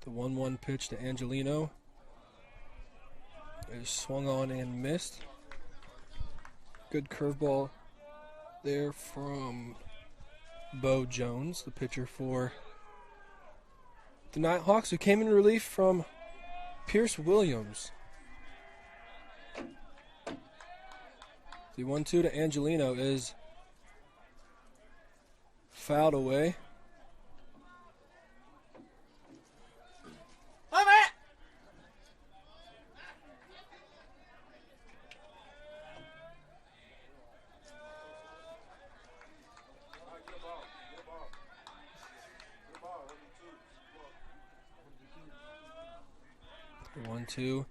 The 1-1 pitch to Angelino is swung on and missed. Good curveball there from Bo Jones, the pitcher for the Nighthawks, who came in relief from Pierce Williams. The 1-2 to Angelino is fouled away. The 1-2.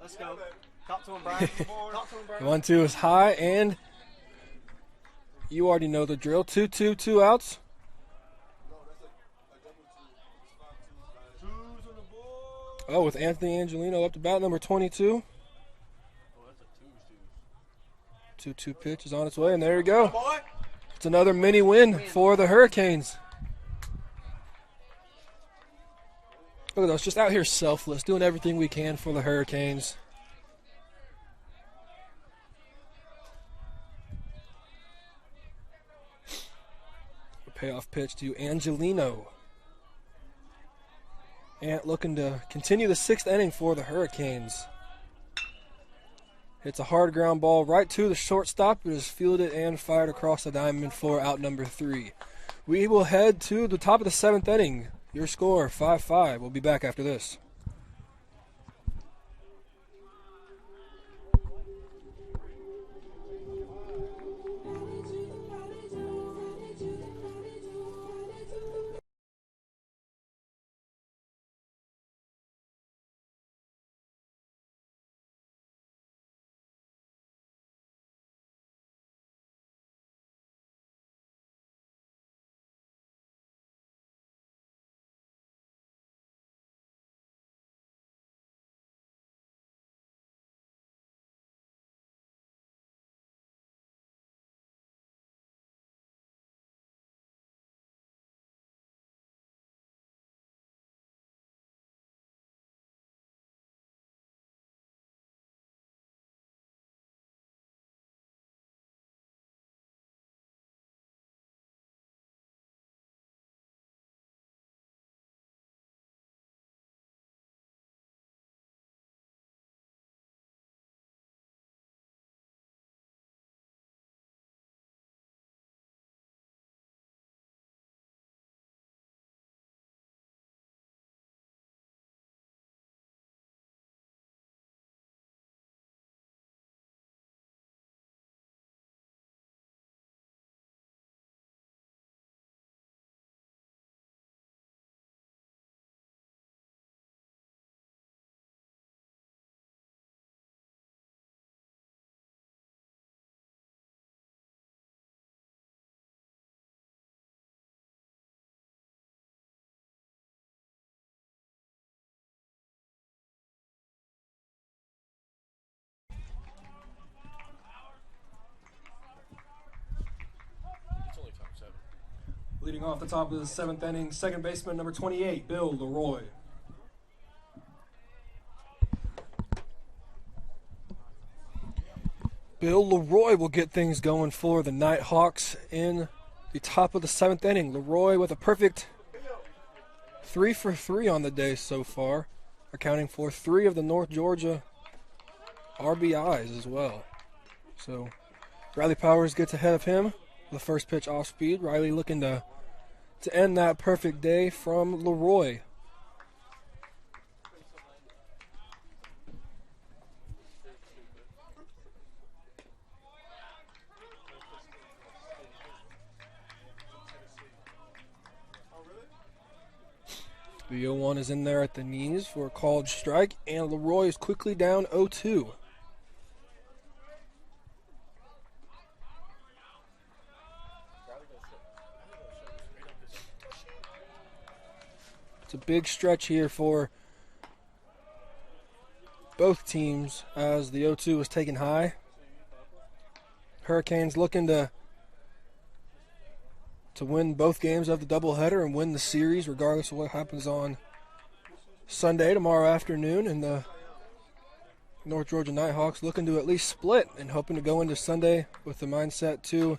Let's go. Talk to him, Brian. Talk to him, Brian. The 1-2 is high, and you already know the drill. 2-2, 2 outs. Oh, with Anthony Angelino up to bat, number 22. 2-2 pitch is on its way, and there you go. It's another mini win for the Hurricanes. Look at us, just out here selfless, doing everything we can for the Hurricanes. The payoff pitch to Angelino. Ant looking to continue the 6th inning for the Hurricanes. Hits a hard ground ball right to the shortstop. It is fielded and fired across the diamond for out number 3. We will head to the top of the 7th inning. Your score, 5-5. We'll be back after this. Leading off the top of the 7th inning, second baseman number 28, Bill Leroy. Bill Leroy will get things going for the Nighthawks in the top of the 7th inning. Leroy with a perfect 3 for 3 on the day so far, accounting for 3 of the North Georgia RBIs as well. So Riley Powers gets ahead of him. The first pitch off speed. Riley looking to end that perfect day from Leroy. The 0-1 is in there at the knees for a called strike, and Leroy is quickly down 0-2. It's a big stretch here for both teams as the 0-2 was taken high. Hurricanes looking to win both games of the doubleheader and win the series regardless of what happens on Sunday tomorrow afternoon. And the North Georgia Nighthawks looking to at least split and hoping to go into Sunday with the mindset to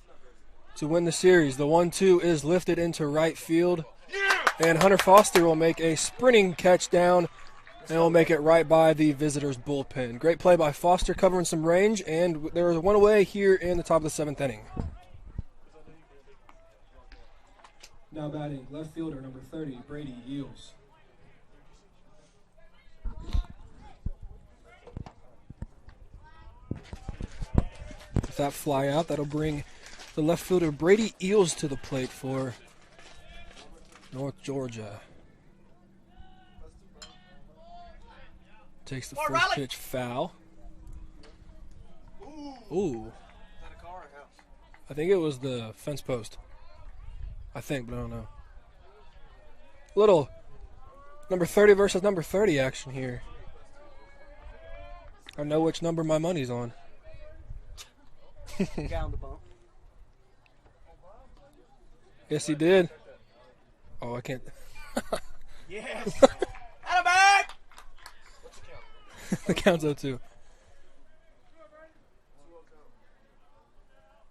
win the series. The 1-2 is lifted into right field, and Hunter Foster will make a sprinting catch down and will make it right by the visitors' bullpen. Great play by Foster covering some range, and there is one away here in the top of the 7th inning. Now batting left fielder number 30, Brady Eels. With that fly out, that'll bring the left fielder Brady Eels to the plate for North Georgia. Takes the first pitch foul. Ooh. I think it was the fence post. I think, but I don't know. Little number 30 versus number 30 action here. I know which number my money's on. Guy on the bump. Yes, he did. Oh, I can't. Yes. Out of bag. The count's 0-2.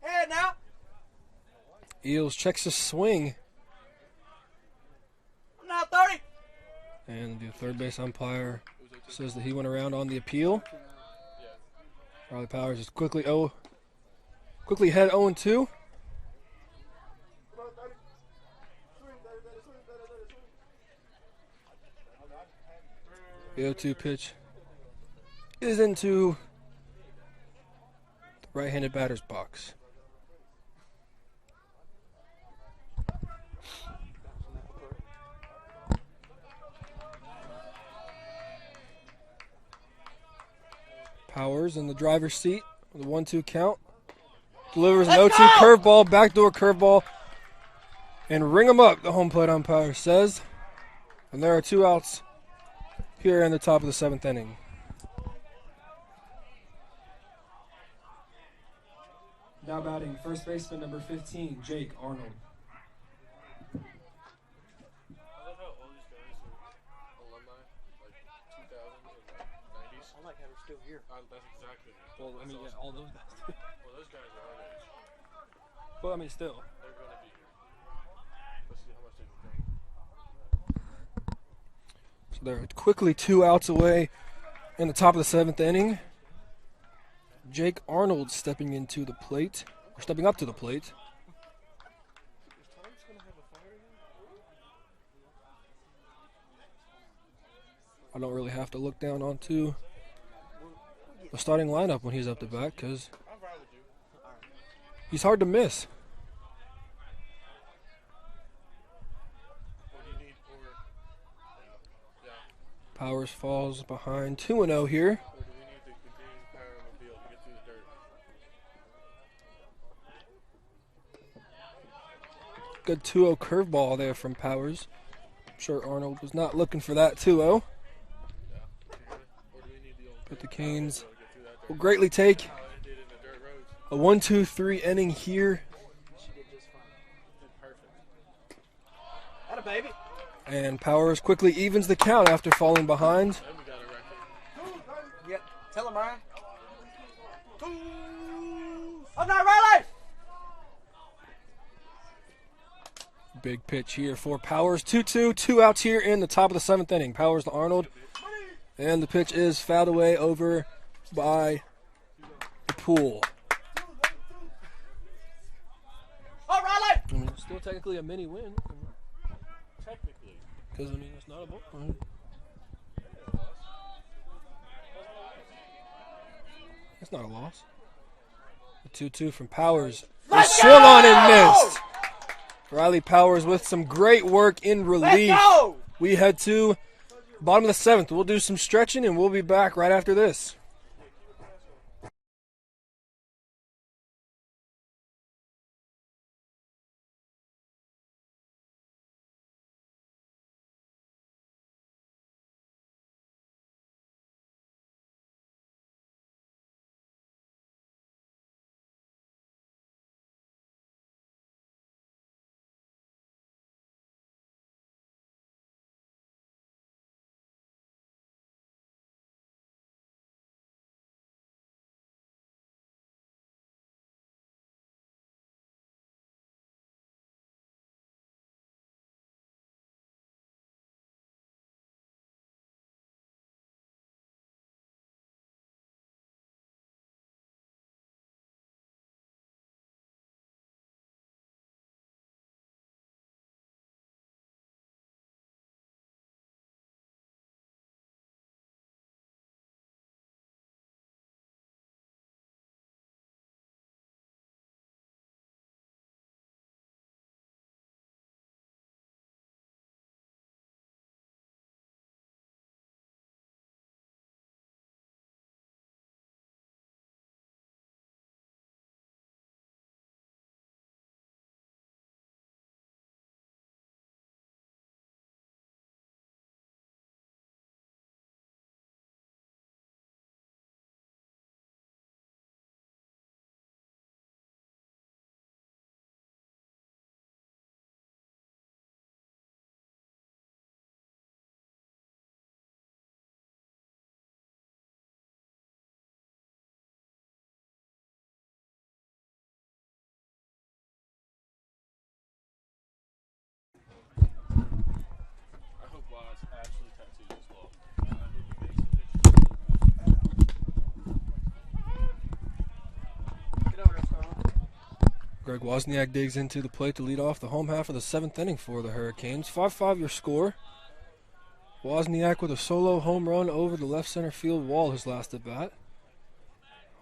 Head now. Eels checks his swing. I'm now 30. And the third base umpire says that he went around on the appeal. Riley Powers is quickly head 0-2. The 0-2 pitch is into the right-handed batter's box. Powers in the driver's seat with a 1-2 count. Delivers an 0-2 curveball, backdoor curveball, and ring him up, the home plate umpire says. And there are 2 outs here in the top of the 7th inning. Now batting first baseman number 15, Jake Arnold. I love how all these guys are alumni, like 2000s and 90s. I like how they're still here. That's exactly. Well, I mean, yeah, all those guys. Well, those guys are our age. Well, I mean, still. They're going to be here. Let's see how much they can drink. So they're quickly 2 outs away in the top of the 7th inning. Jake Arnold stepping up to the plate. I don't really have to look down onto the starting lineup when he's up to bat because he's hard to miss. Powers falls behind 2-0 here. Or do we need the green power mobile to get through the dirt? Good 2-0 curveball there from Powers. I'm sure Arnold was not looking for that 2-0. But the Canes will greatly take a 1-2-3 inning here Got a baby. And Powers quickly evens the count after falling behind. And we got a record. Yep. Tell him, Ryan. Oh, no, Riley! Big pitch here for Powers. 2-2, 2 outs here in the top of the 7th inning. Powers to Arnold. And the pitch is fouled away over by the pool. Oh, Riley! I mean, still technically a mini win. Technically. Because, I mean, it's not a ball. It's not a loss. The 2-2 from Powers. The swung on and missed. Riley Powers with some great work in relief. We head to bottom of the 7th. We'll do some stretching and we'll be back right after this. I hope Wise actually tattoos his glove. I hope he makes a picture. Get over there, Starlin. Greg Wozniak digs into the plate to lead off the home half of the 7th inning for the Hurricanes. 5-5 your score. Wozniak with a solo home run over the left center field wall his last at bat.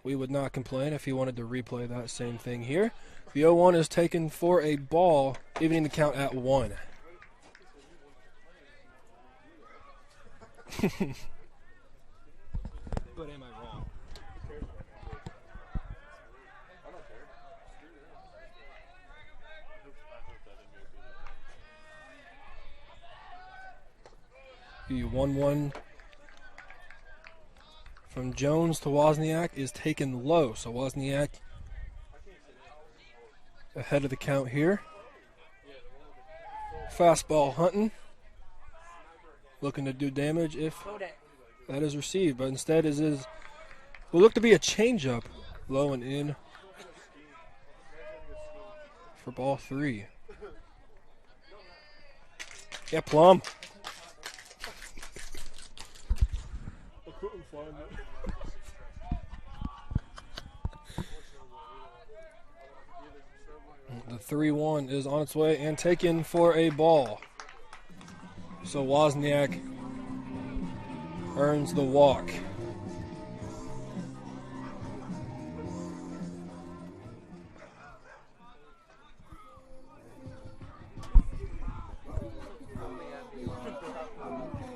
We would not complain if he wanted to replay that same thing here. The 0-1 is taken for a ball, evening the count at 1. But am I wrong? The 1-1 from Jones to Wozniak is taken low. So Wozniak ahead of the count here. Fastball hunting. Looking to do damage if that is received. But instead will look to be a changeup. Low and in for ball 3. Yeah, Plum. The 3-1 is on its way and taken for a ball. So Wozniak earns the walk.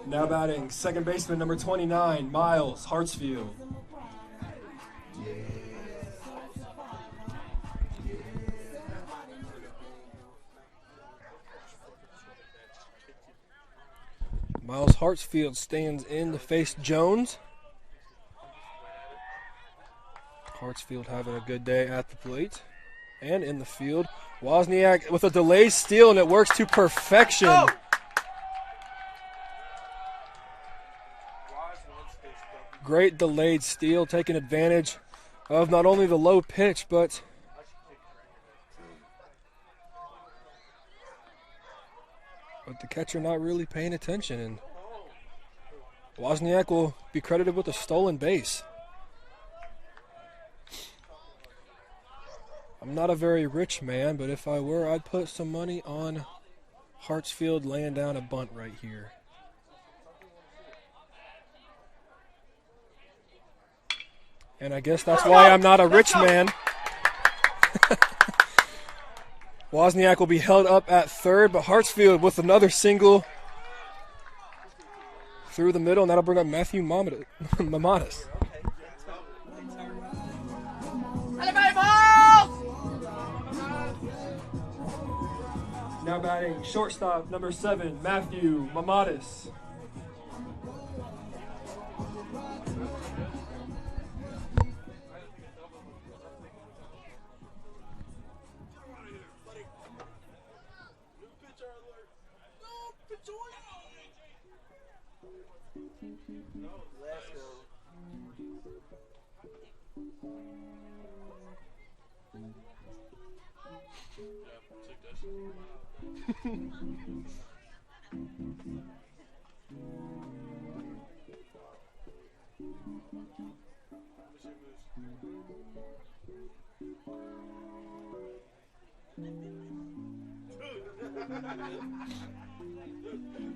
Now batting, second baseman number 29, Miles Hartsfield. Miles Hartsfield stands in to face Jones. Hartsfield having a good day at the plate and in the field. Wozniak with a delayed steal, and it works to perfection. Great delayed steal, taking advantage of not only the low pitch, but the catcher not really paying attention. And Wozniak will be credited with a stolen base. I'm not a very rich man, but if I were, I'd put some money on Hartsfield laying down a bunt right here. And I guess that's why I'm not a rich man. Wozniak will be held up at third, but Hartsfield with another single through the middle, and that'll bring up Matthew Mamadas. Now batting shortstop number 7, Matthew Mamadas.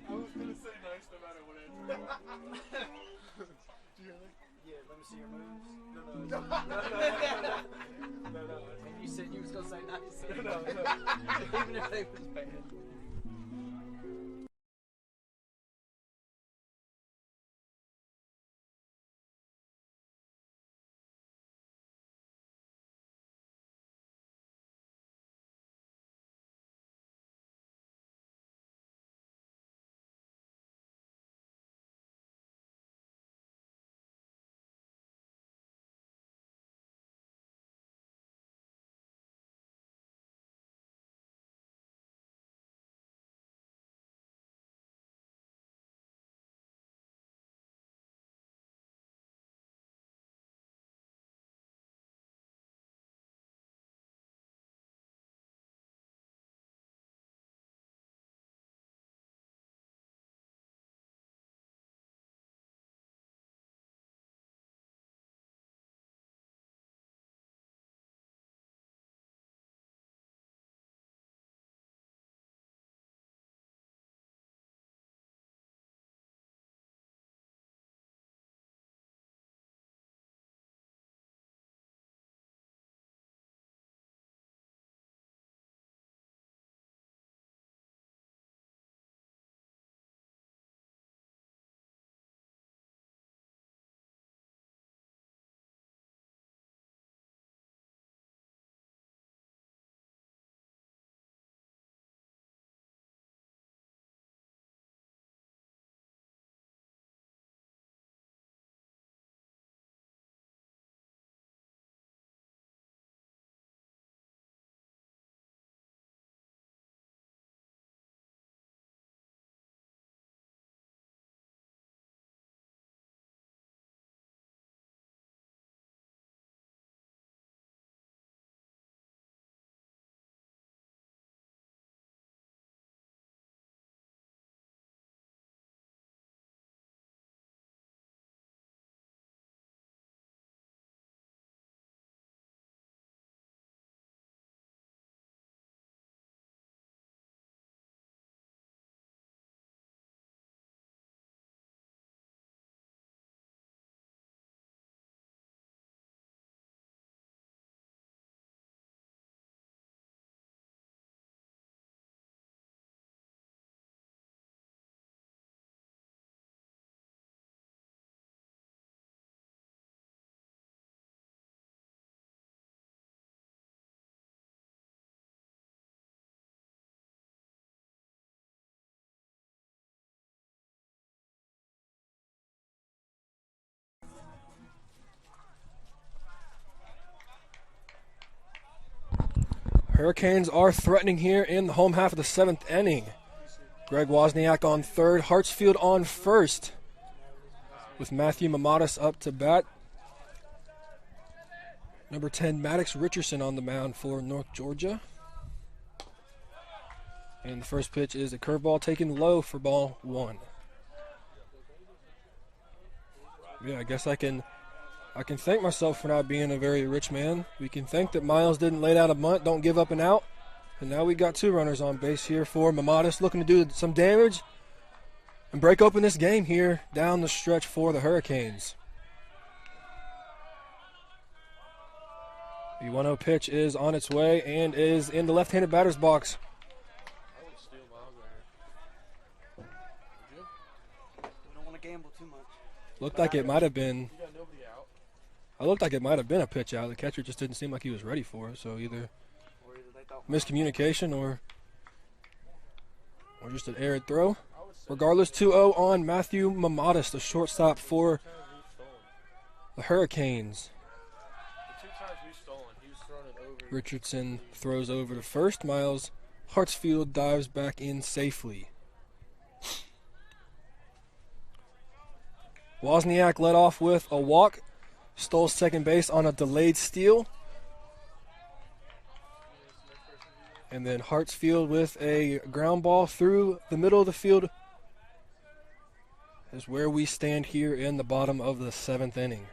I was gonna say nice no matter what answer. Do you hear me? Yeah, let me see your moves. No. And you said you was gonna say nice. No. Even if they was bad. Hurricanes are threatening here in the home half of the 7th inning. Greg Wozniak on third, Hartsfield on first, with Matthew Mamatis up to bat. Number 10, Maddox Richardson on the mound for North Georgia. And the first pitch is a curveball taken low for ball 1. Yeah, I guess I can thank myself for not being a very rich man. We can thank that Miles didn't lay down a bunt, don't give up an out. And now we got 2 runners on base here for Mamatis, looking to do some damage and break open this game here down the stretch for the Hurricanes. The 1-0 pitch is on its way and is in the left-handed batter's box. I would steal Miles right here. Would you? We don't want to gamble too much. Looked like it might have been. You got nobody out. I looked like it might have been a pitch out. The catcher just didn't seem like he was ready for it. So either Or either they thought miscommunication or just an errant throw. Regardless, 2-0 on Matthew Mamatis, the shortstop for the Hurricanes. The 2 times we've stolen, he's thrown it over. Richardson throws over to first. Miles Hartsfield dives back in safely. Wozniak led off with a walk, stole second base on a delayed steal. And then Hartsfield with a ground ball through the middle of the field is where we stand here in the bottom of the 7th inning.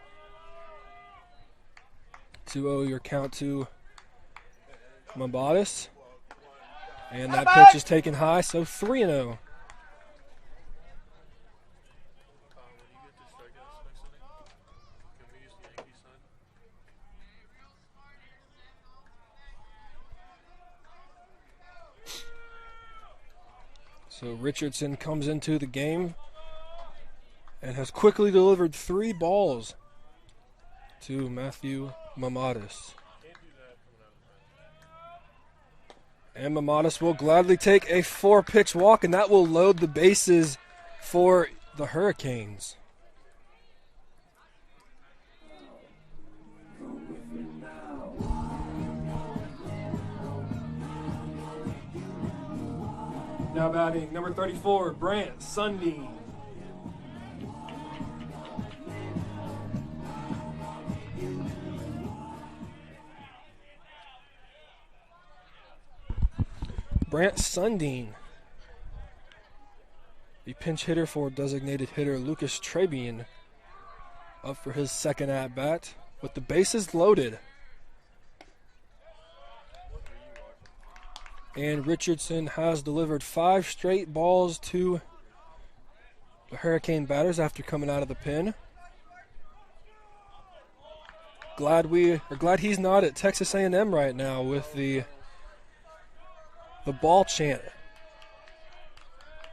2-0 your count to Mamatis. And that pitch is taken high, so 3-0. So Richardson comes into the game and has quickly delivered 3 balls to Matthew Mamatis. And Mamatis will gladly take a 4-pitch walk, and that will load the bases for the Hurricanes. Now batting number 34, Brant Sundin. Brant Sundin, the pinch hitter for designated hitter Lucas Trebian, up for his second at-bat with the bases loaded. And Richardson has delivered 5 straight balls to the Hurricane batters after coming out of the pen. Glad he's not at Texas A&M right now with the ball chant.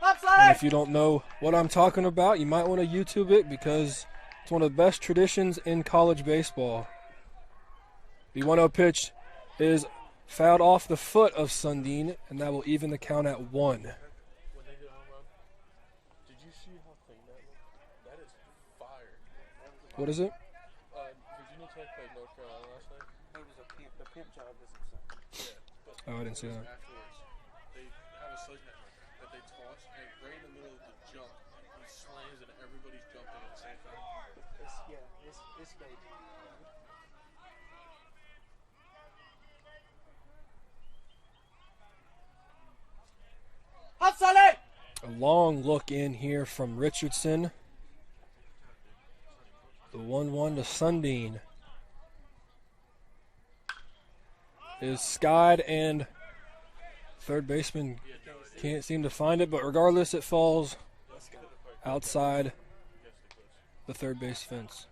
And if you don't know what I'm talking about, you might want to YouTube it because it's one of the best traditions in college baseball. The 1-0 pitch is fouled off the foot of Sundin, and that will even the count at 1. When they did a home run, did you see how clean that looked? That is fire. What is it? Virginia Tech played North Carolina last night. it was the pimp job is insane. Yeah, but Oh, I didn't see that. afterwards, they have a sledgehammer that they toss, and right in the middle of the jump, he slams, and everybody's jumping at the same time. It's great. A long look in here from Richardson. The 1-1 to Sundin is skied, and third baseman can't seem to find it, but regardless, it falls outside the third base fence.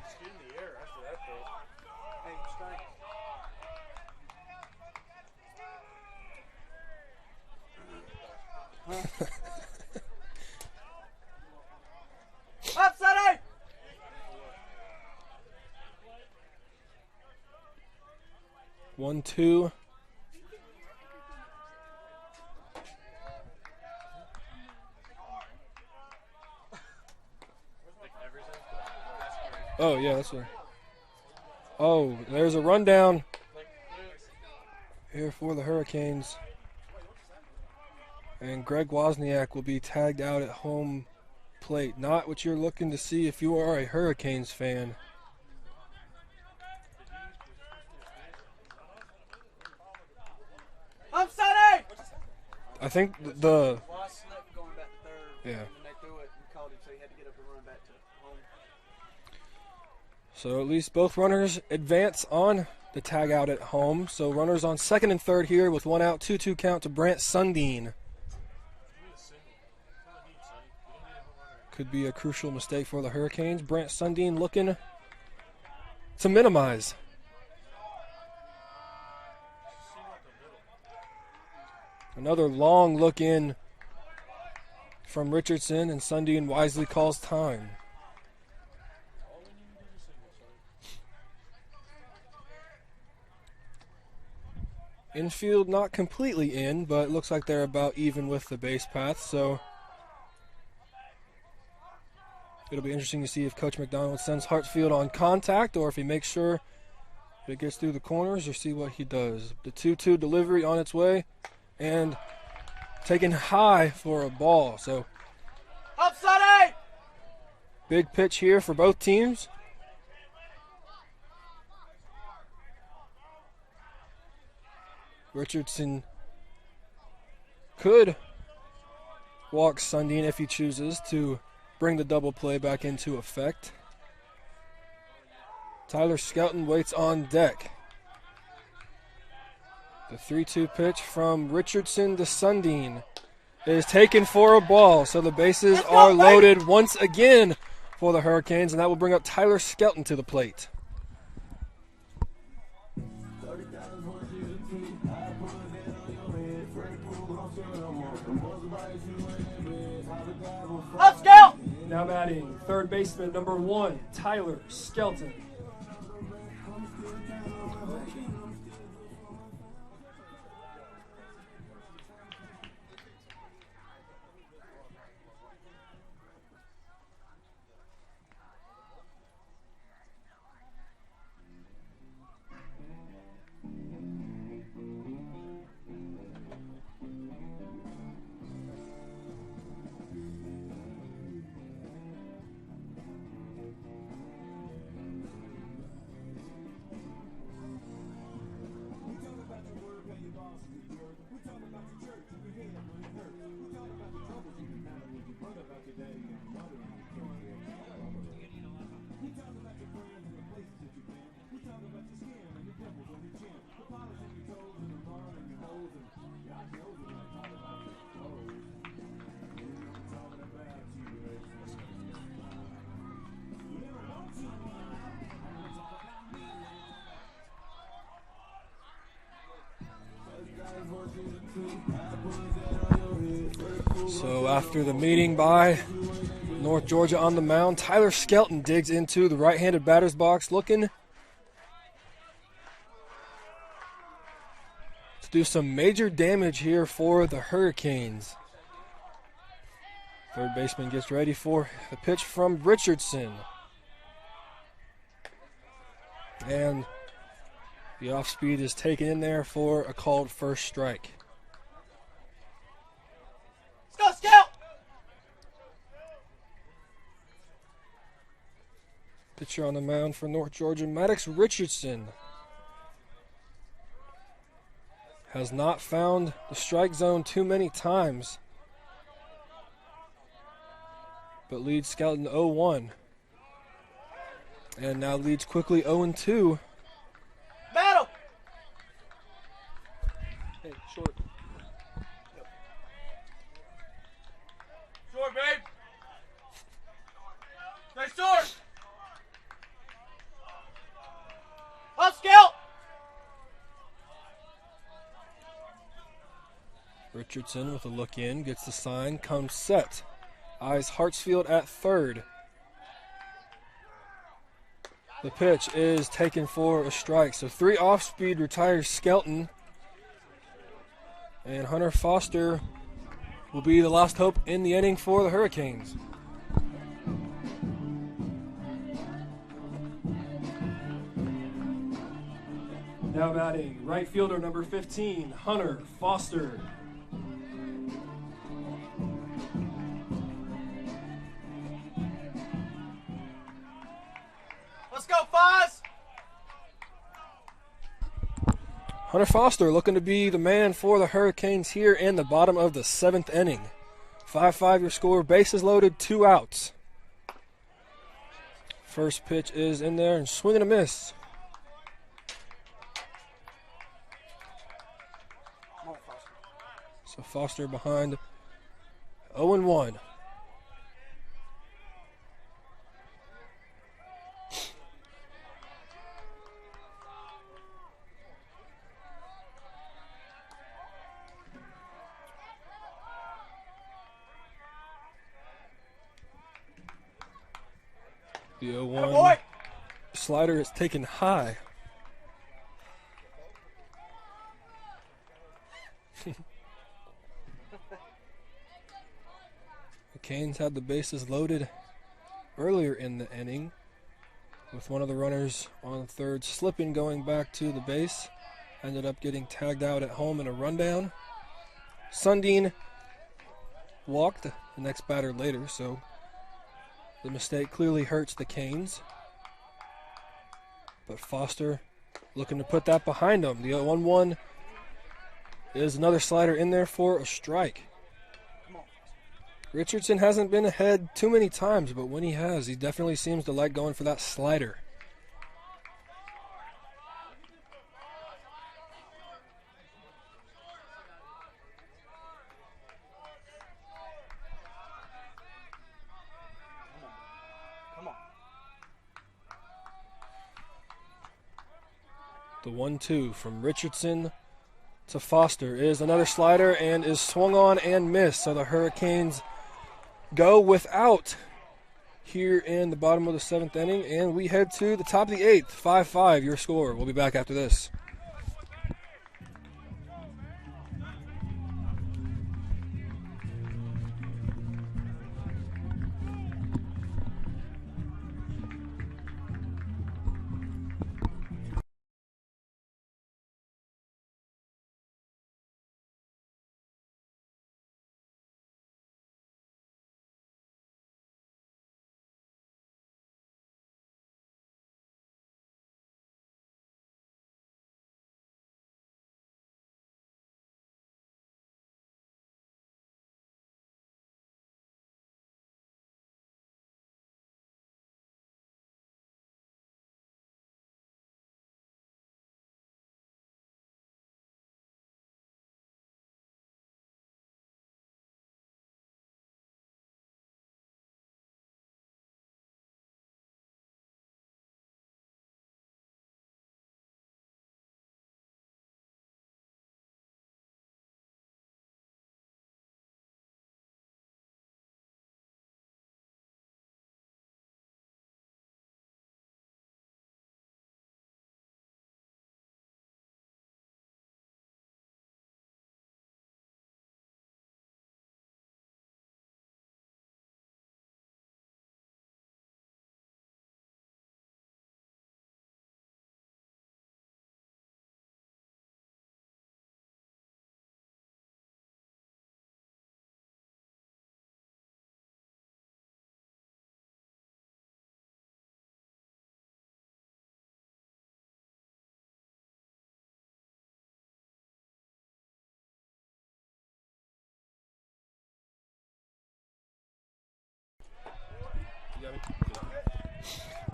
It's in the air after that, though. Hey, strike. Upside 1-2. Oh, yeah, that's right. Oh, there's a rundown here for the Hurricanes. And Greg Wozniak will be tagged out at home plate. Not what you're looking to see if you are a Hurricanes fan. Upside! I think the Lost slip going back to third. Yeah. And then they threw it and called him, so he had to get up and run back to home. so at least both runners advance on the tag out at home. So runners on second and third here with one out, 2-2 count to Brant Sundin. Could be a crucial mistake for the Hurricanes. Brant Sundin looking to minimize. Another long look in from Richardson, and Sundin wisely calls time. Infield not completely in, but it looks like they're about even with the base path, so it'll be interesting to see if Coach McDonald sends Hartsfield on contact or if he makes sure it gets through the corners or see what he does. The 2-2 delivery on its way and taken high for a ball. So Upside! big pitch here for both teams. Richardson could walk Sundin if he chooses to bring the double play back into effect. Tyler Skelton waits on deck. The 3-2 pitch from Richardson to Sundin is taken for a ball, so the bases are loaded once again for the Hurricanes, and that will bring up Tyler Skelton to the plate. Up, Scout! Now batting, third baseman number 1, Tyler Skelton. So after the meeting by North Georgia on the mound, Tyler Skelton digs into the right-handed batter's box looking to do some major damage here for the Hurricanes. Third baseman gets ready for a pitch from Richardson. And the off-speed is taken in there for a called first strike. Let's go, Scout! Pitcher on the mound for North Georgia, Maddox Richardson has not found the strike zone too many times, but leads Skelton 0-1. And now leads quickly 0-2. Battle! Hey, short. Short, babe! Stay short! Up, Scout! Richardson with a look in, gets the sign, comes set. Eyes Hartsfield at third. The pitch is taken for a strike. So 3 off-speed retires Skelton. And Hunter Foster will be the last hope in the inning for the Hurricanes. Now batting, right fielder number 15, Hunter Foster. Let's go, Foz! Hunter Foster looking to be the man for the Hurricanes here in the bottom of the 7th inning. 5-5 your score, bases loaded, 2 outs. First pitch is in there and swing and a miss. So Foster behind 0-1. The 0-1 slider is taken high. The Canes had the bases loaded earlier in the inning, with one of the runners on third slipping going back to the base. Ended up getting tagged out at home in a rundown. Sundin walked the next batter later, so the mistake clearly hurts the Canes. But Foster looking to put that behind him. The 0-1 is another slider in there for a strike. Richardson hasn't been ahead too many times, but when he has, he definitely seems to like going for that slider. The 1-2 from Richardson to Foster is another slider and is swung on and missed. So the Hurricanes go without here in the bottom of the 7th inning, and we head to the top of the 8th. 5-5 your score. We'll be back after this.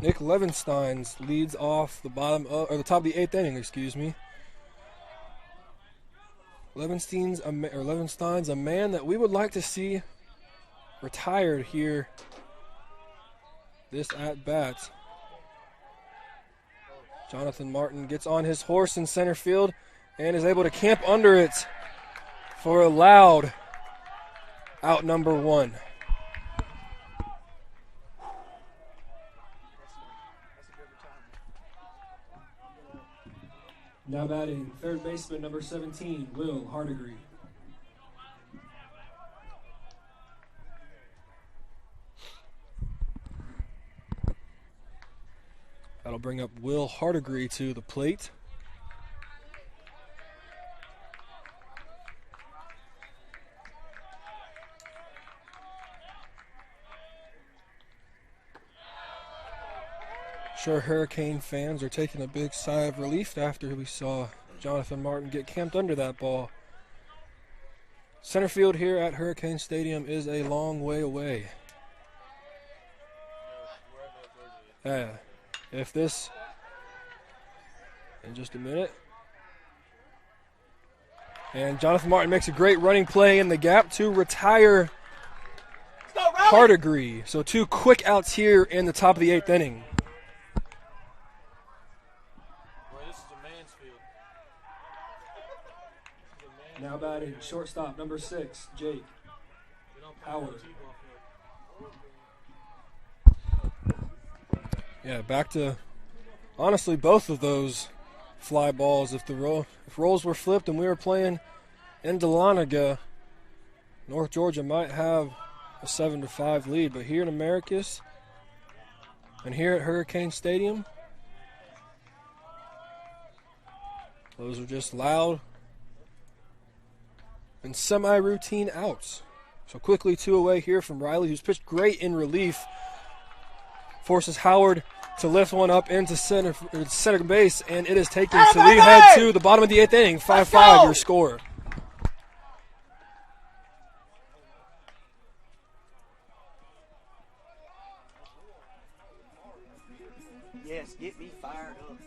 Nick Levensteins leads off the bottom of, or the top of the 8th inning, excuse me. Levenstein's a man that we would like to see retired here this at bat. Jonathan Martin gets on his horse in center field and is able to camp under it for a loud out number 1. Now batting, third baseman number 17, Will Hardigree. That'll bring up Will Hardigree to the plate. Sure, Hurricane fans are taking a big sigh of relief after we saw Jonathan Martin get camped under that ball. Center field here at Hurricane Stadium is a long way away. Yeah, if this, in just a minute. And Jonathan Martin makes a great running play in the gap to retire Hardigree. So 2 quick outs here in the top of the 8th inning. Now batting shortstop number 6, Jake Howard. Yeah, back to, honestly, both of those fly balls. If roles were flipped and we were playing in Dahlonega, North Georgia might have a 7-5 lead. But here in Americus and here at Hurricane Stadium, those are just loud and semi-routine outs. So quickly 2 away here from Riley, who's pitched great in relief. Forces Howard to lift one up into center base, and it is taken. So we head to the bottom of the 8th inning. 5-5 your score. Yes, get me fired up.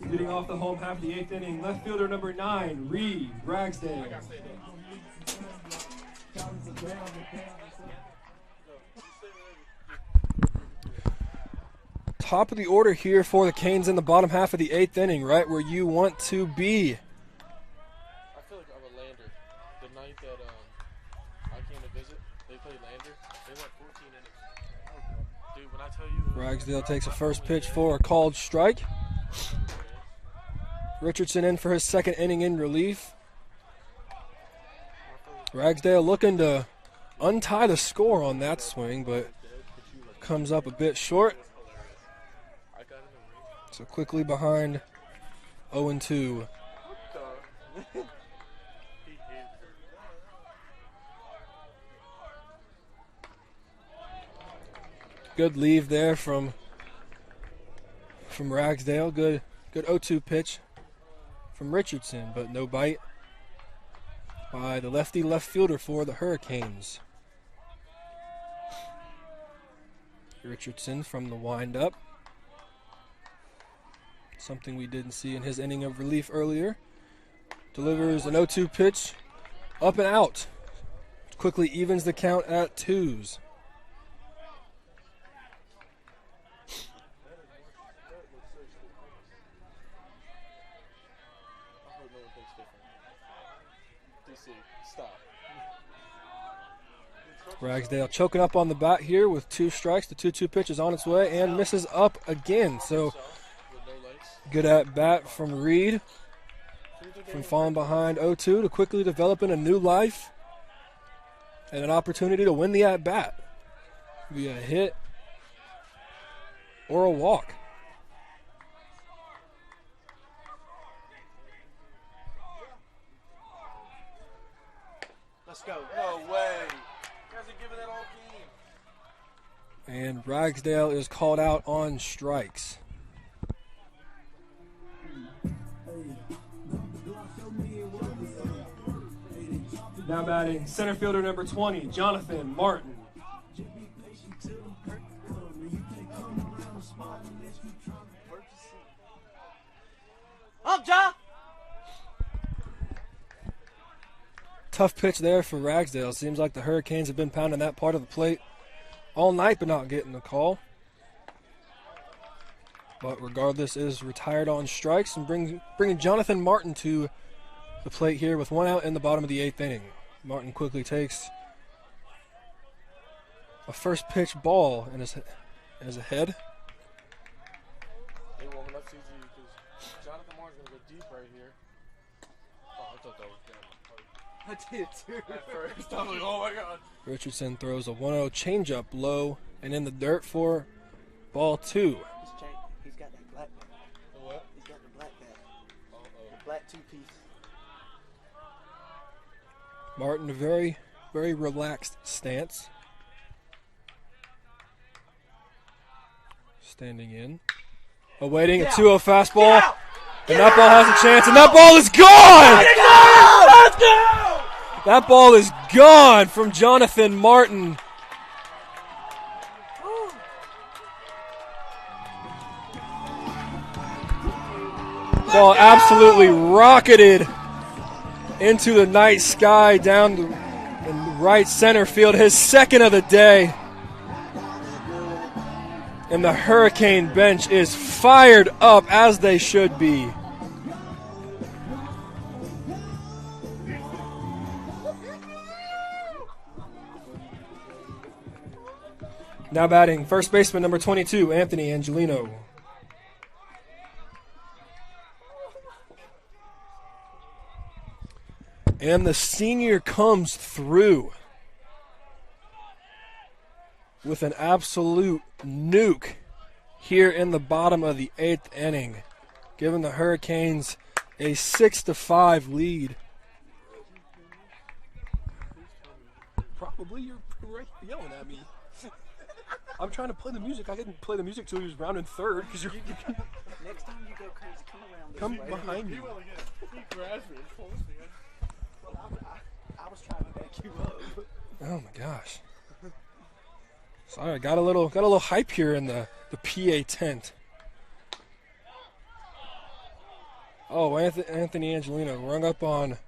Leading off the home half of the 8th inning, left fielder number 9, Reed Ragsdale. Top of the order here for the Canes in the bottom half of the 8th inning, right where you want to be. I feel like I'm a Lander. The night that I came to visit, they played Lander. They went 14 innings. Dude, when I tell you, Ragsdale takes a first pitch for a called strike. Richardson in for his 2nd inning in relief. Ragsdale looking to untie the score on that swing, but comes up a bit short. So quickly behind 0-2. Good leave there from Ragsdale. Good 0-2 pitch from Richardson, but no bite by the lefty left fielder for the Hurricanes. Richardson from the windup. Something we didn't see in his inning of relief earlier. Delivers an 0-2 pitch up and out. Quickly evens the count at 2s. hope no one thinks different. DC, stop. Ragsdale choking up on the bat here with 2 strikes. The 2-2 pitch is on its way and misses up again. So With no lights. good at bat from Reed. From falling behind 0-2 to quickly developing a new life and an opportunity to win the at bat via a hit or a walk. Let's go. No way. You guys are giving that all game. And Ragsdale is called out on strikes. Now batting center fielder number 20, Jonathan Martin. Up, Ja! Tough pitch there for Ragsdale. Seems like the Hurricanes have been pounding that part of the plate all night but not getting the call. But regardless, is retired on strikes and bringing Jonathan Martin to the plate here with 1 out in the bottom of the 8th inning. Martin quickly takes a first pitch ball in his head. Hey, warming up's easy because Jonathan Martin's going to go deep right here. Oh, I thought that was good. I did too. At first, I was like, oh my god. Richardson throws a 1-0 changeup low and in the dirt for ball 2. He's got that black bat. The what? He's got the black bat. Uh-oh. The black 2-piece. Martin, a very, very relaxed stance. Standing in. Awaiting a 2-0 fastball. And that ball has a chance, and that ball is gone! Let's go! That ball is gone from Jonathan Martin. Ball absolutely rocketed into the night sky down the right center field. His second of the day. And the Hurricane bench is fired up as they should be. Now batting first baseman number 22, Anthony Angelino. And the senior comes through with an absolute nuke here in the bottom of the 8th inning, giving the Hurricanes a 6-5 lead. Probably you're right yelling at me. I'm trying to play the music. I didn't play the music till he was rounding third because you're Next time you go crazy, come around this come way. behind me. He grabs me and pulls me in. Well, I was trying to back you up. Oh my gosh. Sorry, I got a little hype here in the PA tent. Oh, Anthony Angelino rung up on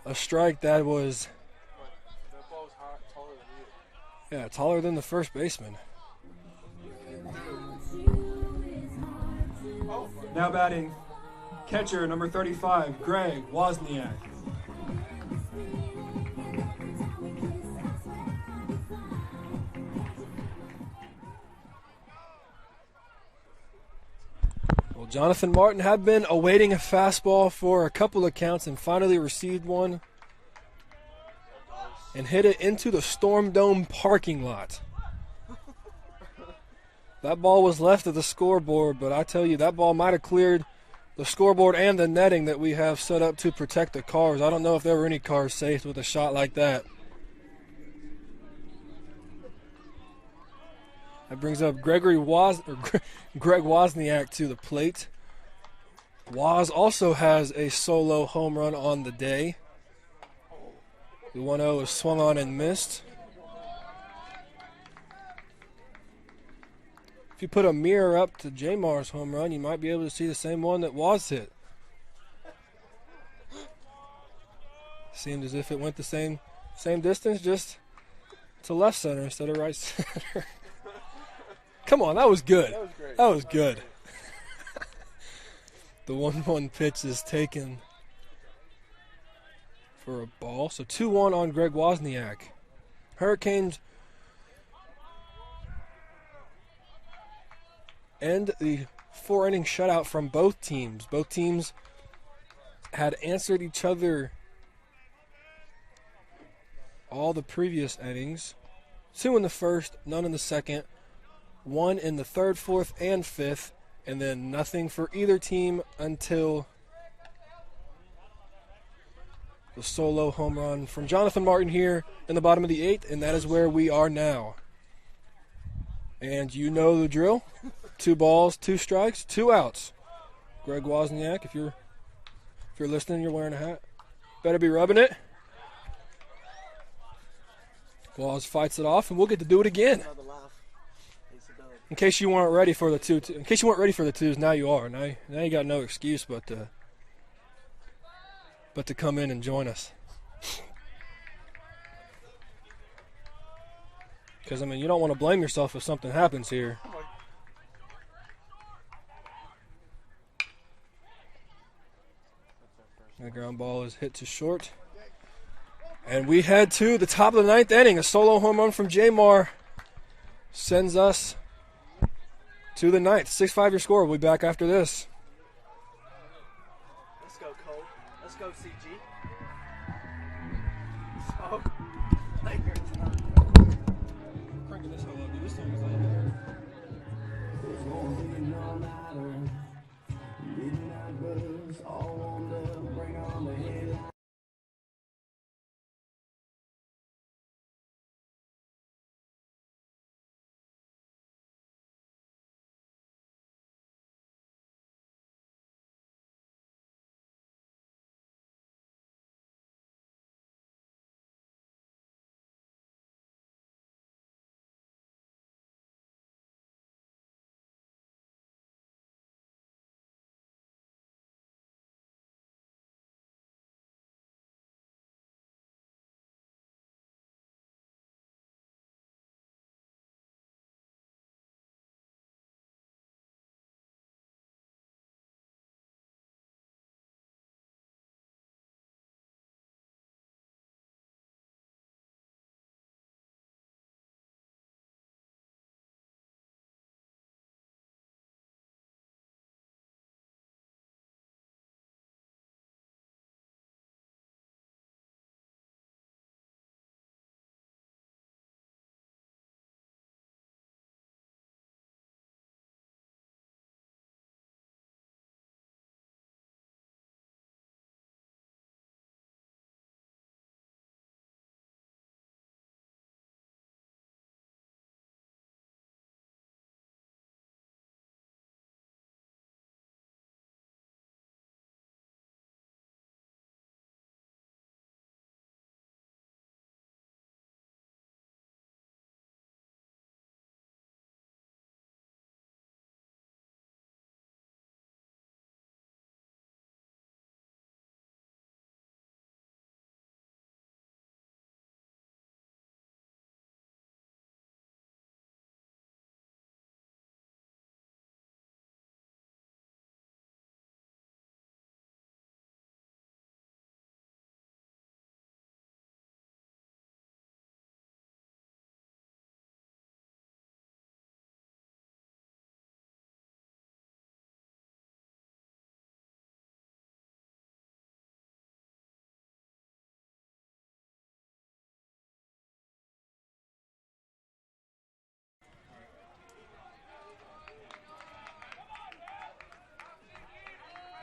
a strike that was That ball was hot, taller than you. yeah, taller than the first baseman. Now batting catcher number 35, Greg Wozniak. Well, Jonathan Martin had been awaiting a fastball for a couple of counts and finally received one and hit it into the Storm Dome parking lot. That ball was left of the scoreboard, but I tell you, that ball might have cleared the scoreboard and the netting that we have set up to protect the cars. I don't know if there were any cars saved with a shot like that. That brings up Greg Wozniak to the plate. Woz also has a solo home run on the day. The 1-0 is swung on and missed. If you put a mirror up to Jamar's home run, you might be able to see the same one that Woz hit. Seemed as if it went the same distance, just to left center instead of right center. Come on, that was good. That was great. That was good. The 1-1 pitch is taken for a ball. So 2-1 on Greg Wozniak. Hurricanes end the 4-inning shutout from both teams. Both teams had answered each other all the previous innings. 2 in the first, none in the second, 1 in the third, fourth, and 5th, and then nothing for either team until the solo home run from Jonathan Martin here in the bottom of the 8th, and that is where we are now. And you know the drill. 2 balls, 2 strikes, 2 outs. Greg Wozniak, if you're listening, you're wearing a hat. Better be rubbing it. Woz fights it off, and we'll get to do it again. In case you weren't ready for the twos, now you are. Now you got no excuse but to come in and join us. Because, I mean, you don't want to blame yourself if something happens here. The ground ball is hit to short. And we head to the top of the 9th inning. A solo home run from Jamar sends us to the 9th. 6-5 your score. We'll be back after this. Let's go, Cole. Let's go, CG. So, later tonight. Cranking this hell up, dude. This song is like It's gonna be an all-nighter. Midnight buzz, all warmed up, bring on the headline.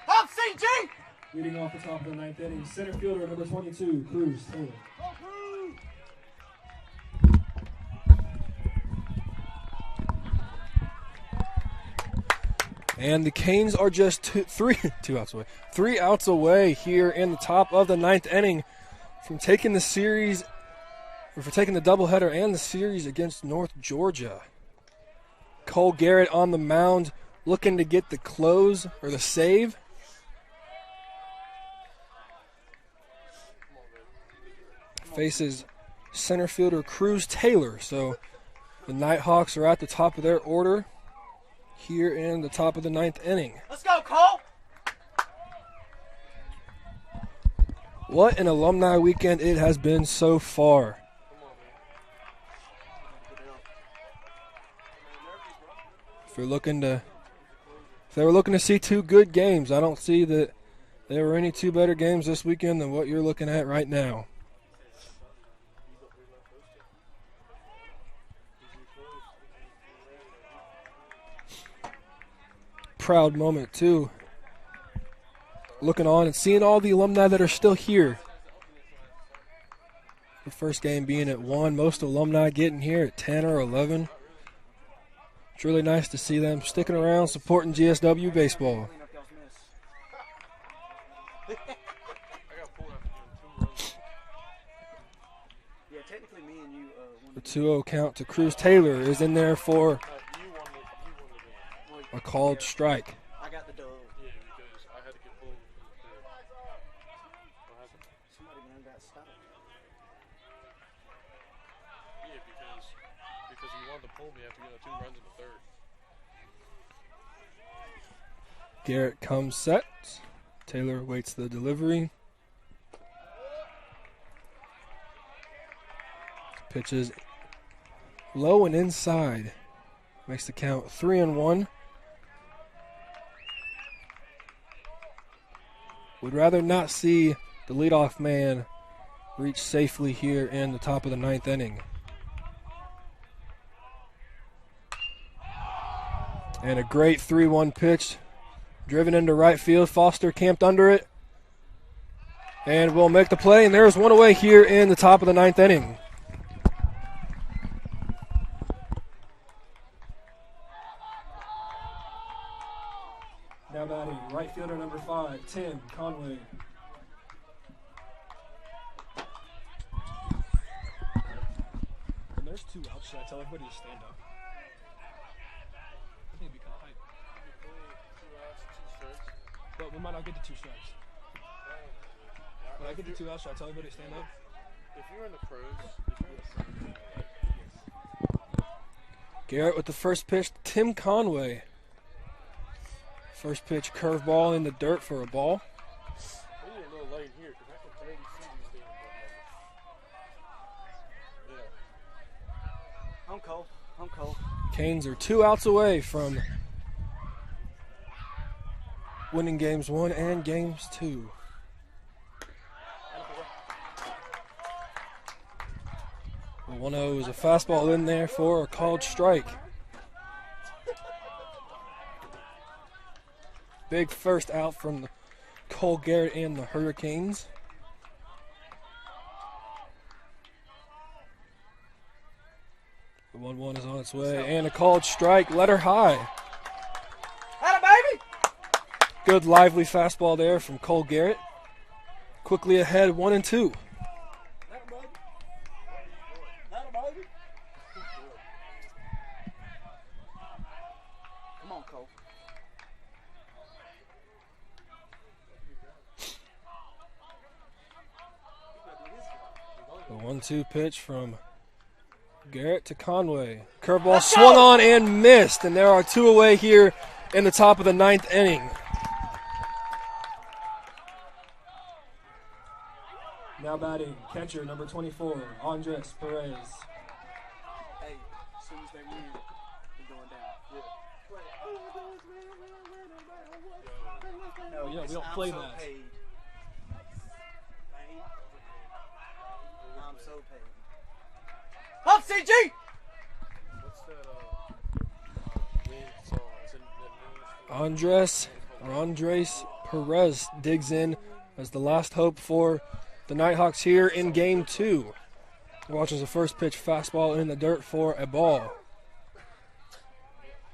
Up, CG! Leading off the top of the 9th inning, center fielder number 22, Cruz Taylor. And the Canes are just 3 outs away here in the top of the 9th inning from taking the series, or for taking the doubleheader and the series against North Georgia. Cole Garrett on the mound looking to get the close or the save. Faces center fielder Cruz Taylor. So the Nighthawks are at the top of their order here in the top of the 9th inning. Let's go, Cole! What an alumni weekend it has been so far. If they were looking to see two good games, I don't see that there were any two better games this weekend than what you're looking at right now. Proud moment too. Looking on and seeing all the alumni that are still here. The first game being at 1, most alumni getting here at 10 or 11. It's really nice to see them sticking around supporting GSW baseball. The 2-0 count to Cruz Taylor is in there for a called strike. I got the dub. Yeah, because I had to get pulled. What happened? Somebody man got stopped. Yeah, because he wanted to pull me after 2 runs in the third. Garrett comes set. Taylor waits the delivery. Pitches low and inside. Makes the count 3-1. Would rather not see the leadoff man reach safely here in the top of the 9th inning. And a great 3-1 pitch. Driven into right field. Foster camped under it. And will make the play. And there's one away here in the top of the 9th inning. Now batting, right fielder number 5, Tim Conway. And there's 2 outs. Should I tell everybody to stand up? I think it'd be kind of hype. 2 outs, 2 strikes. But we might not get to 2 strikes. When I get to 2 outs, should I tell everybody to stand up? If you're in the pros, Garrett with the first pitch, Tim Conway. First pitch, curveball in the dirt for a ball. we need a little light here because I can barely see these things. Yeah. I'm cold. I'm cold. Canes are 2 outs away from winning games 1 and games 2. The 1-0 is a fastball in there for a called strike. Big first out from Cole Garrett and the Hurricanes. The 1-1 is on its way, and a called strike, letter high. Atta baby! Good lively fastball there from Cole Garrett. Quickly ahead, 1-2. Atta baby! Atta baby! Come on, Cole. The 1-2 pitch from Garrett to Conway. Curveball swung on and missed, and there are 2 away here in the top of the 9th inning. Now batting, catcher number 24, Andres Perez. Hey, as soon as they win, we're going down. No, we don't play that. Paid. I'm so paid. Up, CG! What's that win song? It's in the news. Andres Perez digs in as the last hope for the Nighthawks here in game 2. Watches the first pitch fastball in the dirt for a ball.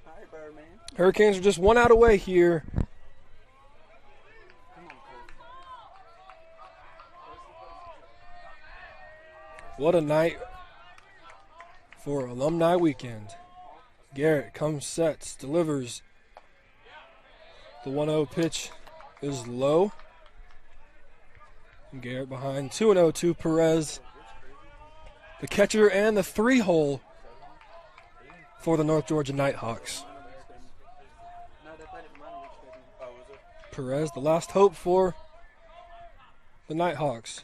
Hi, Birdman. Hurricanes are just 1 out away here. What a night for Alumni Weekend. Garrett comes, sets, delivers. The 1-0 pitch is low. Garrett behind 2-0 to Perez. The catcher and the 3-hole for the North Georgia Nighthawks. No, they played at the minor league stadium. Perez, the last hope for the Nighthawks.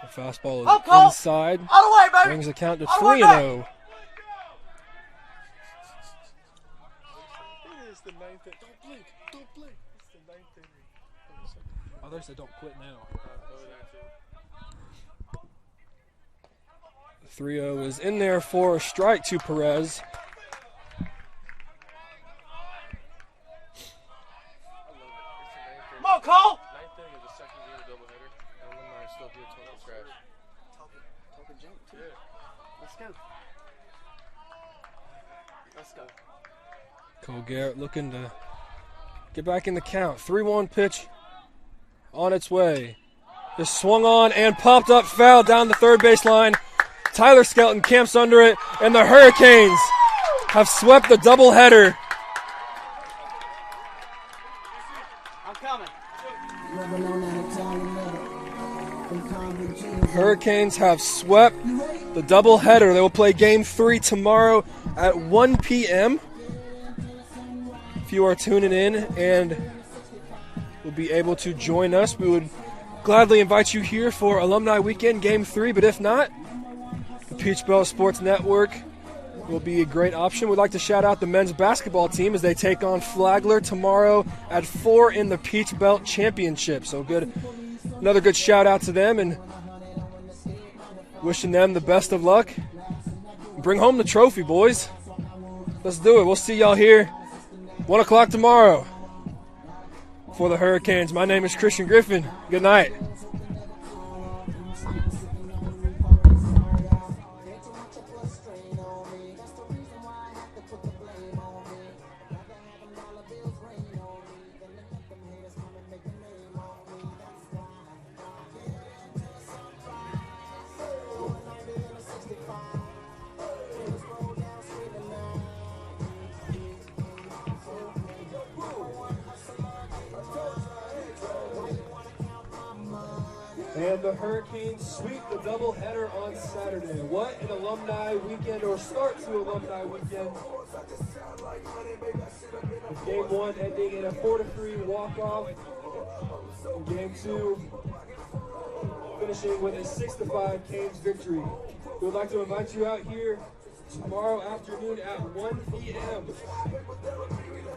The fastball is inside. All the way, baby. Brings the count to All the way 3-0. It's the ninth inning. Don't blink. Don't blink. It's the ninth inning. Others that don't quit now. 3-0 is in there for a strike to Perez. Come on, Cole. Ninth inning is the second game of doubleheader, and Alumni still here talking trash. Talking junk, too. Yeah. Let's go. Let's go. Cole Garrett looking to get back in the count. 3-1 pitch on its way. Just swung on and popped up, foul down the third baseline. Tyler Skelton camps under it, and the Hurricanes have swept the doubleheader. I'm coming. Hurricanes have swept the doubleheader. They will play Game 3 tomorrow at 1 p.m. If you are tuning in and will be able to join us, we would gladly invite you here for Alumni Weekend Game 3, but if not, the Peach Belt Sports Network will be a great option. We'd like to shout out the men's basketball team as they take on Flagler tomorrow at 4 in the Peach Belt Championship. So good, another good shout out to them and wishing them the best of luck. Bring home the trophy, boys. Let's do it. We'll see y'all here 1 o'clock tomorrow for the Hurricanes. My name is Christian Griffin. Good night. And the Hurricanes sweep the doubleheader on Saturday. What an alumni weekend, or start to alumni weekend. With Game 1 ending in a 4-3 walk-off. And Game 2 finishing with a 6-5 Canes victory. We would like to invite you out here tomorrow afternoon at 1 p.m.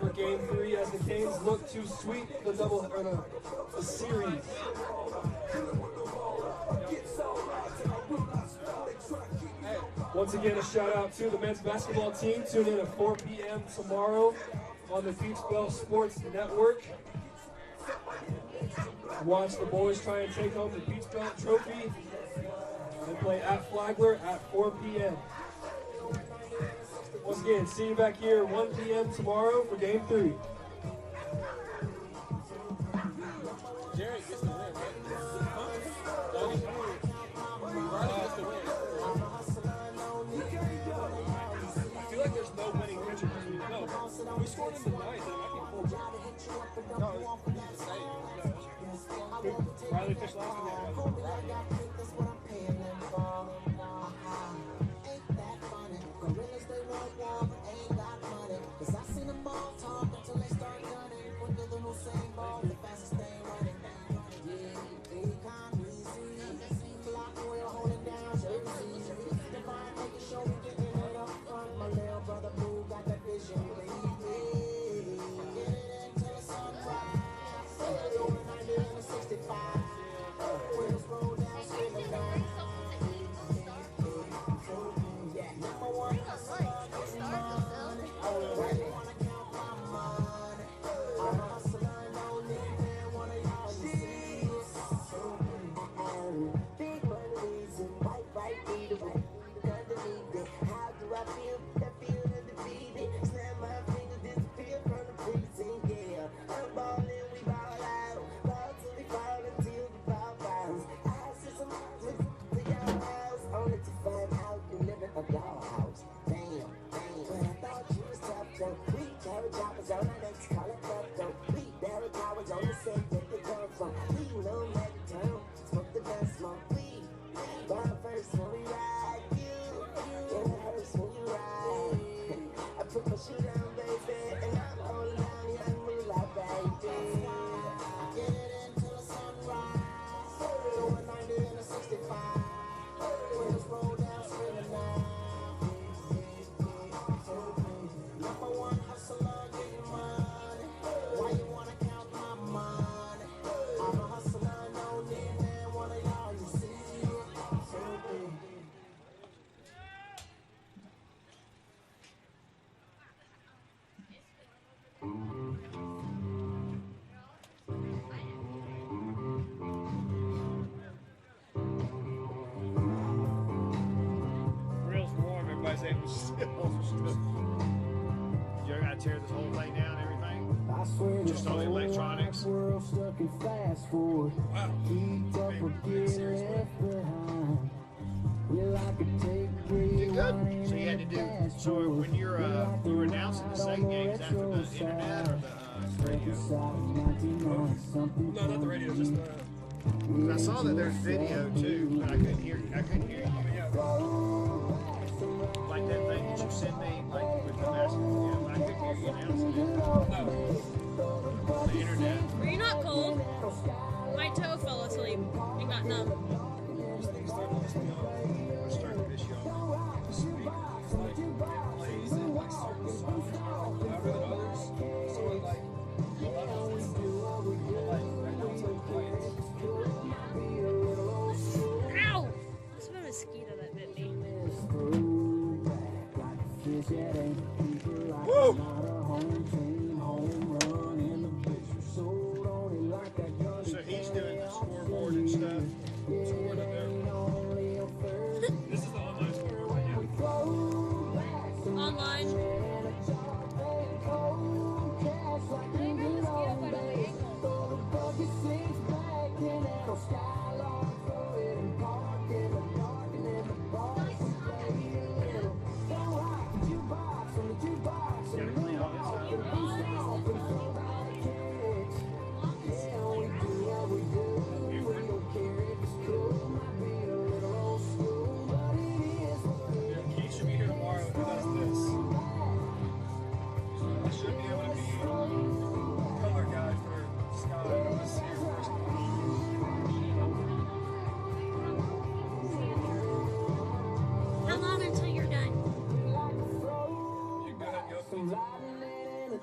for Game 3 as the Canes look to sweep the the series. Once again, a shout out to the men's basketball team. Tune in at 4 p.m. tomorrow on the Peach Belt Sports Network. Watch the boys try and take home the Peach Belt Trophy and play at Flagler at 4 p.m. Once again, see you back here 1 p.m. tomorrow for Game 3. Jerry gets the win, right? Ronnie gets the win. I feel like there's no winning pitcher because we scored in the ninth. It might be full. No, he's the same. Riley Fish last week. Put my shoe down, baby, and I'm holding on, young moolah, baby. They was still. You're gonna tear this whole thing down, everything? I swear Just all the electronics. World stuck in fast forward. Keep up or get left behind. Well, I could take You're good. So you had to do. So when you were announcing the same games after the internet or the radio. No, not the radio, just the. I saw that there's video too, but I couldn't hear you. Like that thing that you sent me, like with the message. Yeah, but I couldn't hear you announcing it. On the internet. Were you not cold? My toe fell asleep and got numb. These things started to piss me off. It's starting to piss you off. The speakers, like, it plays in like certain songs louder than others. So it like, a lot of voices, like, right now it's like quiet. Ow! It's a mosquito that bit me. Woo! So he's doing the scoreboard and stuff. Scored up there. This is the online score right now. Online. Gotta clean all this up. Keith should be here tomorrow if he does this. I should be able to be color guy for Scott this year first. How long until you're done? You can go ahead and go if you need to.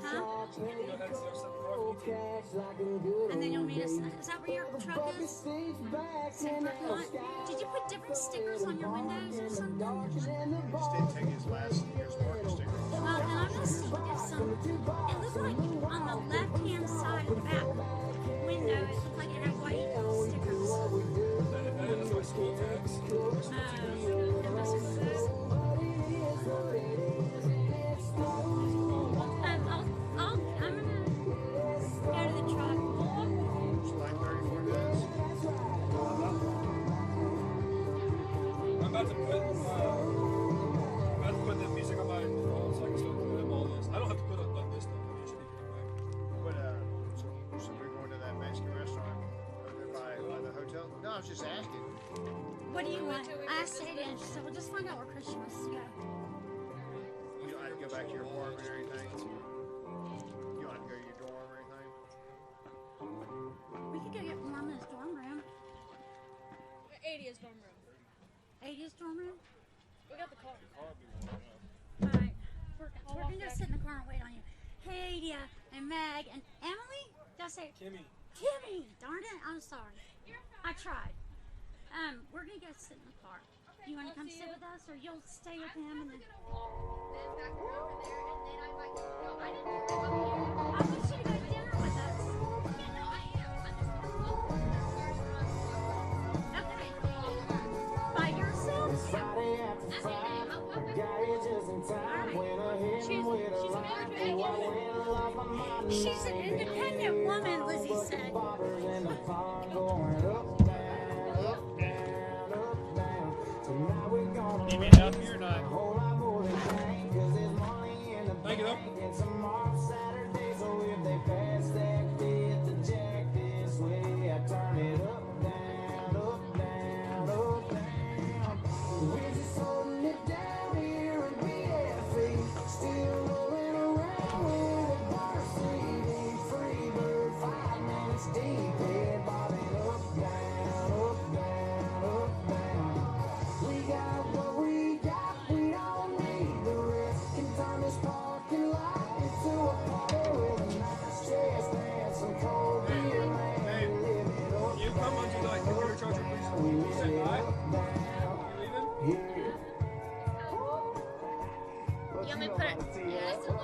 Huh? You can go ahead and start something wrong if you need to. And then you'll meet us. Is that where your truck is? Same parking lot? Did you put different stickers on your windows or something? He just didn't take his last year's parking sticker off. Well, then I'm gonna see if some. It looked like on the left-hand side of the back window, it looked like it had white stickers. That's my school tags. That must be good. I'm gonna go to the truck. It's like 34 minutes. I'm about to put the music on my phone so I can start putting all this. I don't have to put a list on the music anyway. But, so we're going to that Mexican restaurant over there by the hotel? No, I was just asking. What do you want? I asked Sadie and she said, well, just find out where Christian wants to go. You don't have to go back to your apartment or anything? You don't have to go to your dorm or anything? We could go get warm in his dorm room. 80's dorm room. 80's dorm room? We got the car. Alright. We're gonna go sit in the car and wait on you. Hey, Adia and Meg and Emily? Did I say Kimmy. Kimmy! Darn it, I'm sorry. I tried. We're gonna go sit in the car. You wanna come sit with us or you'll stay with him and then I want you to go to dinner with us. Okay. By yourself? She's an independent woman, Lizzie said. You mean up here or not? Thank you, though. You come onto the computer charger, please. Say bye. You leaving? You want me to put it? Yeah, it's a little.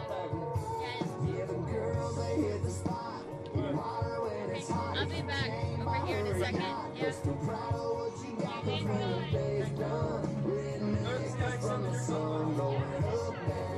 I'll be back over here in a second. Yeah. guy accepted your call.